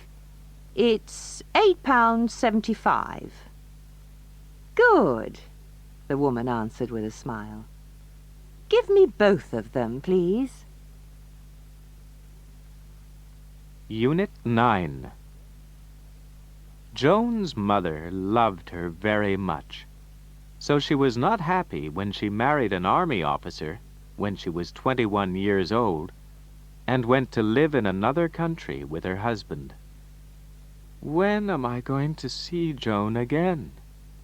It's £8.75. "Good," the woman answered with a smile. "Give me both of them, please." Unit 9. Joan's mother loved her very much, so she was not happy when she married an army officer when she was 21 years old and went to live in another country with her husband. "When am I going to see Joan again?"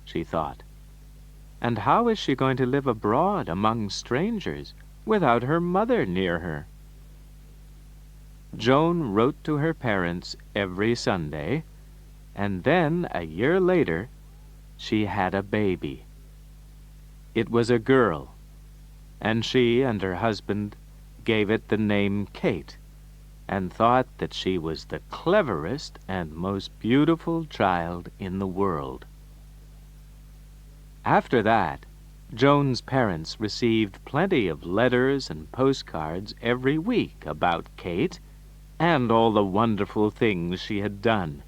she thought. "And how is she going to live abroad among strangers without her mother near her?" Joan wrote to her parents every Sunday, and then, a year later, she had a baby. It was a girl, and she and her husband gave it the name Kate, and thought that she was the cleverest and most beautiful child in the world. After that, Joan's parents received plenty of letters and postcards every week about Kate and all the wonderful things she had done.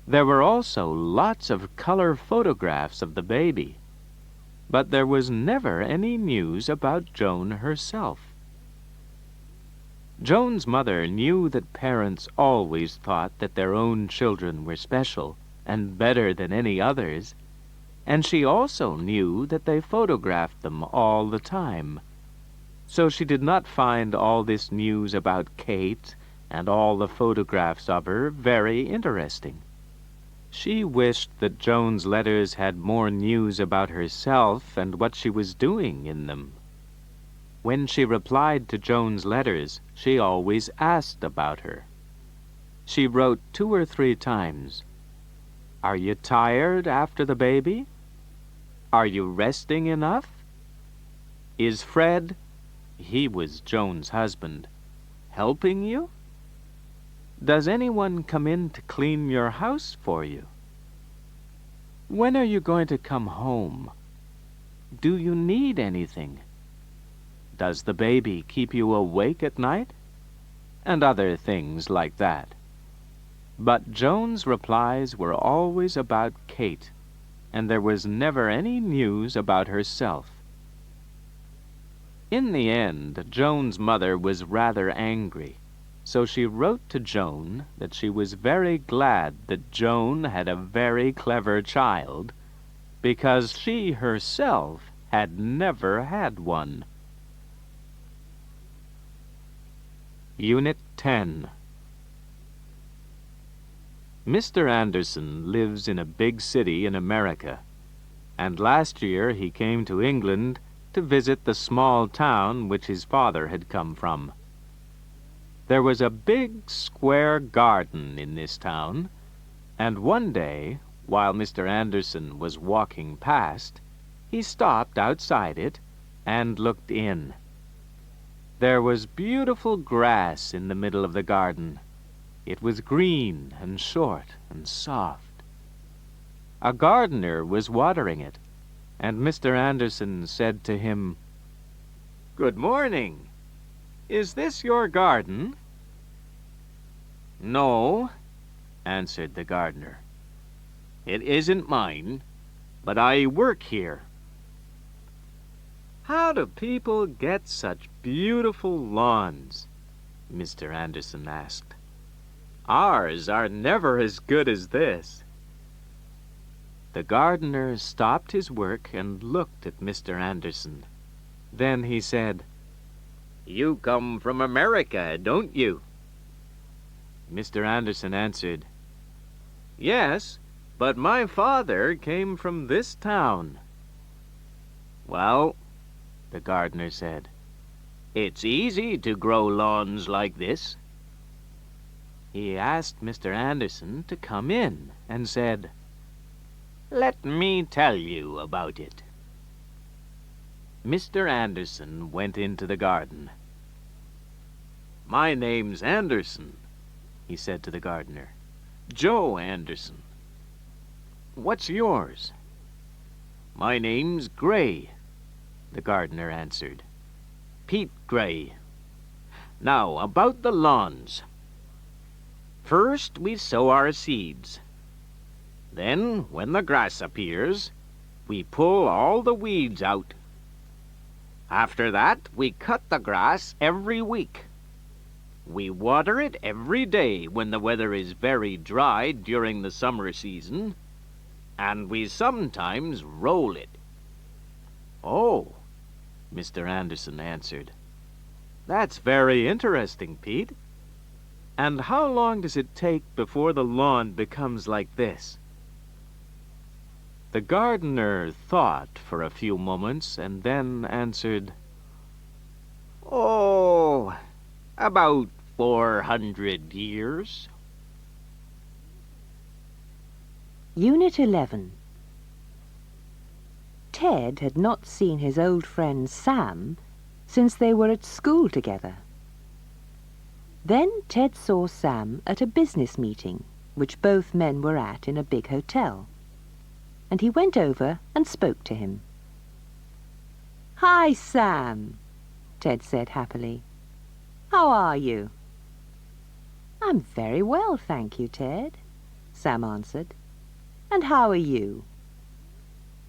There were also lots of color photographs of the baby, but there was never any news about Joan herself. Joan's mother knew that parents always thought that their own children were special and better than any others, and she also knew that they photographed them all the time. So she did not find all this news about Kate and all the photographs of her very interesting. She wished that Joan's letters had more news about herself and what she was doing in them. When she replied to Joan's letters, she always asked about her. She wrote 2 or 3 times, "Are you tired after the baby? Are you resting enough? Is Fred," he was Joan's husband, "helping you? Does anyone come in to clean your house for you? When are you going to come home? Do you need anything? Does the baby keep you awake at night?" And other things like that. But Joan's replies were always about Kate, and there was never any news about herself. In the end, Joan's mother was rather angry, so she wrote to Joan that she was very glad that Joan had a very clever child, because she herself had never had one. Unit 10. Mr. Anderson lives in a big city in America, and last year he came to England to visit the small town which his father had come from. There was a big square garden in this town, and one day, while Mr. Anderson was walking past, he stopped outside it and looked in. There was beautiful grass in the middle of the garden. It was green and short and soft. A gardener was watering it, and Mr. Anderson said to him, "Good morning. Is this your garden?" "No," answered the gardener. "It isn't mine, but I work here." "How do people get such beautiful lawns?" Mr. Anderson asked. "Ours are never as good as this." The gardener stopped his work and looked at Mr. Anderson. Then he said, "You come from America, don't you?" Mr. Anderson answered, "Yes, but my father came from this town." "Well," the gardener said, "it's easy to grow lawns like this." He asked Mr. Anderson to come in and said, "Let me tell you about it." Mr. Anderson went into the garden. "My name's Anderson," he said to the gardener. "Joe Anderson." "What's yours?" "My name's Gray," the gardener answered. "Pete Gray. Now, about the lawns. First we sow our seeds. Then, when the grass appears, we pull all the weeds out. After that, we cut the grass every week. We water it every day when the weather is very dry during the summer season, and we sometimes roll it." "Oh," Mr. Anderson answered. "That's very interesting, Pete. And how long does it take before the lawn becomes like this?" The gardener thought for a few moments and then answered, "Oh, about 400 years. Unit 11. Ted had not seen his old friend Sam since they were at school together. Then Ted saw Sam at a business meeting, which both men were at in a big hotel, and he went over and spoke to him. "Hi, Sam," Ted said happily. "How are you?" "I'm very well, thank you, Ted," Sam answered. "And how are you?"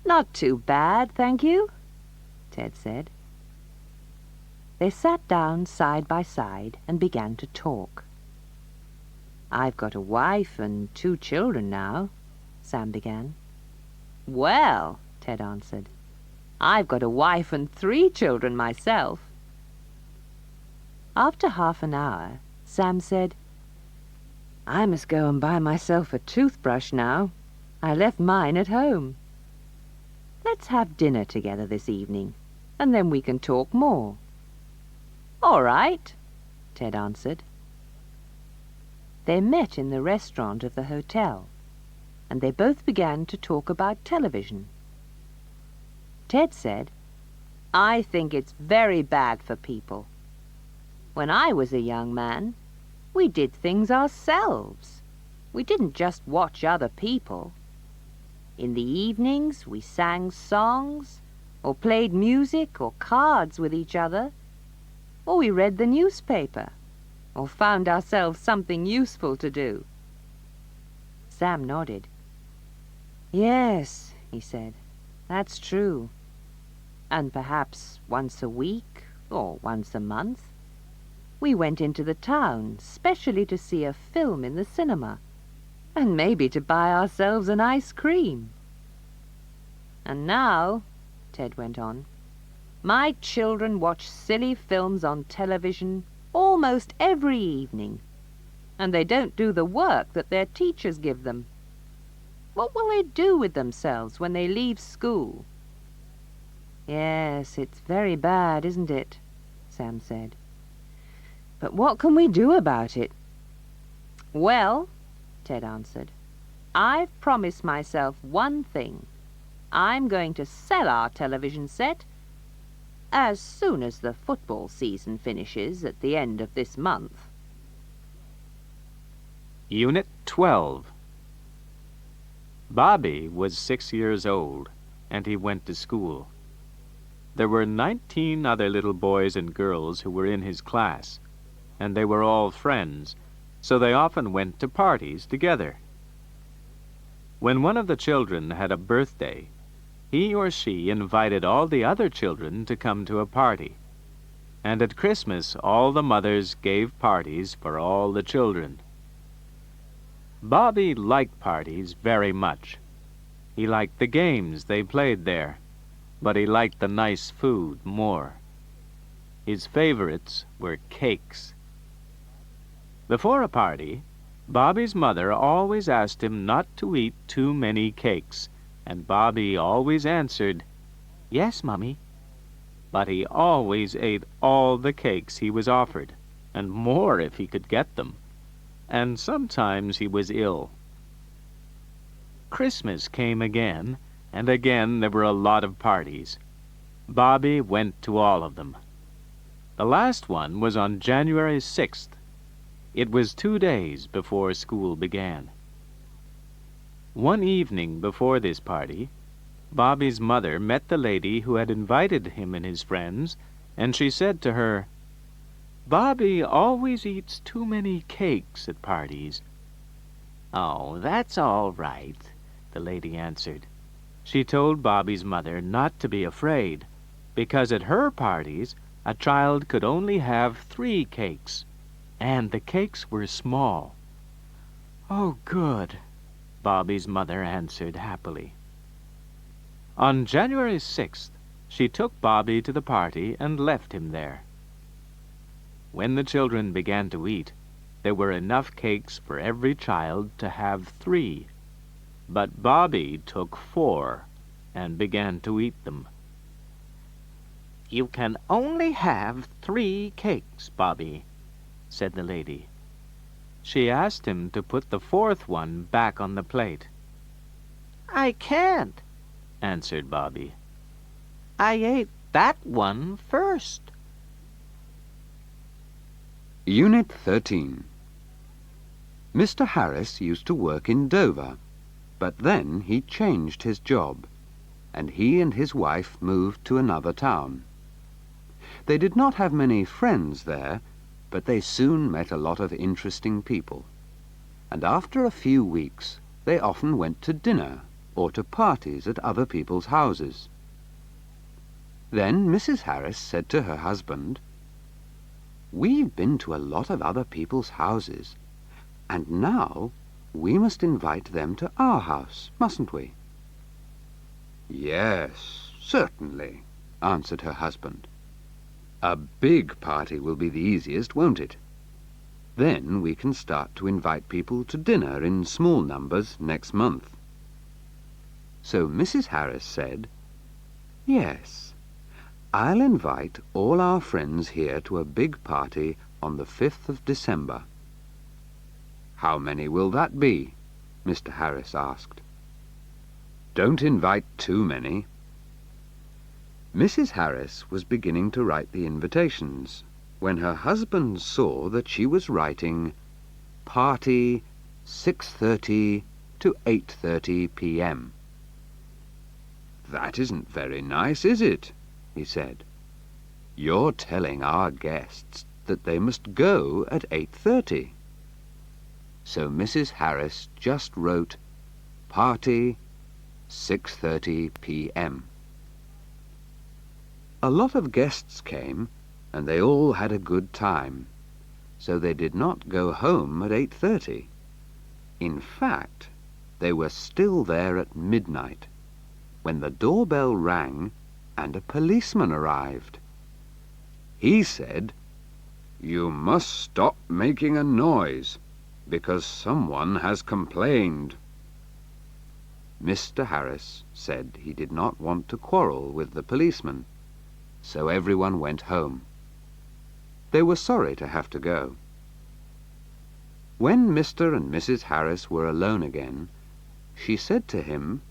"Not too bad, thank you," Ted said. They sat down side by side and began to talk. "I've got a wife and 2 children now," Sam began. "Well," Ted answered, "I've got a wife and 3 children myself." After half an hour, Sam said, "I must go and buy myself a toothbrush now. I left mine at home. Let's have dinner together this evening, and then we can talk more." "All right," Ted answered. They met in the restaurant of the hotel, and they both began to talk about television. Ted said, "I think it's very bad for people. When I was a young man, we did things ourselves. We didn't just watch other people. In the evenings, we sang songs, or played music or cards with each other, or we read the newspaper, or found ourselves something useful to do." Sam nodded. "Yes," he said, "that's true. And perhaps once a week or once a month. We went into the town specially to see a film in the cinema, and maybe to buy ourselves an ice cream. And now, Ted went on, my children watch silly films on television almost every evening, and they don't do the work that their teachers give them. What will they do with themselves when they leave school? Yes, it's very bad, isn't it? Sam said. But what can we do about it? Well, Ted answered, I've promised myself one thing. I'm going to sell our television set as soon as the football season finishes at the end of this month. Unit 12. Bobby was 6 years old, and he went to school. There were 19 other little boys and girls who were in his class, and they were all friends, so they often went to parties together. When one of the children had a birthday, he or she invited all the other children to come to a party. And at Christmas, all the mothers gave parties for all the children. Bobby liked parties very much. He liked the games they played there, but he liked the nice food more. His favorites were cakes. Before a party, Bobby's mother always asked him not to eat too many cakes, and Bobby always answered, "Yes, Mummy." But he always ate all the cakes he was offered, and more if he could get them, and sometimes he was ill. Christmas came again, and again there were a lot of parties. Bobby went to all of them. The last one was on January 6th. It was 2 days before school began. One evening before this party, Bobby's mother met the lady who had invited him and his friends, and she said to her, "Bobby always eats too many cakes at parties." "Oh, that's all right," the lady answered. She told Bobby's mother not to be afraid, because at her parties a child could only have 3 cakes, and the cakes were small. "Oh, good," Bobby's mother answered happily. On January 6th, she took Bobby to the party and left him there. When the children began to eat, there were enough cakes for every child to have 3, but Bobby took 4 and began to eat them. "You can only have 3 cakes, Bobby," said the lady. She asked him to put the 4th one back on the plate. "I can't," answered Bobby. "I ate that one first." Unit 13. Mr. Harris used to work in Dover, but then he changed his job, and he and his wife moved to another town. They did not have many friends there, but they soon met a lot of interesting people, and after a few weeks they often went to dinner or to parties at other people's houses. Then Mrs. Harris said to her husband, "We've been to a lot of other people's houses, and now we must invite them to our house, mustn't we?" "Yes, certainly," answered her husband. "A big party will be the easiest, won't it? Then we can start to invite people to dinner in small numbers next month." So Mrs. Harris said, "Yes, I'll invite all our friends here to a big party on the 5th of December." "How many will that be?" Mr. Harris asked. "Don't invite too many." Mrs. Harris was beginning to write the invitations when her husband saw that she was writing "Party 6:30 to 8:30 p.m. "That isn't very nice, is it?" he said. "You're telling our guests that they must go at 8:30. So Mrs. Harris just wrote "Party 6:30 p.m. A lot of guests came, and they all had a good time, so they did not go home at 8:30. In fact, they were still there at midnight, when the doorbell rang and a policeman arrived. He said, "You must stop making a noise, because someone has complained." Mr. Harris said he did not want to quarrel with the policeman, so everyone went home. They were sorry to have to go. When Mr. and Mrs. Harris were alone again, she said to him,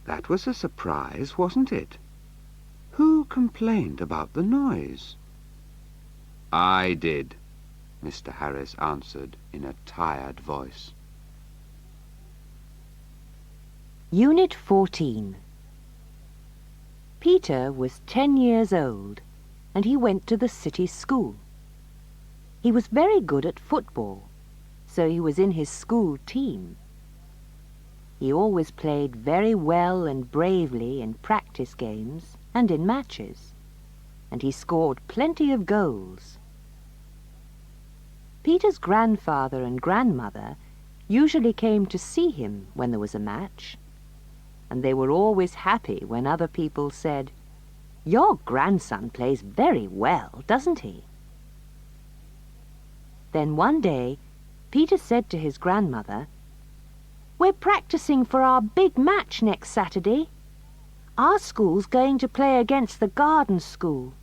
"That was a surprise, wasn't it? Who complained about the noise?" "I did," Mr. Harris answered in a tired voice. Unit 14. Peter was 10 years old, and he went to the city school. He was very good at football, so he was in his school team. He always played very well and bravely in practice games and in matches, and he scored plenty of goals. Peter's grandfather and grandmother usually came to see him when there was a match, and they were always happy when other people said, "Your grandson plays very well, doesn't he?" Then one day, Peter said to his grandmother, "We're practicing for our big match next Saturday. Our school's going to play against the garden school.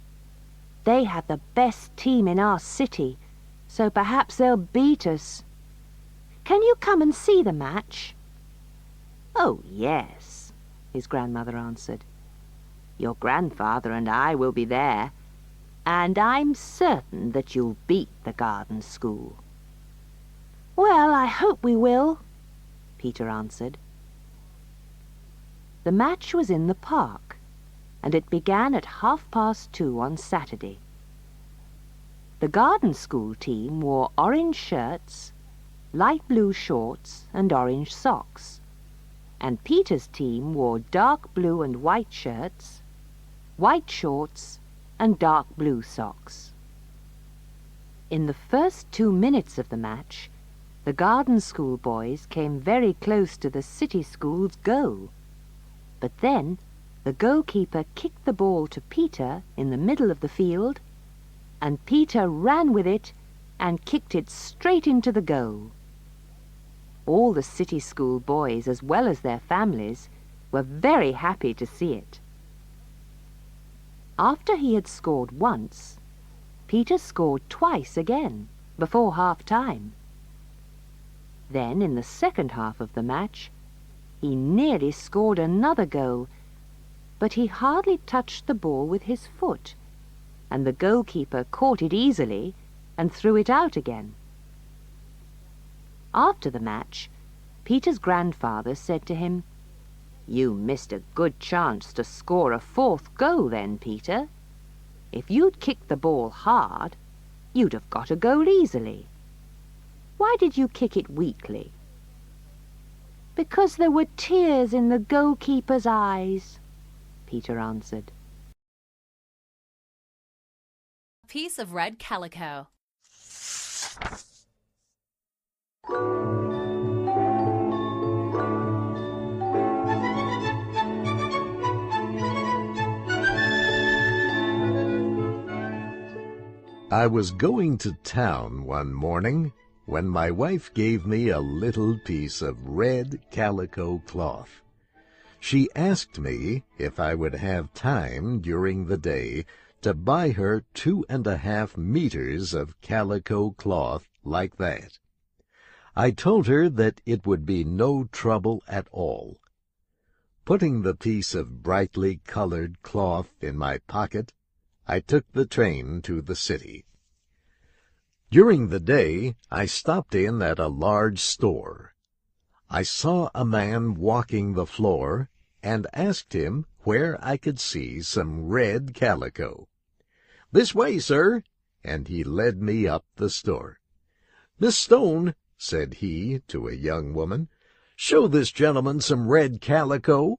They have the best team in our city, so perhaps they'll beat us. Can you come and see the match?" "Oh, yes," his grandmother answered. "Your grandfather and I will be there, and I'm certain that you'll beat the garden school." "Well, I hope we will," Peter answered. The match was in the park, and it began at 2:30 on Saturday. The garden school team wore orange shirts, light blue shorts and orange socks, and Peter's team wore dark blue and white shirts, white shorts and dark blue socks. In the first 2 minutes of the match, the garden school boys came very close to the city school's goal. But then the goalkeeper kicked the ball to Peter in the middle of the field, and Peter ran with it and kicked it straight into the goal. All the city school boys, as well as their families, were very happy to see it. After he had scored once, Peter scored twice again, before half-time. Then, in the second half of the match, he nearly scored another goal, but he hardly touched the ball with his foot, and the goalkeeper caught it easily and threw it out again. After the match, Peter's grandfather said to him, "You missed a good chance to score a fourth goal then, Peter. If you'd kicked the ball hard, you'd have got a goal easily. Why did you kick it weakly?" "Because there were tears in the goalkeeper's eyes," Peter answered. A piece of red calico. I was going to town one morning when my wife gave me a little piece of red calico cloth. She asked me if I would have time during the day to buy her 2.5 meters of calico cloth like that. I told her that it would be no trouble at all. Putting the piece of brightly colored cloth in my pocket, I took the train to the city. During the day, I stopped in at a large store. I saw a man walking the floor and asked him where I could see some red calico. "This way, sir," and he led me up the store. "Miss Stone," said he to a young woman, "show this gentleman some red calico."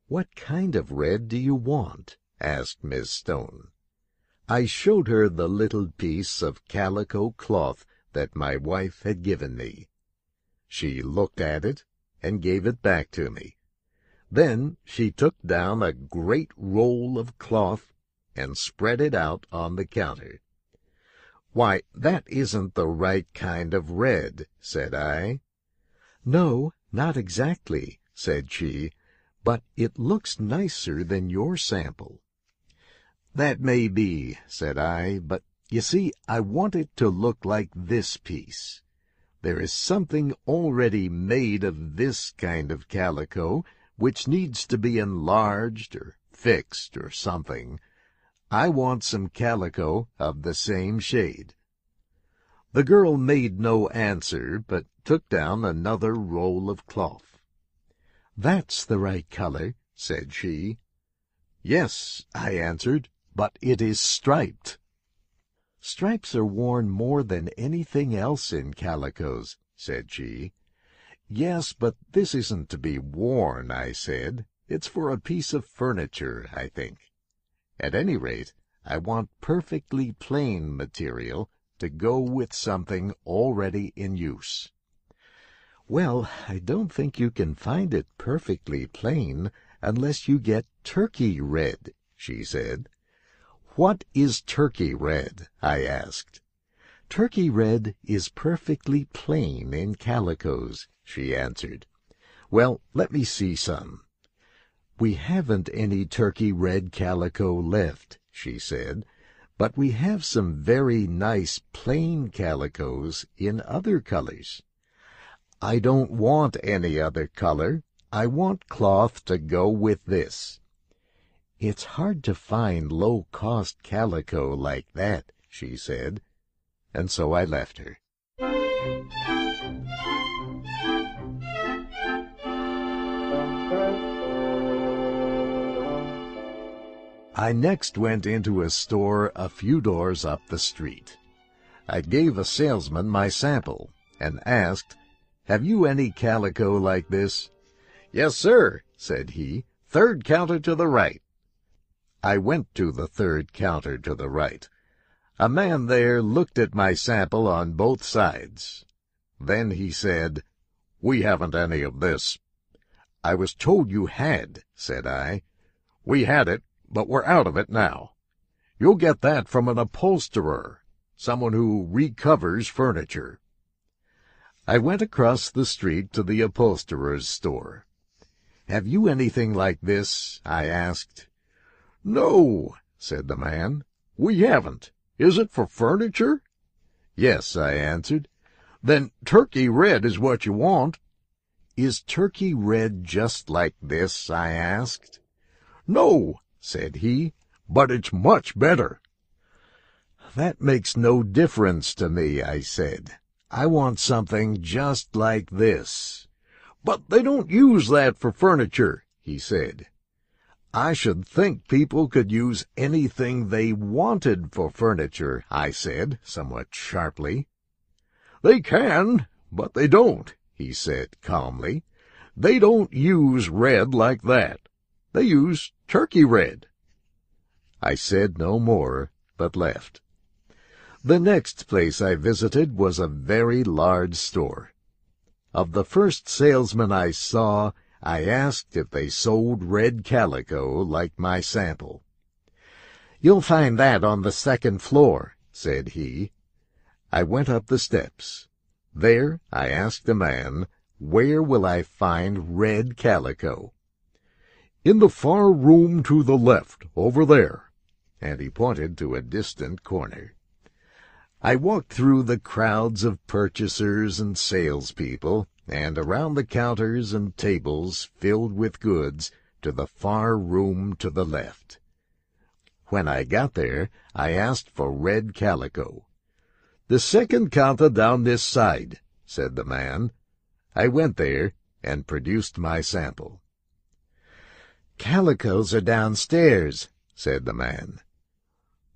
"What kind of red do you want?" asked Miss Stone. I showed her the little piece of calico cloth that my wife had given me. She looked at it and gave it back to me. Then she took down a great roll of cloth and spread it out on the counter. "Why, that isn't the right kind of red," said I. "No, not exactly," said she, "but it looks nicer than your sample." "That may be," said I, "but you see, I want it to look like this piece. There is something already made of this kind of calico which needs to be enlarged or fixed or something. I want some calico of the same shade." The girl made no answer, but took down another roll of cloth. "That's the right color," said she. "Yes," I answered, "but it is striped." "Stripes are worn more than anything else in calicos," said she. "Yes, but this isn't to be worn," I said. "It's for a piece of furniture, I think. At any rate, I want perfectly plain material to go with something already in use." "Well, I don't think you can find it perfectly plain unless you get turkey red," she said. "What is turkey red?" I asked. "Turkey red is perfectly plain in calicos," she answered. "Well, let me see some." "We haven't any turkey red calico left," she said, "but we have some very nice plain calicos in other colors." "I don't want any other color. I want cloth to go with this." "It's hard to find low-cost calico like that," she said, and so I left her. I next went into a store a few doors up the street. I gave a salesman my sample and asked, "Have you any calico like this?" "Yes, sir," said he. "Third counter to the right." I went to the third counter to the right. A man there looked at my sample on both sides. Then he said, "We haven't any of this." "I was told you had," said I. "We had it, but we're out of it now. You'll get that from an upholsterer, someone who recovers furniture." I went across the street to the upholsterer's store. "Have you anything like this?" I asked. "No," said the man, "we haven't. Is it for furniture?" "Yes," I answered. "Then turkey red is what you want." "Is turkey red just like this?" I asked. "No," said he, "but it's much better." "That makes no difference to me," I said. "I want something just like this." "But they don't use that for furniture," he said. "I should think people could use anything they wanted for furniture," I said, somewhat sharply. "They can, but they don't," he said calmly. "They don't use red like that. They use turkey red." I said no more, but left. The next place I visited was a very large store. Of the first salesman I saw, I asked if they sold red calico like my sample. "You'll find that on the second floor," said he. I went up the steps. There I asked the man, "Where will I find red calico?" "In the far room to the left, over there," and he pointed to a distant corner. I walked through the crowds of purchasers and salespeople, and around the counters and tables filled with goods, to the far room to the left. When I got there, I asked for red calico. "The second counter down this side," said the man. I went there and produced my sample. "Calicos are downstairs," said the man.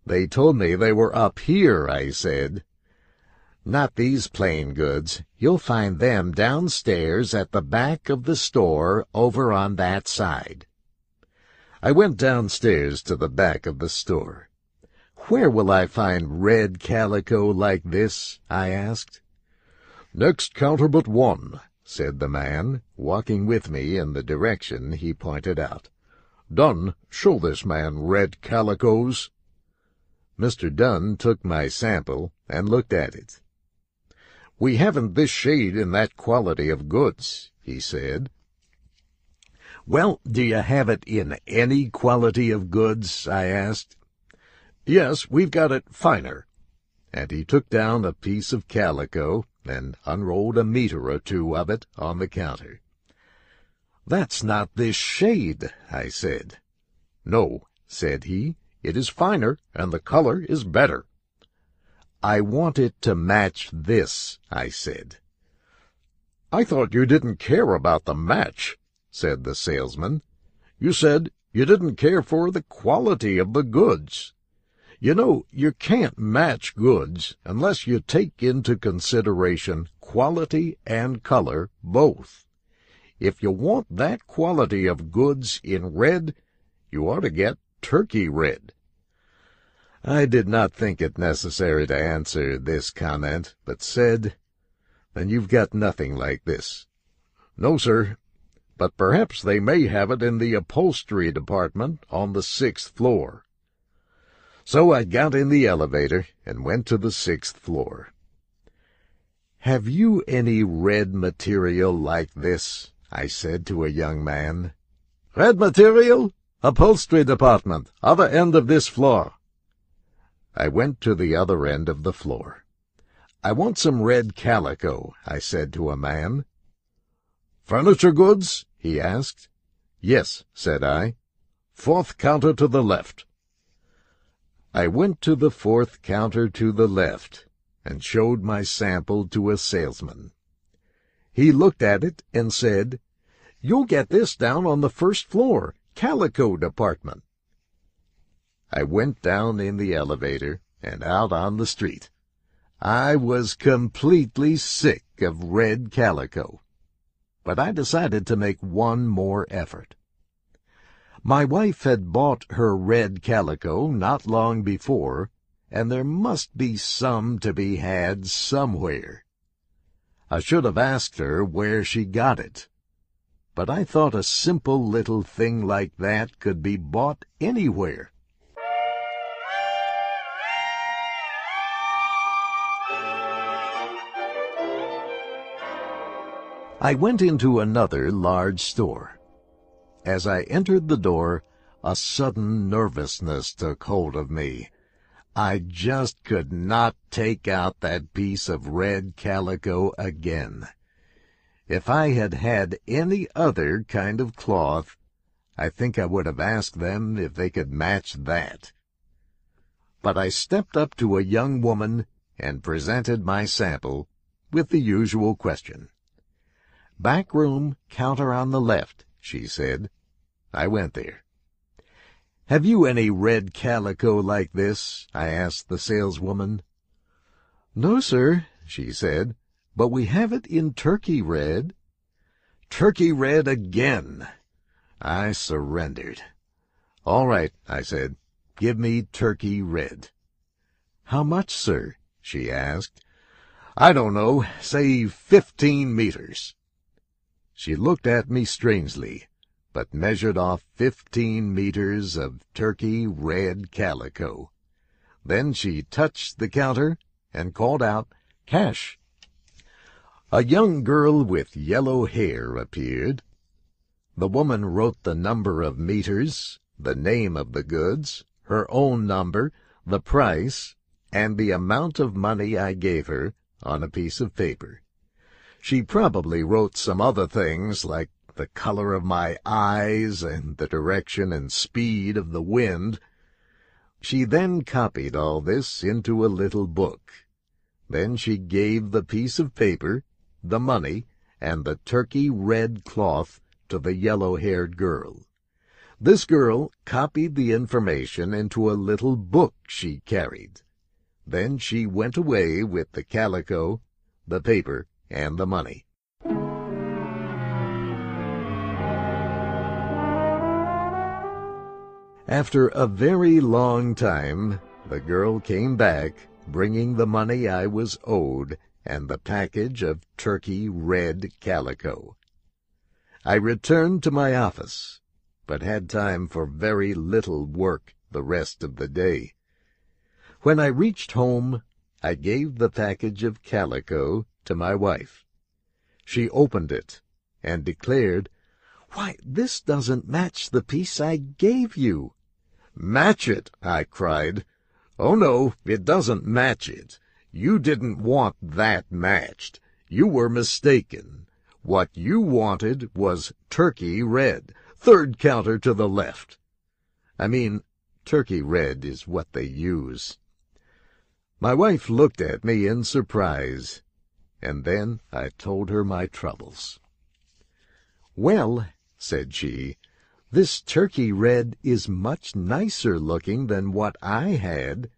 "They told me they were up here," I said. "Not these plain goods. You'll find them downstairs at the back of the store over on that side." I went downstairs to the back of the store. "Where will I find red calico like this?" I asked. "Next counter but one," said the man, walking with me in the direction he pointed out. "Dunn, show this man red calicos." Mr. Dunn took my sample and looked at it. "We haven't this shade in that quality of goods," he said. "Well, do you have it in any quality of goods?" I asked. "Yes, we've got it finer." And he took down a piece of calico and unrolled a meter or two of it on the counter. "That's not this shade," I said. "No," said he, "it is finer, and the color is better." "I want it to match this," I said. "I thought you didn't care about the match," said the salesman. "You said you didn't care for the quality of the goods. You know, you can't match goods unless you take into consideration quality and color both. If you want that quality of goods in red, you ought to get turkey red." I did not think it necessary to answer this comment, but said, "Then you've got nothing like this." "No, sir, but perhaps they may have it in the upholstery department on the 6th floor. So I got in the elevator and went to the 6th floor. "Have you any red material like this?" I said to a young man. "Red material? Upholstery department, other end of this floor." I went to the other end of the floor. "I want some red calico," I said to a man. "Furniture goods?" he asked. "Yes," said I. "4th counter to the left." I went to the 4th counter to the left and showed my sample to a salesman. He looked at it and said, "You'll get this down on the 1st floor, calico department." I went down in the elevator and out on the street. I was completely sick of red calico, but I decided to make one more effort. My wife had bought her red calico not long before, and there must be some to be had somewhere. I should have asked her where she got it, but I thought a simple little thing like that could be bought anywhere. I went into another large store. As I entered the door, a sudden nervousness took hold of me. I just could not take out that piece of red calico again. If I had had any other kind of cloth, I think I would have asked them if they could match that. But I stepped up to a young woman and presented my sample with the usual question. "Back room, counter on the left," she said. I went there. "Have you any red calico like this?" I asked the saleswoman. "No, sir," she said, "but we have it in turkey red." "Turkey red again!" I surrendered. "All right," I said, "give me turkey red." "How much, sir?" she asked. "I don't know, say 15 meters. She looked at me strangely, but measured off 15 meters of turkey red calico. Then she touched the counter and called out, "Cash." A young girl with yellow hair appeared. The woman wrote the number of meters, the name of the goods, her own number, the price, and the amount of money I gave her on a piece of paper. She probably wrote some other things like the color of my eyes and the direction and speed of the wind. She then copied all this into a little book. Then she gave the piece of paper, the money, and the turkey red cloth to the yellow-haired girl. This girl copied the information into a little book she carried. Then she went away with the calico, the paper, and the money. After a very long time, the girl came back, bringing the money I was owed and the package of turkey red calico. I returned to my office, but had time for very little work the rest of the day. When I reached home, I gave the package of calico to my wife. She opened it and declared, "Why, this doesn't match the piece I gave you." "Match it!" I cried. "Oh, no, it doesn't match it. You didn't want that matched. You were mistaken. What you wanted was turkey red, third counter to the left. I mean, turkey red is what they use." My wife looked at me in surprise, and then I told her my troubles. "Well," said she, "this turkey red is much nicer looking than what I had.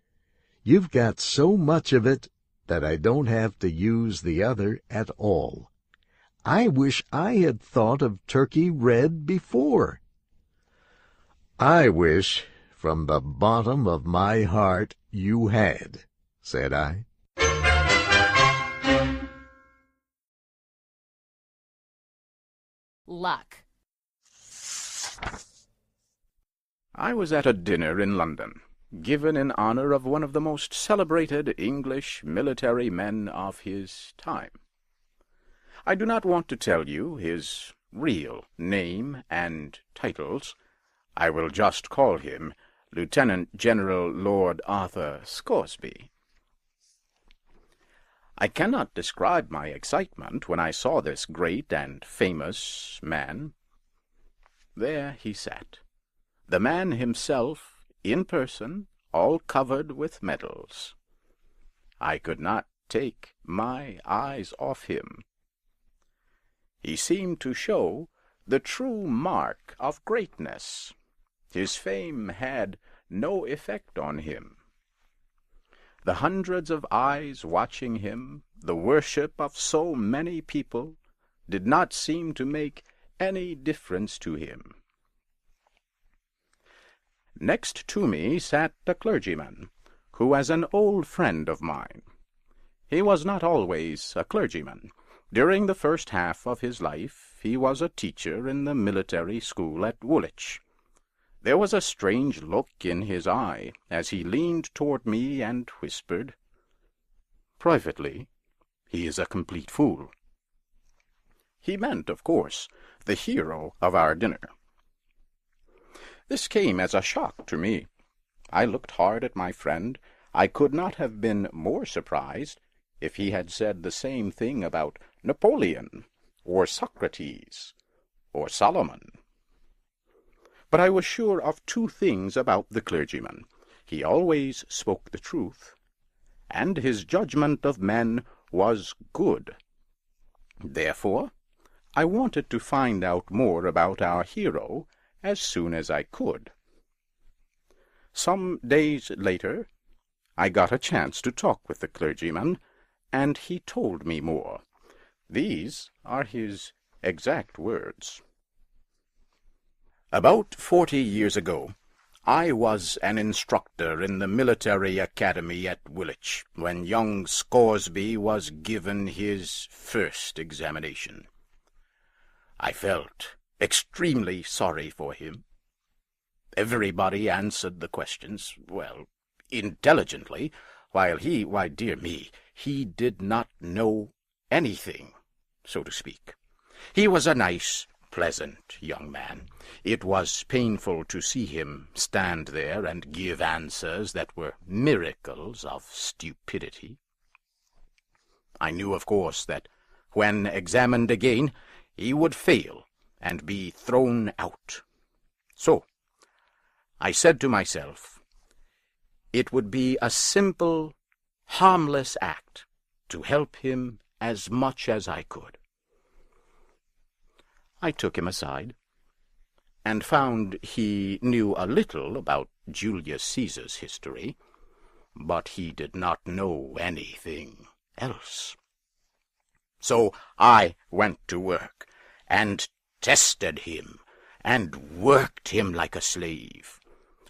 You've got so much of it that I don't have to use the other at all. I wish I had thought of turkey red before." "I wish from the bottom of my heart you had," said I. Luck. I was at a dinner in London, given in honor of one of the most celebrated English military men of his time. I do not want to tell you his real name and titles. I will just call him Lieutenant General Lord Arthur Scoresby. I cannot describe my excitement when I saw this great and famous man. There he sat, the man himself, in person, all covered with medals. I could not take my eyes off him. He seemed to show the true mark of greatness. His fame had no effect on him. The hundreds of eyes watching him, the worship of so many people, did not seem to make any difference to him. Next to me sat a clergyman, who was an old friend of mine. He was not always a clergyman. During the first half of his life he was a teacher in the military school at Woolwich. There was a strange look in his eye as he leaned toward me and whispered, "Privately, he is a complete fool." He meant, of course, the hero of our dinner. This came as a shock to me. I looked hard at my friend. I could not have been more surprised if he had said the same thing about Napoleon, or Socrates, or Solomon. But I was sure of two things about the clergyman. He always spoke the truth, and his judgment of men was good. Therefore, I wanted to find out more about our hero as soon as I could. Some days later, I got a chance to talk with the clergyman, and he told me more. These are his exact words. About 40 years ago, I was an instructor in the military academy at Woolwich when young Scoresby was given his first examination. I felt extremely sorry for him. Everybody answered the questions, well, intelligently, while why, dear me, he did not know anything, so to speak. He was a nice, pleasant young man. It was painful to see him stand there and give answers that were miracles of stupidity. I knew, of course, that when examined again, he would fail and be thrown out. So I said to myself, it would be a simple, harmless act to help him as much as I could. I took him aside, and found he knew a little about Julius Caesar's history, but he did not know anything else. So I went to work, and tested him, and worked him like a slave.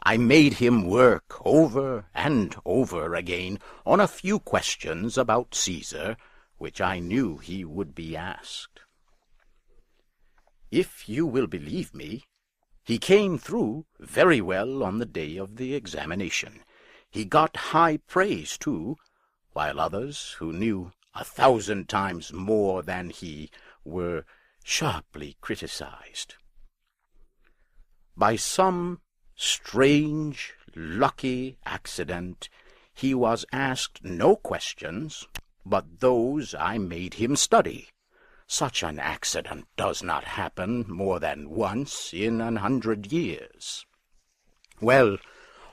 I made him work over and over again on a few questions about Caesar, which I knew he would be asked. If you will believe me, he came through very well on the day of the examination. He got high praise, too, while others, who knew 1,000 times more than he, were sharply criticized. By some strange, lucky accident, he was asked no questions but those I made him study. Such an accident does not happen more than once in 100 years. Well,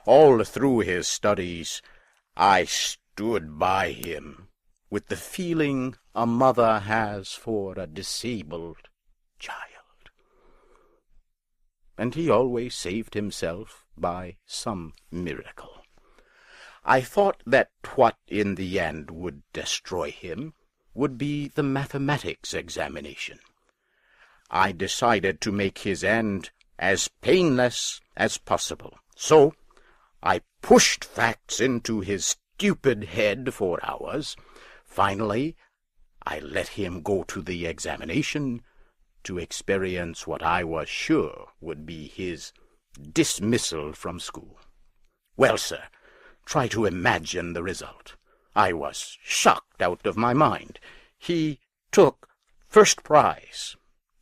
all through his studies, I stood by him with the feeling a mother has for a disabled child. And he always saved himself by some miracle. I thought that what in the end would destroy him would be the mathematics examination. I decided to make his end as painless as possible, so I pushed facts into his stupid head for hours. Finally, I let him go to the examination to experience what I was sure would be his dismissal from school. Well, sir, try to imagine the result. I was shocked out of my mind. He took first prize,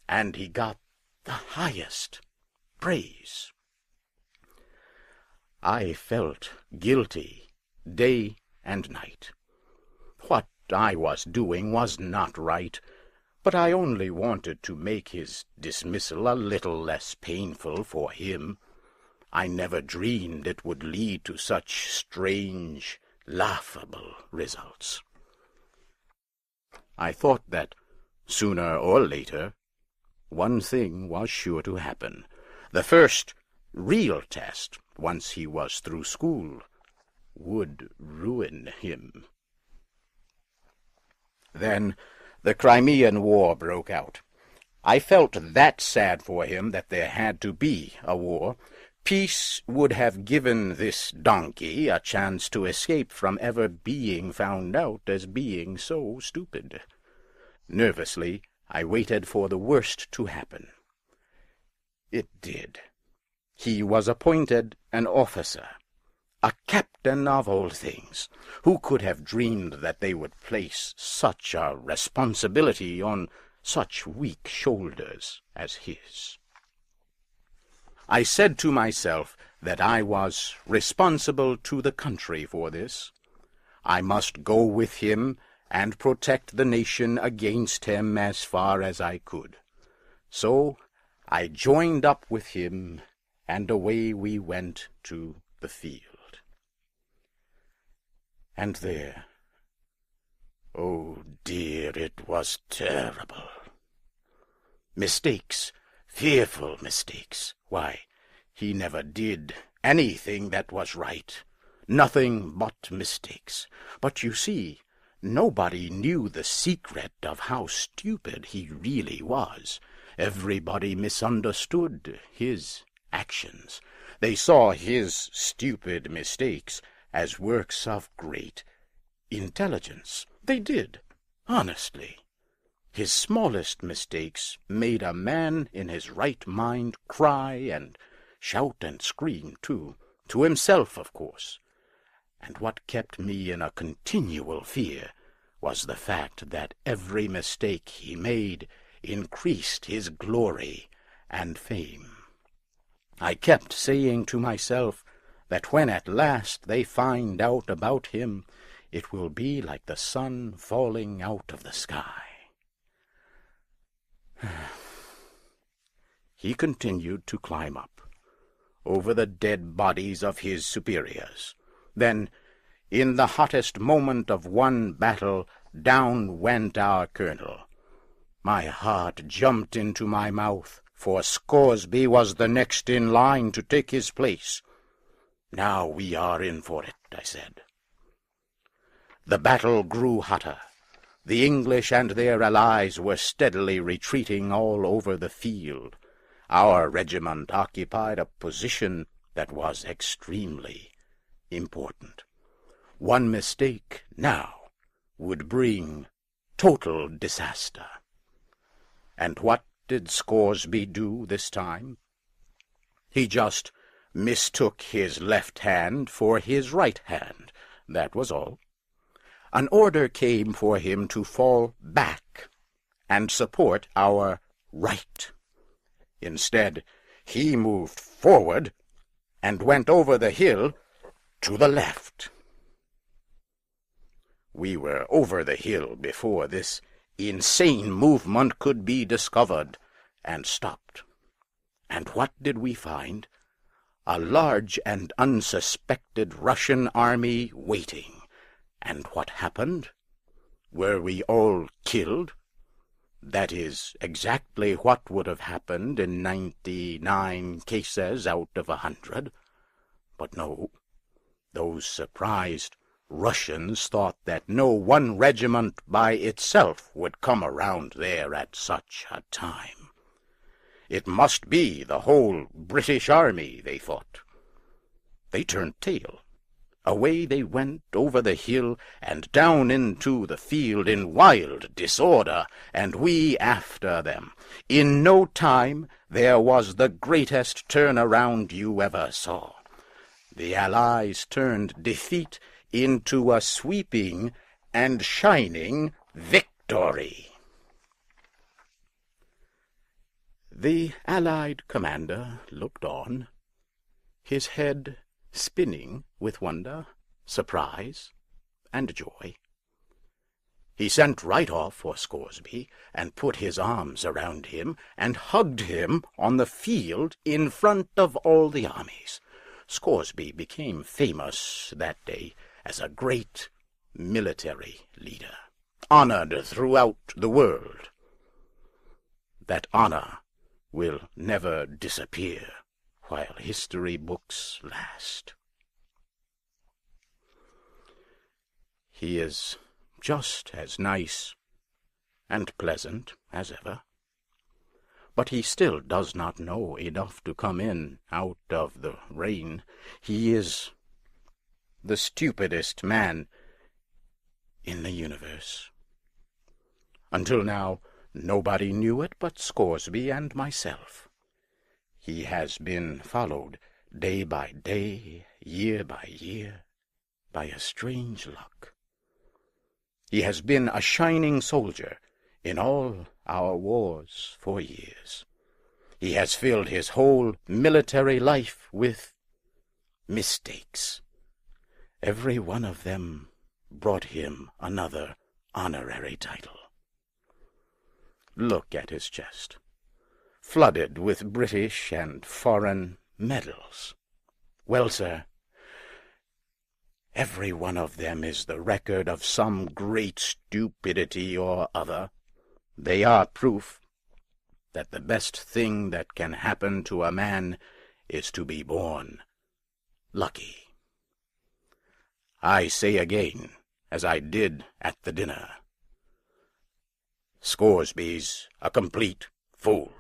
and he got the highest praise. I felt guilty day and night. What I was doing was not right, but I only wanted to make his dismissal a little less painful for him. I never dreamed it would lead to such strange, laughable results. I thought that, sooner or later, one thing was sure to happen. The first real test, once he was through school, would ruin him. Then the Crimean War broke out. I felt that sad for him that there had to be a war. Peace would have given this donkey a chance to escape from ever being found out as being so stupid. Nervously, I waited for the worst to happen. It did. He was appointed an officer, a captain of all things. Who could have dreamed that they would place such a responsibility on such weak shoulders as his? I said to myself that I was responsible to the country for this. I must go with him and protect the nation against him as far as I could. So I joined up with him, and away we went to the field. And there, oh dear, it was terrible. Mistakes, fearful mistakes. Why, he never did anything that was right. Nothing but mistakes. But you see, nobody knew the secret of how stupid he really was. Everybody misunderstood his actions. They saw his stupid mistakes as works of great intelligence. They did, honestly. His smallest mistakes made a man in his right mind cry and shout and scream, too, to himself, of course. And what kept me in a continual fear was the fact that every mistake he made increased his glory and fame. I kept saying to myself that when at last they find out about him, it will be like the sun falling out of the sky. He continued to climb up, over the dead bodies of his superiors. Then, in the hottest moment of one battle, down went our colonel. My heart jumped into my mouth, for Scoresby was the next in line to take his place. Now we are in for it, I said. The battle grew hotter. The English and their allies were steadily retreating all over the field. Our regiment occupied a position that was extremely important. One mistake now would bring total disaster. And what did Scoresby do this time? He just mistook his left hand for his right hand. That was all. An order came for him to fall back and support our right. Instead, he moved forward and went over the hill to the left. We were over the hill before this insane movement could be discovered and stopped. And what did we find? A large and unsuspected Russian army waiting. And what happened? Were we all killed? That is exactly what would have happened in 99 cases out of 100. But no, those surprised Russians thought that no one regiment by itself would come around there at such a time. It must be the whole British army, they thought. They turned tail. Away they went over the hill and down into the field in wild disorder, and we after them. In no time there was the greatest turnaround you ever saw. The Allies turned defeat into a sweeping and shining victory. The Allied commander looked on, his head spinning with wonder, surprise, and joy. He sent right off for Scoresby and put his arms around him and hugged him on the field in front of all the armies. Scoresby became famous that day as a great military leader, honored throughout the world. That honor will never disappear while history books last. He is just as nice and pleasant as ever, but he still does not know enough to come in out of the rain. He is the stupidest man in the universe. Until now, nobody knew it but Scoresby and myself. He has been followed day by day, year by year, by a strange luck. He has been a shining soldier in all our wars for years. He has filled his whole military life with mistakes. Every one of them brought him another honorary title. Look at his chest, flooded with British and foreign medals. Well, sir, every one of them is the record of some great stupidity or other. They are proof that the best thing that can happen to a man is to be born lucky. I say again, as I did at the dinner, Scoresby's a complete fool.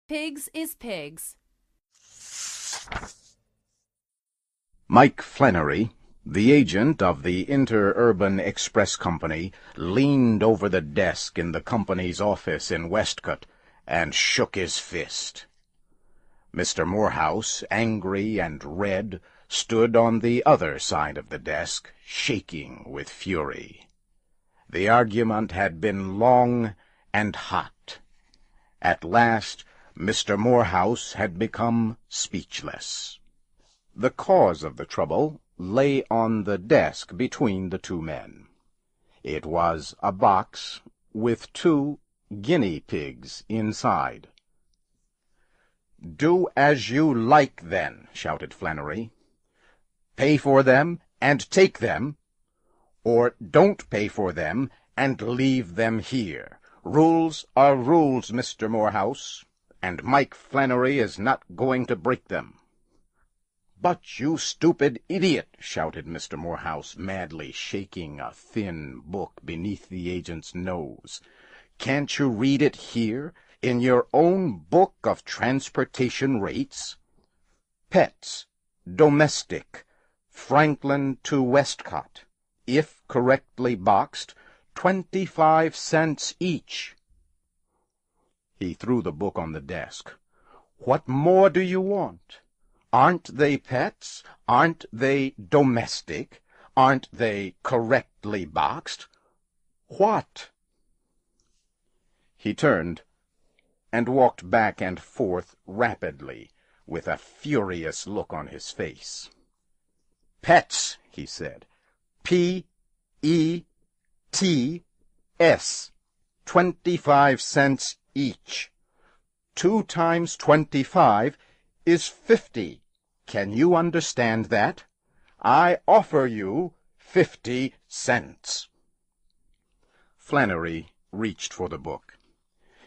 Pigs is pigs. Mike Flannery, the agent of the Interurban Express Company, leaned over the desk in the company's office in Westcott and shook his fist. Mr. Morehouse, angry and red, stood on the other side of the desk, shaking with fury. The argument had been long and hot. At last, Mr. Morehouse had become speechless. The cause of the trouble lay on the desk between the two men. It was a box with 2 guinea pigs inside. "Do as you like, then," shouted Flannery. "Pay for them and take them, or don't pay for them and leave them here. Rules are rules, Mr. Morehouse, and Mike Flannery is not going to break them." "But you stupid idiot!" shouted Mr. Morehouse, madly shaking a thin book beneath the agent's nose. "Can't you read it here? In your own book of transportation rates? Pets, domestic, Franklin to Westcott, if correctly boxed, 25 cents each. He threw the book on the desk. What more do you want? Aren't they pets? Aren't they domestic? Aren't they correctly boxed? What? He turned and walked back and forth rapidly, with a furious look on his face. Pets, he said. P-E-T-S. 25 cents each. 2 times 25 is 50. Can you understand that? I offer you 50 cents. Flannery reached for the book.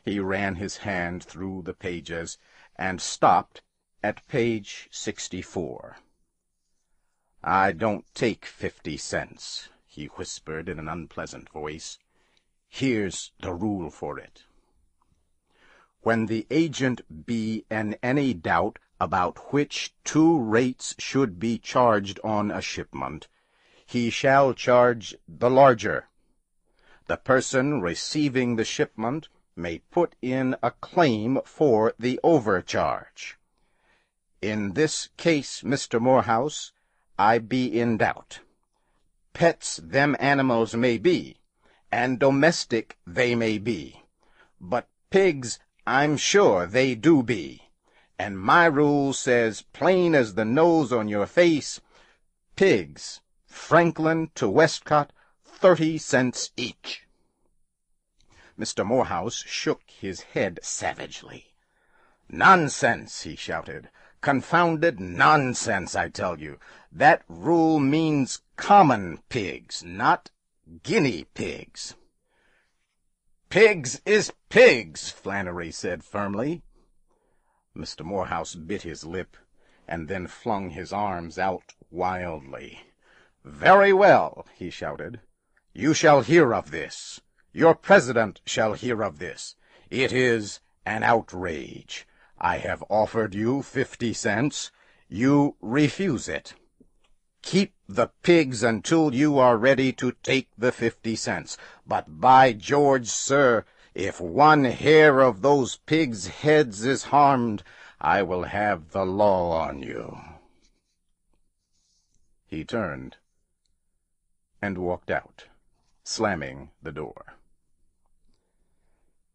He ran his hand through the pages and stopped at page 64. I don't take 50 cents, he whispered in an unpleasant voice. Here's the rule for it. When the agent be in any doubt about which 2 rates should be charged on a shipment, he shall charge the larger. The person receiving the shipment may put in a claim for the overcharge. In this case, Mr. Morehouse, I be in doubt. Pets them animals may be, and domestic they may be, but pigs I'm sure they do be, and my rule says plain as the nose on your face, pigs, Franklin to Westcott, 30 cents each. Mr. Morehouse shook his head savagely. Nonsense, he shouted. Confounded nonsense, I tell you. That rule means common pigs, not guinea pigs. Pigs is pigs, Flannery said firmly. Mr. Morehouse bit his lip, and then flung his arms out wildly. Very well, he shouted. You shall hear of this. Your president shall hear of this. It is an outrage. I have offered you 50 cents. You refuse it. Keep the pigs until you are ready to take the 50 cents. But by George, sir, if one hair of those pigs' heads is harmed, I will have the law on you. He turned and walked out, slamming the door.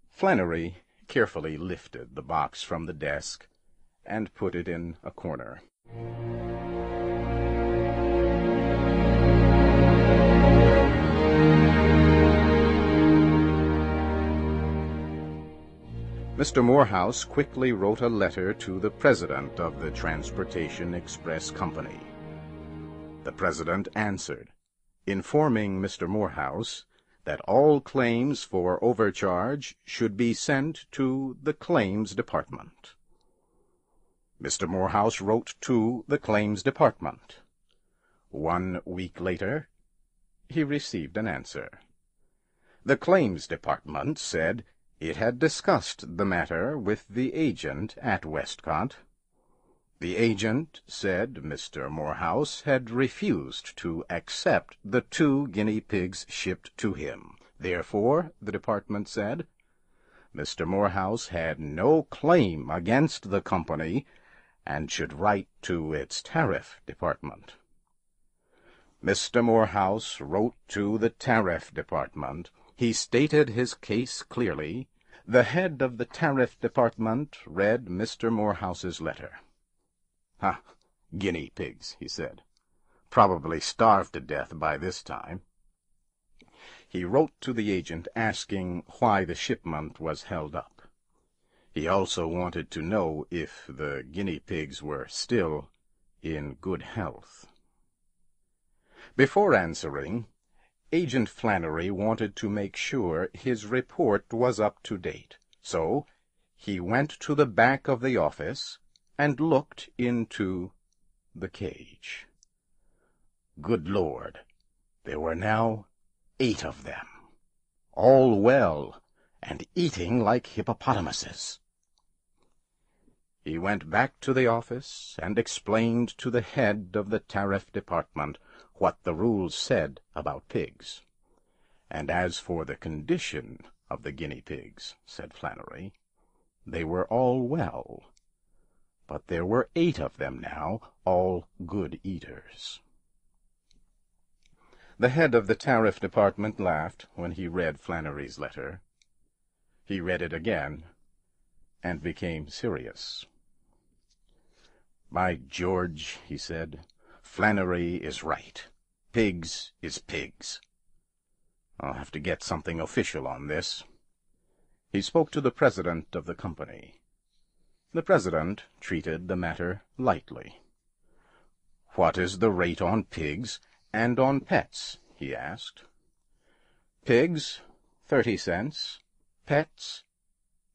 Flannery carefully lifted the box from the desk and put it in a corner. Mr. Morehouse quickly wrote a letter to the president of the Transportation Express Company. The president answered, informing Mr. Morehouse that all claims for overcharge should be sent to the Claims Department. Mr. Morehouse wrote to the Claims Department. 1 week later, he received an answer. The Claims Department said it had discussed the matter with the agent at Westcott. The agent said Mr. Morehouse had refused to accept the 2 guinea pigs shipped to him. Therefore, the department said, Mr. Morehouse had no claim against the company and should write to its tariff department. Mr. Morehouse wrote to the tariff department. He stated his case clearly. The head of the tariff department read Mr. Morehouse's letter. "Ha, guinea pigs," he said. "Probably starved to death by this time." He wrote to the agent asking why the shipment was held up. He also wanted to know if the guinea pigs were still in good health. Before answering, Agent Flannery wanted to make sure his report was up to date, so he went to the back of the office and looked into the cage. Good Lord, there were now 8 of them, all well and eating like hippopotamuses. He went back to the office and explained to the head of the tariff department what the rules said about pigs. And as for the condition of the guinea pigs, said Flannery, they were all well. But there were 8 of them now, all good eaters. The head of the tariff department laughed when he read Flannery's letter. He read it again and became serious. "By George," he said, "Flannery is right. Pigs is pigs. I'll have to get something official on this." He spoke to the president of the company. The president treated the matter lightly. "What is the rate on pigs and on pets?" he asked. "Pigs, 30 cents. Pets,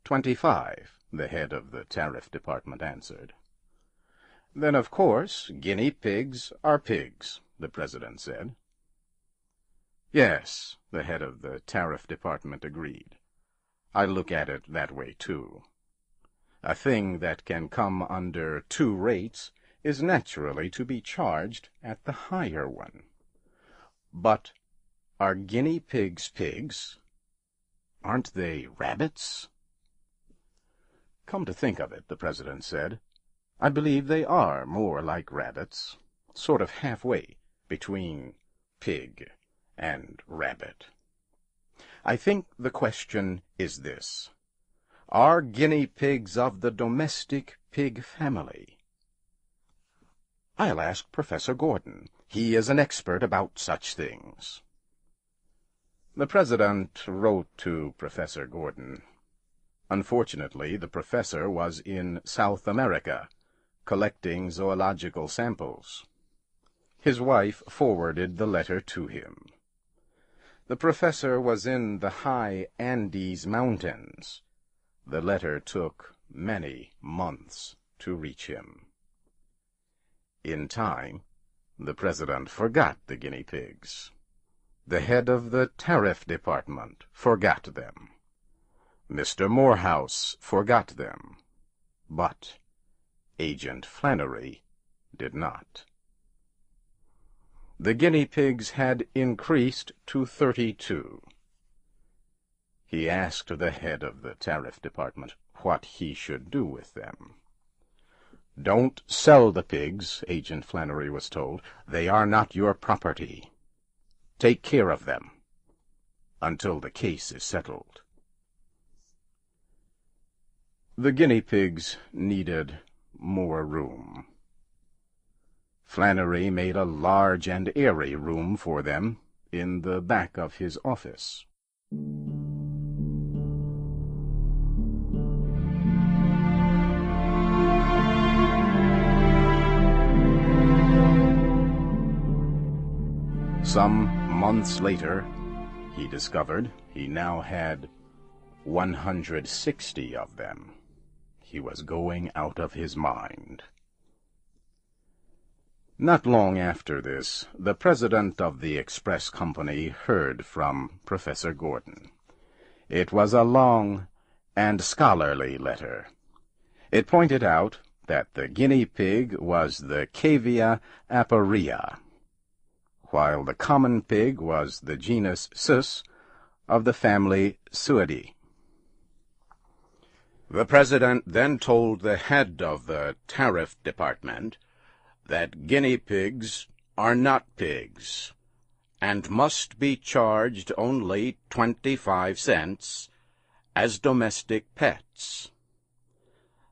25, the head of the tariff department answered. "Then, of course, guinea pigs are pigs," the president said. "Yes," the head of the tariff department agreed. "I look at it that way, too. A thing that can come under 2 rates is naturally to be charged at the higher one. But are guinea pigs pigs? Aren't they rabbits?" "Come to think of it," the president said, "I believe they are more like rabbits, sort of halfway between pig and rabbit. I think the question is this: are guinea pigs of the domestic pig family? I'll ask Professor Gordon. He is an expert about such things." The president wrote to Professor Gordon. Unfortunately, the professor was in South America, collecting zoological samples. His wife forwarded the letter to him. The professor was in the high Andes Mountains. The letter took many months to reach him. In time, the president forgot the guinea pigs. The head of the tariff department forgot them. Mr. Morehouse forgot them. But Agent Flannery did not. The guinea pigs had increased to 32. He asked the head of the tariff department what he should do with them. "Don't sell the pigs," Agent Flannery was told. "They are not your property. Take care of them until the case is settled." The guinea pigs needed more room. Flannery made a large and airy room for them in the back of his office. Some months later, he discovered he now had 160 of them. He was going out of his mind. Not long after this, the president of the express company heard from Professor Gordon. It was a long and scholarly letter. It pointed out that the guinea pig was the Cavia aparea, while the common pig was the genus Sus of the family Suidae. The president then told the head of the tariff department that guinea pigs are not pigs, and must be charged only 25 cents as domestic pets.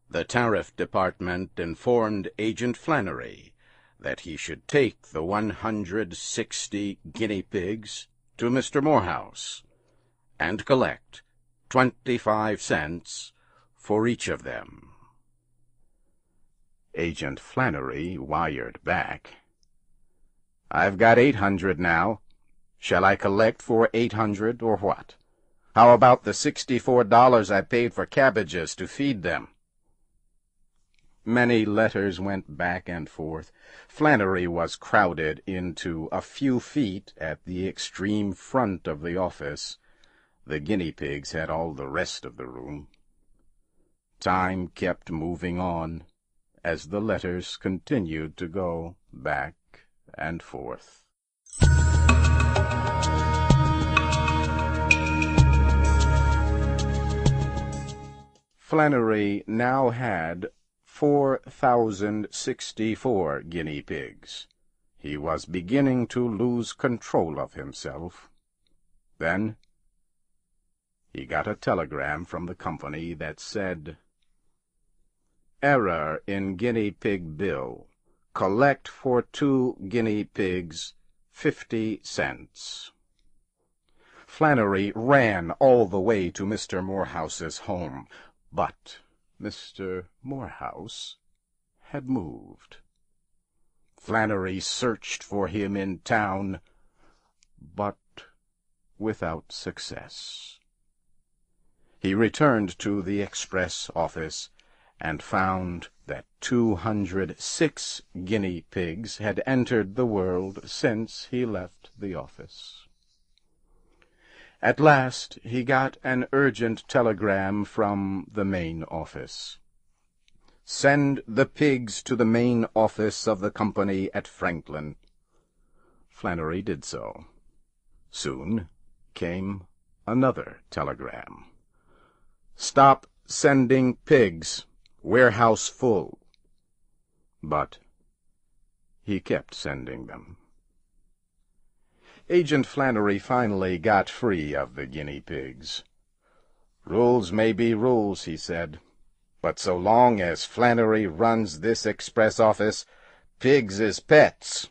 The tariff department informed Agent Flannery that he should take the 160 guinea pigs to Mr. Morehouse and collect 25 cents for each of them. Agent Flannery wired back, "I've got 800 now. Shall I collect for 800 or what? How about the $64 I paid for cabbages to feed them?" Many letters went back and forth. Flannery was crowded into a few feet at the extreme front of the office. The guinea pigs had all the rest of the room. Time kept moving on, as the letters continued to go back and forth. Flannery now had 4,064 guinea pigs. He was beginning to lose control of himself. Then he got a telegram from the company that said, "Error in guinea pig bill. Collect for 2 guinea pigs 50 cents. Flannery ran all the way to Mr. Morehouse's home, but Mr. Morehouse had moved. Flannery searched for him in town, but without success. He returned to the express office and found that 206 guinea pigs had entered the world since he left the office. At last he got an urgent telegram from the main office. "Send the pigs to the main office of the company at Franklin." Flannery did so. Soon came another telegram. "Stop sending pigs. Warehouse full." But he kept sending them. Agent Flannery finally got free of the guinea pigs. "Rules may be rules," he said, "but so long as Flannery runs this express office, pigs is pets,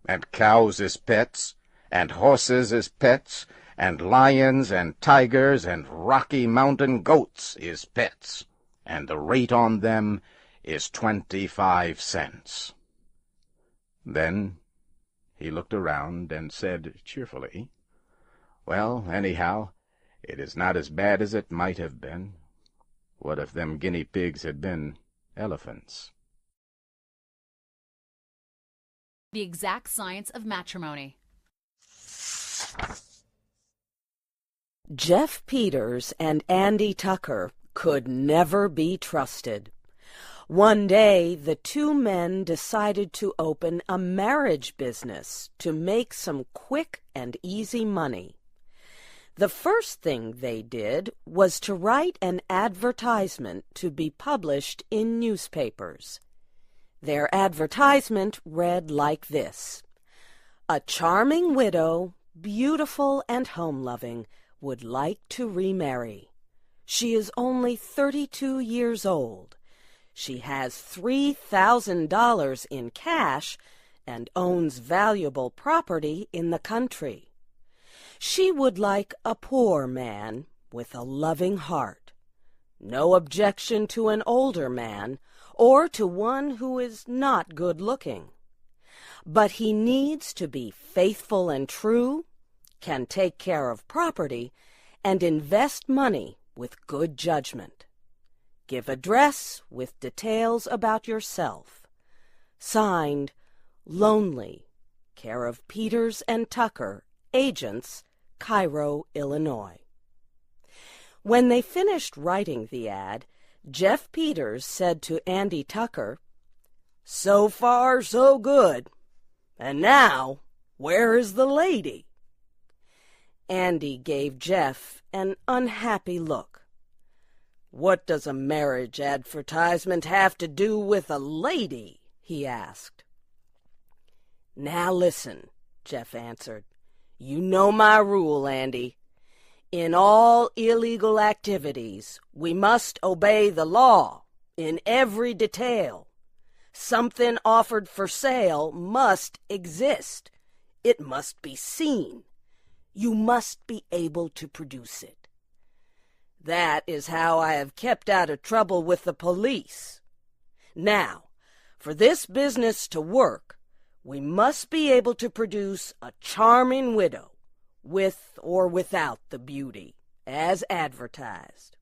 and cows is pets, and horses is pets, and lions and tigers and Rocky Mountain goats is pets, and the rate on them is 25 cents. Then he looked around and said cheerfully, "Well, anyhow, it is not as bad as it might have been. What if them guinea pigs had been elephants?" The Exact Science of Matrimony. Jeff Peters and Andy Tucker could never be trusted. One day, the two men decided to open a marriage business to make some quick and easy money. The first thing they did was to write an advertisement to be published in newspapers. Their advertisement read like this: "A charming widow, beautiful and home-loving, would like to remarry. She is only 32 years old. She has $3,000 in cash and owns valuable property in the country. She would like a poor man with a loving heart. No objection to an older man or to one who is not good-looking. But he needs to be faithful and true, can take care of property, and invest money with good judgment. Give address with details about yourself. Signed, Lonely, care of Peters and Tucker, agents, Cairo, Illinois." When they finished writing the ad, Jeff Peters said to Andy Tucker, "So far, so good. And now, where is the lady?" Andy gave Jeff an unhappy look. "What does a marriage advertisement have to do with a lady?" he asked. "Now listen," Jeff answered. "You know my rule, Andy. In all illegal activities, we must obey the law in every detail. Something offered for sale must exist. It must be seen. You must be able to produce it. That is how I have kept out of trouble with the police. Now, for this business to work, we must be able to produce a charming widow, with or without the beauty, as advertised."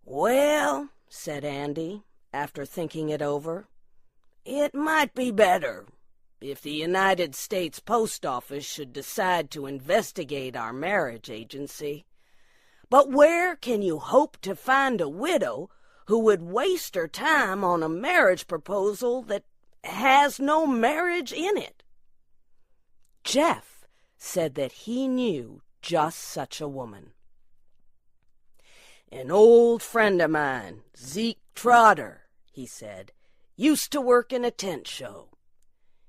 "Well," said Andy, after thinking it over, "it might be better. if the United States Post Office should decide to investigate our marriage agency. But where can you hope to find a widow who would waste her time on a marriage proposal that has no marriage in it?" Jeff said that he knew just such a woman. "An old friend of mine, Zeke Trotter," he said, "used to work in a tent show.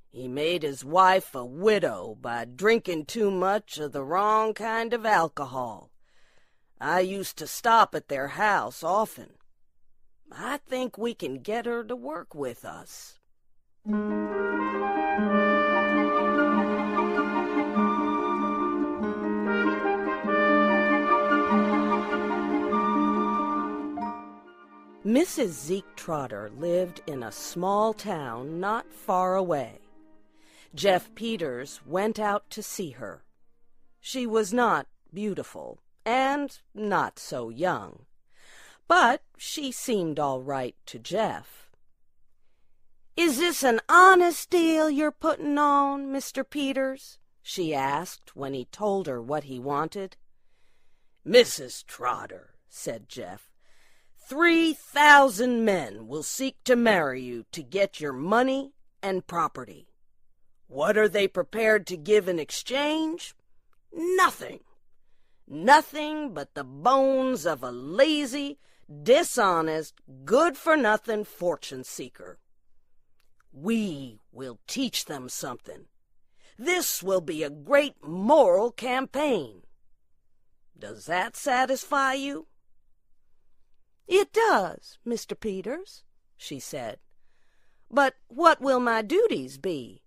He made his wife a widow by drinking too much of the wrong kind of alcohol. I used to stop at their house often. I think we can get her to work with us." Mrs. Zeke Trotter lived in a small town not far away. Jeff Peters went out to see her. She was not beautiful and not so young, but she seemed all right to Jeff. "Is this an honest deal you're putting on, Mr. Peters?" she asked when he told her what he wanted. "Mrs. Trotter," said Jeff, 3,000 men will seek to marry you to get your money and property. What are they prepared to give in exchange? Nothing. Nothing but the bones of a lazy, dishonest, good-for-nothing fortune-seeker. We will teach them something. This will be a great moral campaign. Does that satisfy you?" "It does, Mr. Peters," she said. "But what will my duties be?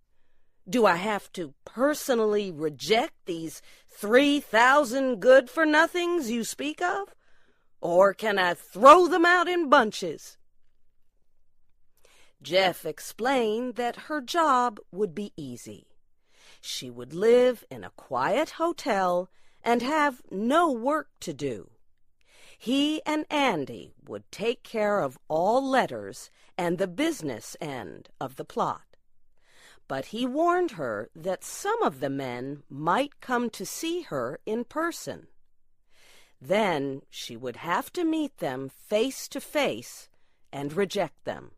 Do I have to personally reject these 3,000 good-for-nothings you speak of? Or can I throw them out in bunches?" Jeff explained that her job would be easy. She would live in a quiet hotel and have no work to do. He and Andy would take care of all letters and the business end of the plot. But he warned her that some of the men might come to see her in person. Then she would have to meet them face to face and reject them.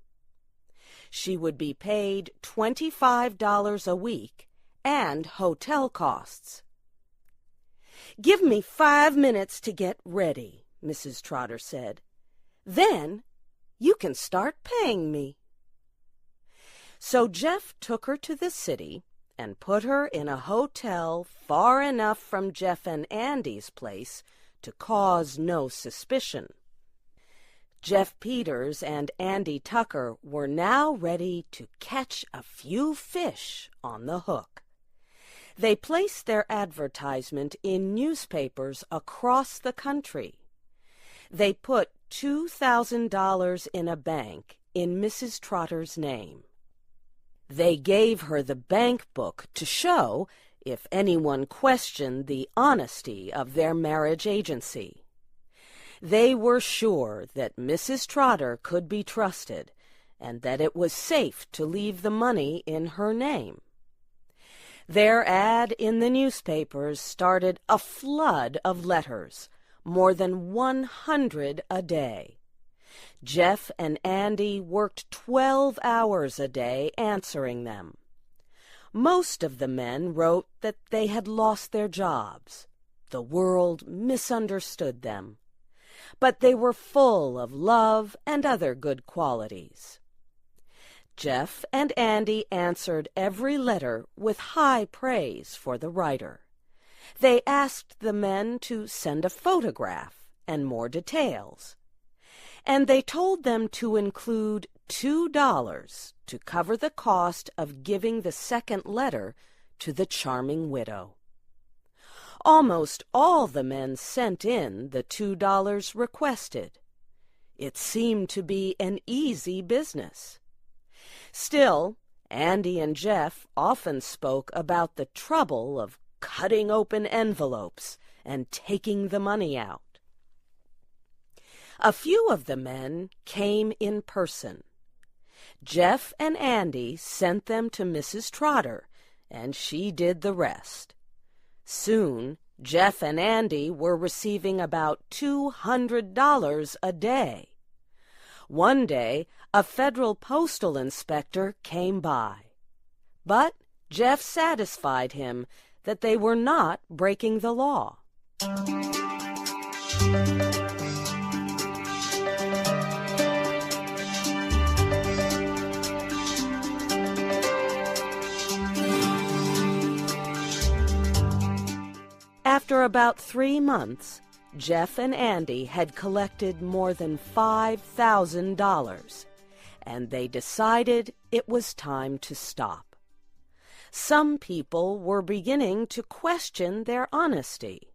She would be paid $25 a week and hotel costs. "Give me 5 minutes to get ready," Mrs. Trotter said. "Then you can start paying me." So Jeff took her to the city and put her in a hotel far enough from Jeff and Andy's place to cause no suspicion. Jeff Peters and Andy Tucker were now ready to catch a few fish on the hook. They placed their advertisement in newspapers across the country. They put $2,000 in a bank in Mrs. Trotter's name. They gave her the bank book to show if anyone questioned the honesty of their marriage agency. They were sure that Mrs. Trotter could be trusted and that it was safe to leave the money in her name. Their ad in the newspapers started a flood of letters, more than 100 a day. Jeff and Andy worked 12 hours a day answering them. Most of the men wrote that they had lost their jobs. The world misunderstood them. But they were full of love and other good qualities. Jeff and Andy answered every letter with high praise for the writer. They asked the men to send a photograph and more details. And they told them to include $2 to cover the cost of giving the second letter to the charming widow. Almost all the men sent in the $2 requested. It seemed to be an easy business. Still, Andy and Jeff often spoke about the trouble of cutting open envelopes and taking the money out. A few of the men came in person. Jeff and Andy sent them to Mrs. Trotter, and she did the rest. Soon, Jeff and Andy were receiving about $200 a day. One day, a federal postal inspector came by. But Jeff satisfied him that they were not breaking the law. After about 3 months, Jeff and Andy had collected more than $5,000, and they decided it was time to stop. Some people were beginning to question their honesty,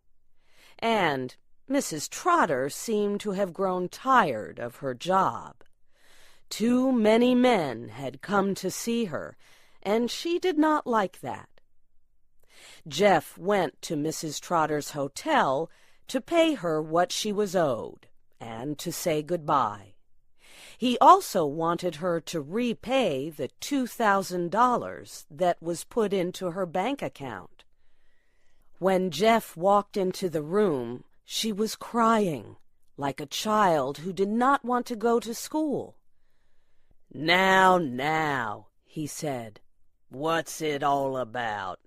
and Mrs. Trotter seemed to have grown tired of her job. Too many men had come to see her, and she did not like that. Jeff went to Mrs. Trotter's hotel to pay her what she was owed and to say goodbye. He also wanted her to repay the $2,000 that was put into her bank account. When Jeff walked into the room, she was crying like a child who did not want to go to school. Now, he said, "what's it all about?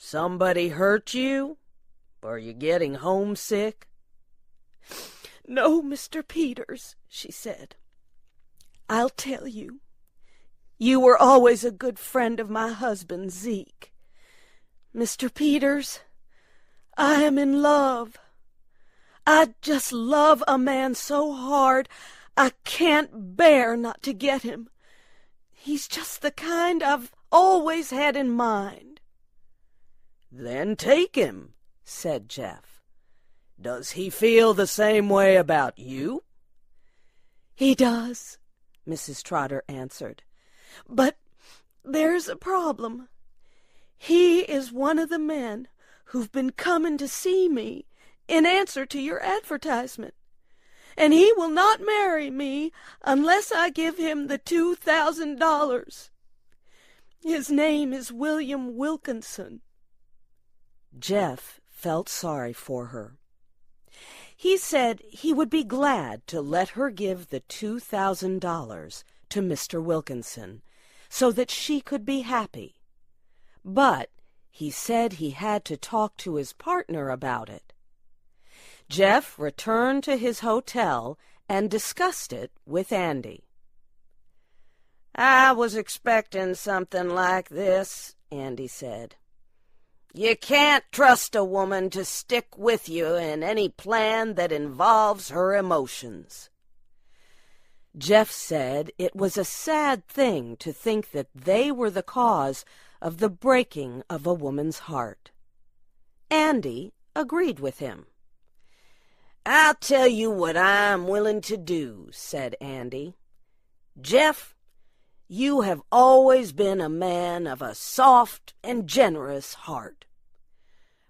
Somebody hurt you? Are you getting homesick?" "No, Mr. Peters," she said. "I'll tell you. You were always a good friend of my husband, Zeke. Mr. Peters, I am in love. I just love a man so hard I can't bear not to get him. He's just the kind I've always had in mind." "Then take him," said Jeff. "Does he feel the same way about you?" "He does," Mrs. Trotter answered. "But there's a problem. He is one of the men who've been coming to see me in answer to your advertisement, and he will not marry me unless I give him the $2,000. His name is William Wilkinson." Jeff felt sorry for her. He said he would be glad to let her give the $2,000 to Mr. Wilkinson so that she could be happy. But he said he had to talk to his partner about it. Jeff returned to his hotel and discussed it with Andy. "I was expecting something like this," Andy said. "You can't trust a woman to stick with you in any plan that involves her emotions." Jeff said it was a sad thing to think that they were the cause of the breaking of a woman's heart. Andy agreed with him. "I'll tell you what I'm willing to do," said Andy. "Jeff, you have always been a man of a soft and generous heart.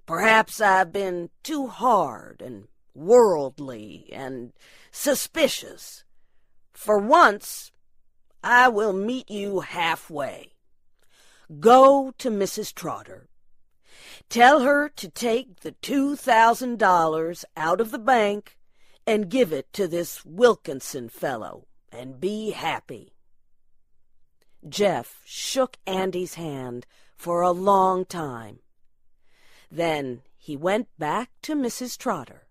Perhaps I've been too hard and worldly and suspicious. For once, I will meet you halfway. Go to Mrs. Trotter. Tell her to take the $2,000 out of the bank and give it to this Wilkinson fellow, and be happy." Jeff shook Andy's hand for a long time. Then he went back to Mrs. Trotter.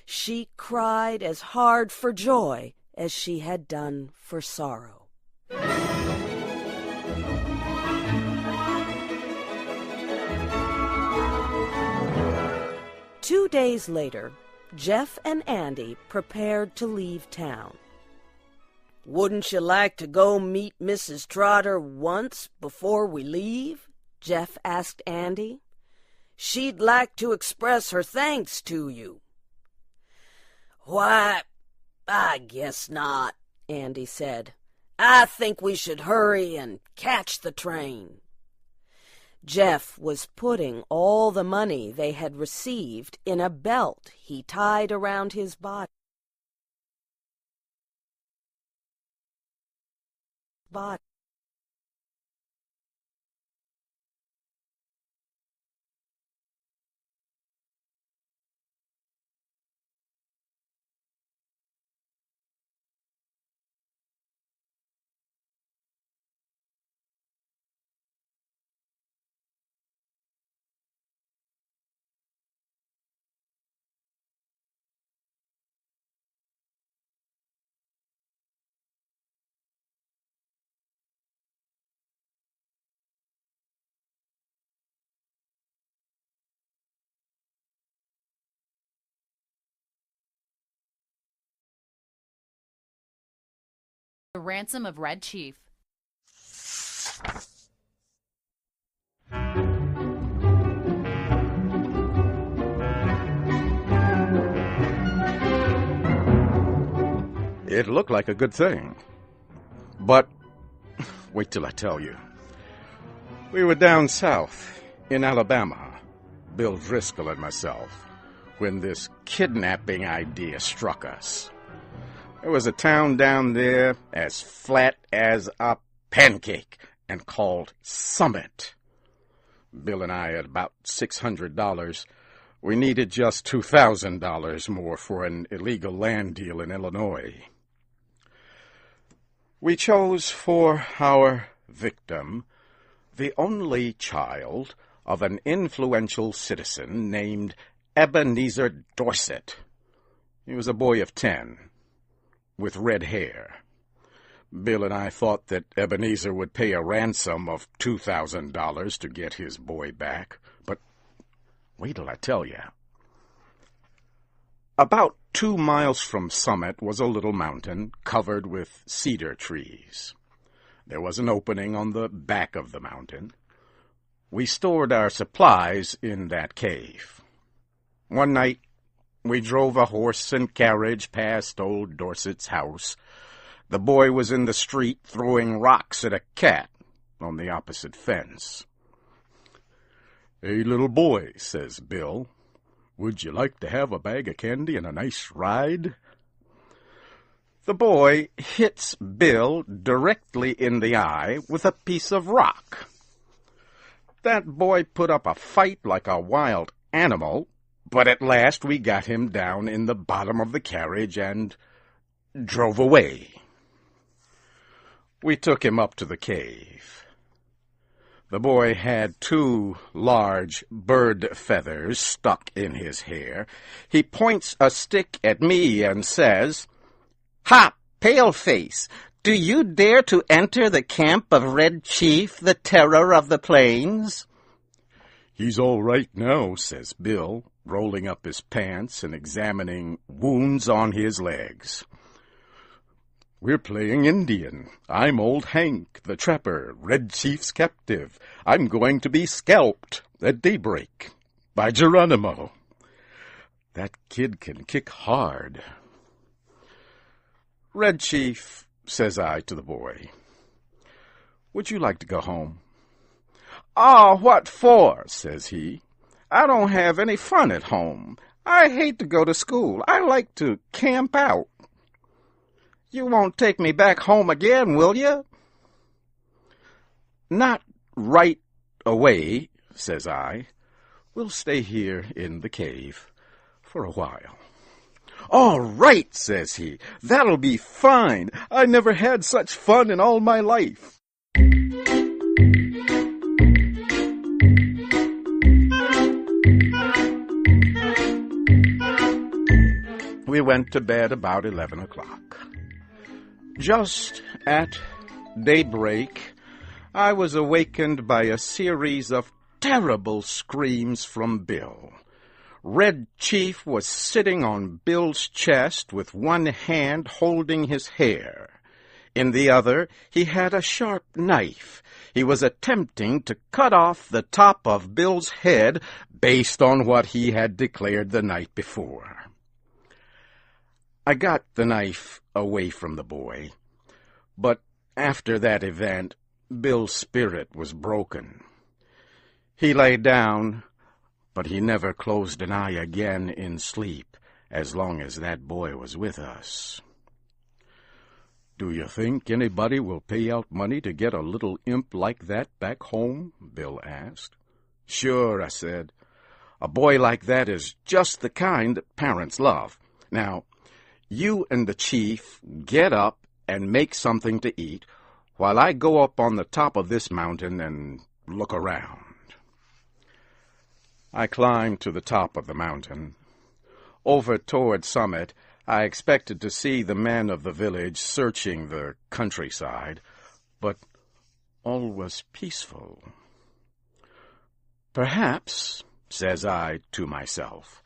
She cried as hard for joy as she had done for sorrow. 2 days later, Jeff and Andy prepared to leave town. "Wouldn't you like to go meet Mrs. Trotter once before we leave?" Jeff asked Andy. "She'd like to express her thanks to you." "Why, I guess not," Andy said. "I think we should hurry and catch the train." Jeff was putting all the money they had received in a belt he tied around his body. body. The Ransom of Red Chief. It looked like a good thing. But wait till I tell you. We were down south in Alabama, Bill Driscoll and myself, when this kidnapping idea struck us. There was a town down there as flat as a pancake and called Summit. Bill and I had about $600. We needed just $2,000 more for an illegal land deal in Illinois. We chose for our victim the only child of an influential citizen named Ebenezer Dorset. He was a boy of 10, with red hair. Bill and I thought that Ebenezer would pay a ransom of $2,000 to get his boy back, but wait till I tell you. About 2 miles from Summit was a little mountain covered with cedar trees. There was an opening on the back of the mountain. We stored our supplies in that cave. One night, we drove a horse and carriage past old Dorset's house. The boy was in the street throwing rocks at a cat on the opposite fence. "Hey, little boy," says Bill, "would you like to have a bag of candy and a nice ride?" The boy hits Bill directly in the eye with a piece of rock. That boy put up a fight like a wild animal, but at last we got him down in the bottom of the carriage and drove away. We took him up to the cave. The boy had 2 large bird feathers stuck in his hair. He points a stick at me and says, "Ha, paleface, do you dare to enter the camp of Red Chief, the terror of the plains?" "He's all right now," says Bill, rolling up his pants and examining wounds on his legs. "We're playing Indian. I'm old Hank, the trapper, Red Chief's captive. I'm going to be scalped at daybreak by Geronimo. That kid can kick hard." "Red Chief," says I to the boy, "would you like to go home?" "Oh, what for?" says he. "I don't have any fun at home. I hate to go to school. I like to camp out." "You won't take me back home again, will you?" "Not right away," says I. "We'll stay here in the cave for a while." "All right," says he. "That'll be fine. I never had such fun in all my life." We went to bed about 11 o'clock. Just at daybreak, I was awakened by a series of terrible screams from Bill. Red Chief was sitting on Bill's chest with one hand holding his hair. In the other, he had a sharp knife. He was attempting to cut off the top of Bill's head based on what he had declared the night before. I got the knife away from the boy, but after that event, Bill's spirit was broken. He lay down, but he never closed an eye again in sleep as long as that boy was with us. "Do you think anybody will pay out money to get a little imp like that back home?" Bill asked. "Sure," I said. "A boy like that is just the kind that parents love. Now, you and the chief get up and make something to eat, while I go up on the top of this mountain and look around." I climbed to the top of the mountain. Over toward summit, I expected to see the men of the village searching the countryside, but all was peaceful. "Perhaps," says I to myself,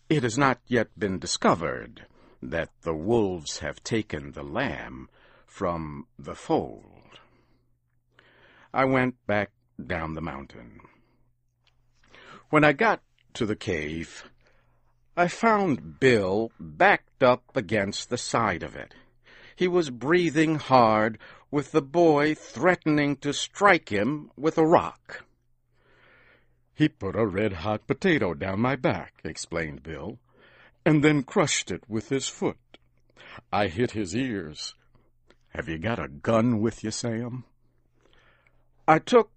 "it has not yet been discovered that the wolves have taken the lamb from the fold." I went back down the mountain. When I got to the cave, I found Bill backed up against the side of it. He was breathing hard, with the boy threatening to strike him with a rock. "He put a red-hot potato down my back," explained Bill, "and then crushed it with his foot. I hit his ears. Have you got a gun with you, Sam?" I took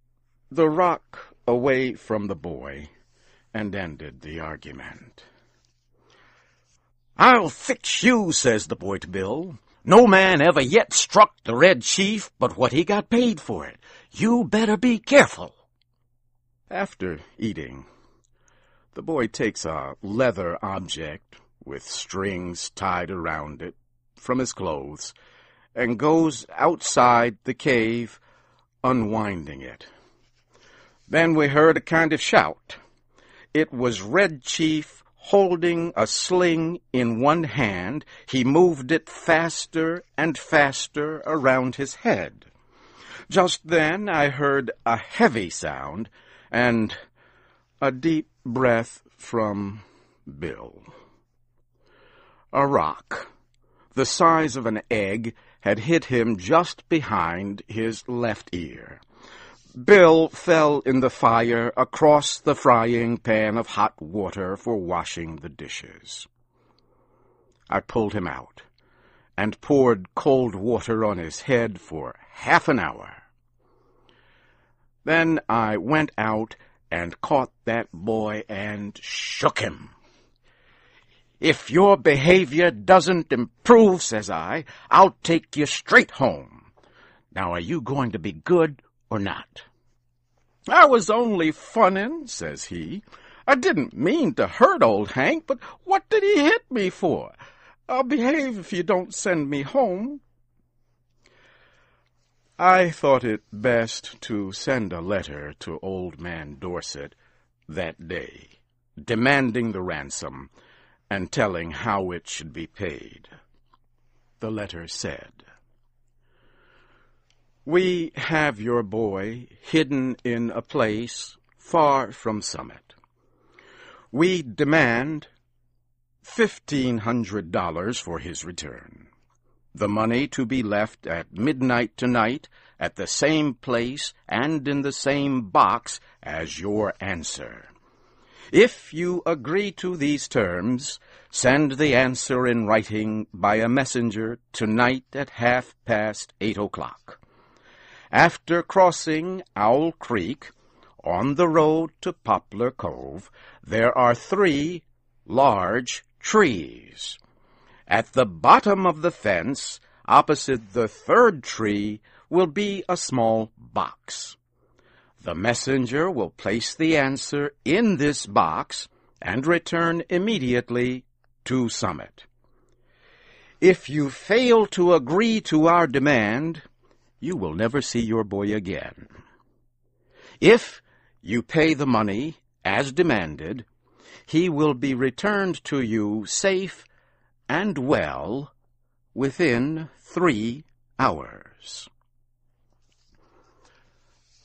the rock away from the boy and ended the argument. "I'll fix you," says the boy to Bill. "No man ever yet struck the Red Chief but what he got paid for it. You better be careful." After eating, the boy takes a leather object with strings tied around it from his clothes and goes outside the cave, unwinding it. Then we heard a kind of shout. It was Red Chief holding a sling in one hand. He moved it faster and faster around his head. Just then I heard a heavy sound and a deep breath from Bill. A rock, the size of an egg, had hit him just behind his left ear. Bill fell in the fire across the frying pan of hot water for washing the dishes. I pulled him out and poured cold water on his head for half an hour. Then I went out and caught that boy and shook him. "If your behavior doesn't improve," says I, "I'll take you straight home. Now, are you going to be good or not?" "I was only funnin'," says he. "I didn't mean to hurt old Hank, but what did he hit me for? I'll behave if you don't send me home." I thought it best to send a letter to Old Man Dorset that day, demanding the ransom and telling how it should be paid. The letter said, "We have your boy hidden in a place far from Summit. We demand $1,500 for his return. The money to be left at midnight tonight at the same place and in the same box as your answer. If you agree to these terms, send the answer in writing by a messenger tonight at 8:30. After crossing Owl Creek, on the road to Poplar Cove, there are 3 large trees. At the bottom of the fence, opposite the 3rd tree, will be a small box. The messenger will place the answer in this box and return immediately to Summit. If you fail to agree to our demand, you will never see your boy again. If you pay the money as demanded, he will be returned to you safe and well within 3 hours."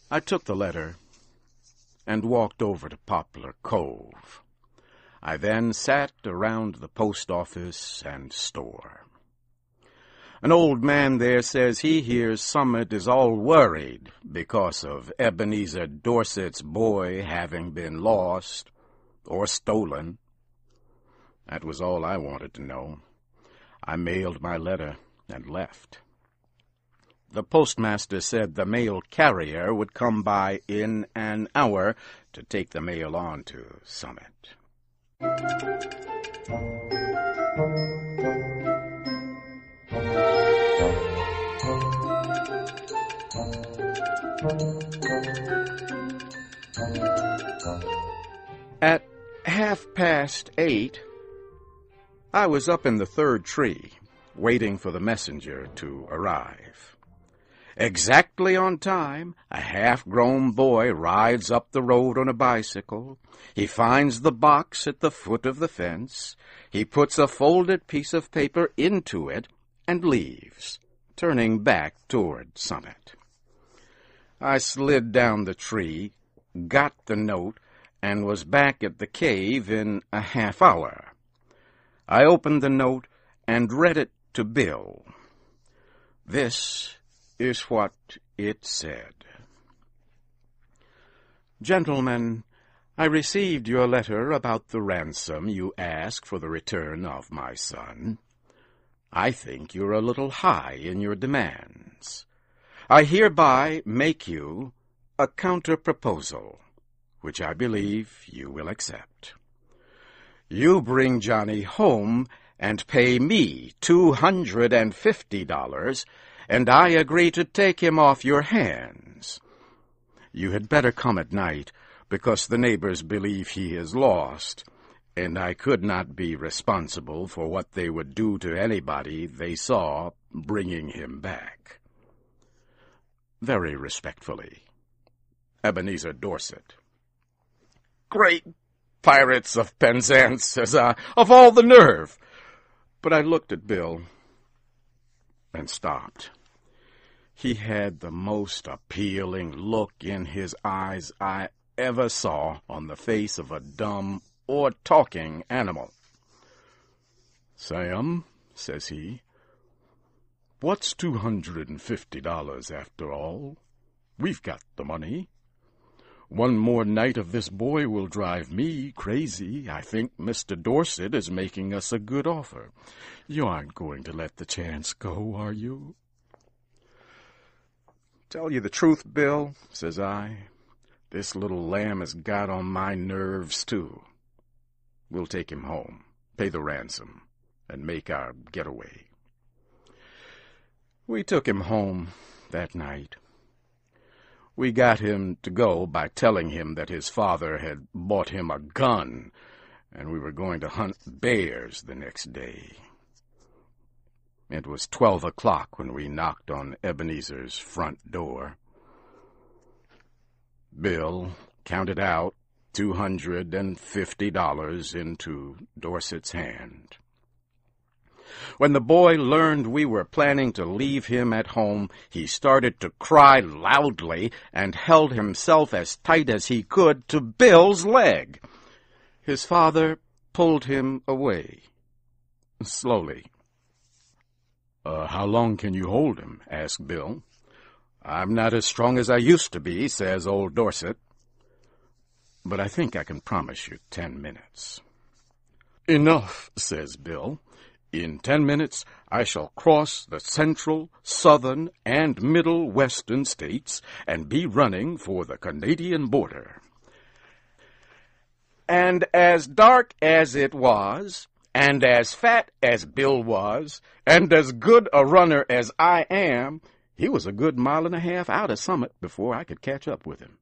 I took the letter and walked over to Poplar Cove. I then sat around the post office and store. An old man there says he hears Summit is all worried because of Ebenezer Dorset's boy having been lost or stolen. That was all I wanted to know. I mailed my letter and left. The postmaster said the mail carrier would come by in an hour to take the mail on to Summit. At 8:30, I was up in the third tree, waiting for the messenger to arrive. Exactly on time, a half-grown boy rides up the road on a bicycle. He finds the box at the foot of the fence. He puts a folded piece of paper into it and leaves, turning back toward Summit. I slid down the tree, got the note, and was back at the cave in a half hour. I opened the note and read it to Bill. This is what it said. Gentlemen, I received your letter about the ransom you ask for the return of my son. I think you're a little high in your demands. I hereby make you a counter-proposal, which I believe you will accept. You bring Johnny home and pay me $250, and I agree to take him off your hands. You had better come at night, because the neighbors believe he is lost, and I could not be responsible for what they would do to anybody they saw bringing him back. Very respectfully, Ebenezer Dorset. Great Pirates of Penzance, says I, of all the nerve! But I looked at Bill and stopped. He had the most appealing look in his eyes I ever saw on the face of a dumb or talking animal. Sam, says he, what's $250 after all? We've got the money. One more night of this boy will drive me crazy. I think Mr. Dorset is making us a good offer. You aren't going to let the chance go, are you? Tell you the truth, Bill, says I. This little lamb has got on my nerves, too. We'll take him home, pay the ransom, and make our getaway. We took him home that night. We got him to go by telling him that his father had bought him a gun, and we were going to hunt bears the next day. It was 12 o'clock when we knocked on Ebenezer's front door. Bill counted out $250 into Dorset's hand. When the boy learned we were planning to leave him at home, he started to cry loudly and held himself as tight as he could to Bill's leg. His father pulled him away, slowly. How long can you hold him? Asked Bill. I'm not as strong as I used to be, says old Dorset. But I think I can promise you 10 minutes. Enough, says Bill. In 10 minutes, I shall cross the central, southern, and middle western states and be running for the Canadian border. And as dark as it was, and as fat as Bill was, and as good a runner as I am, he was a good mile and a half out of Summit before I could catch up with him.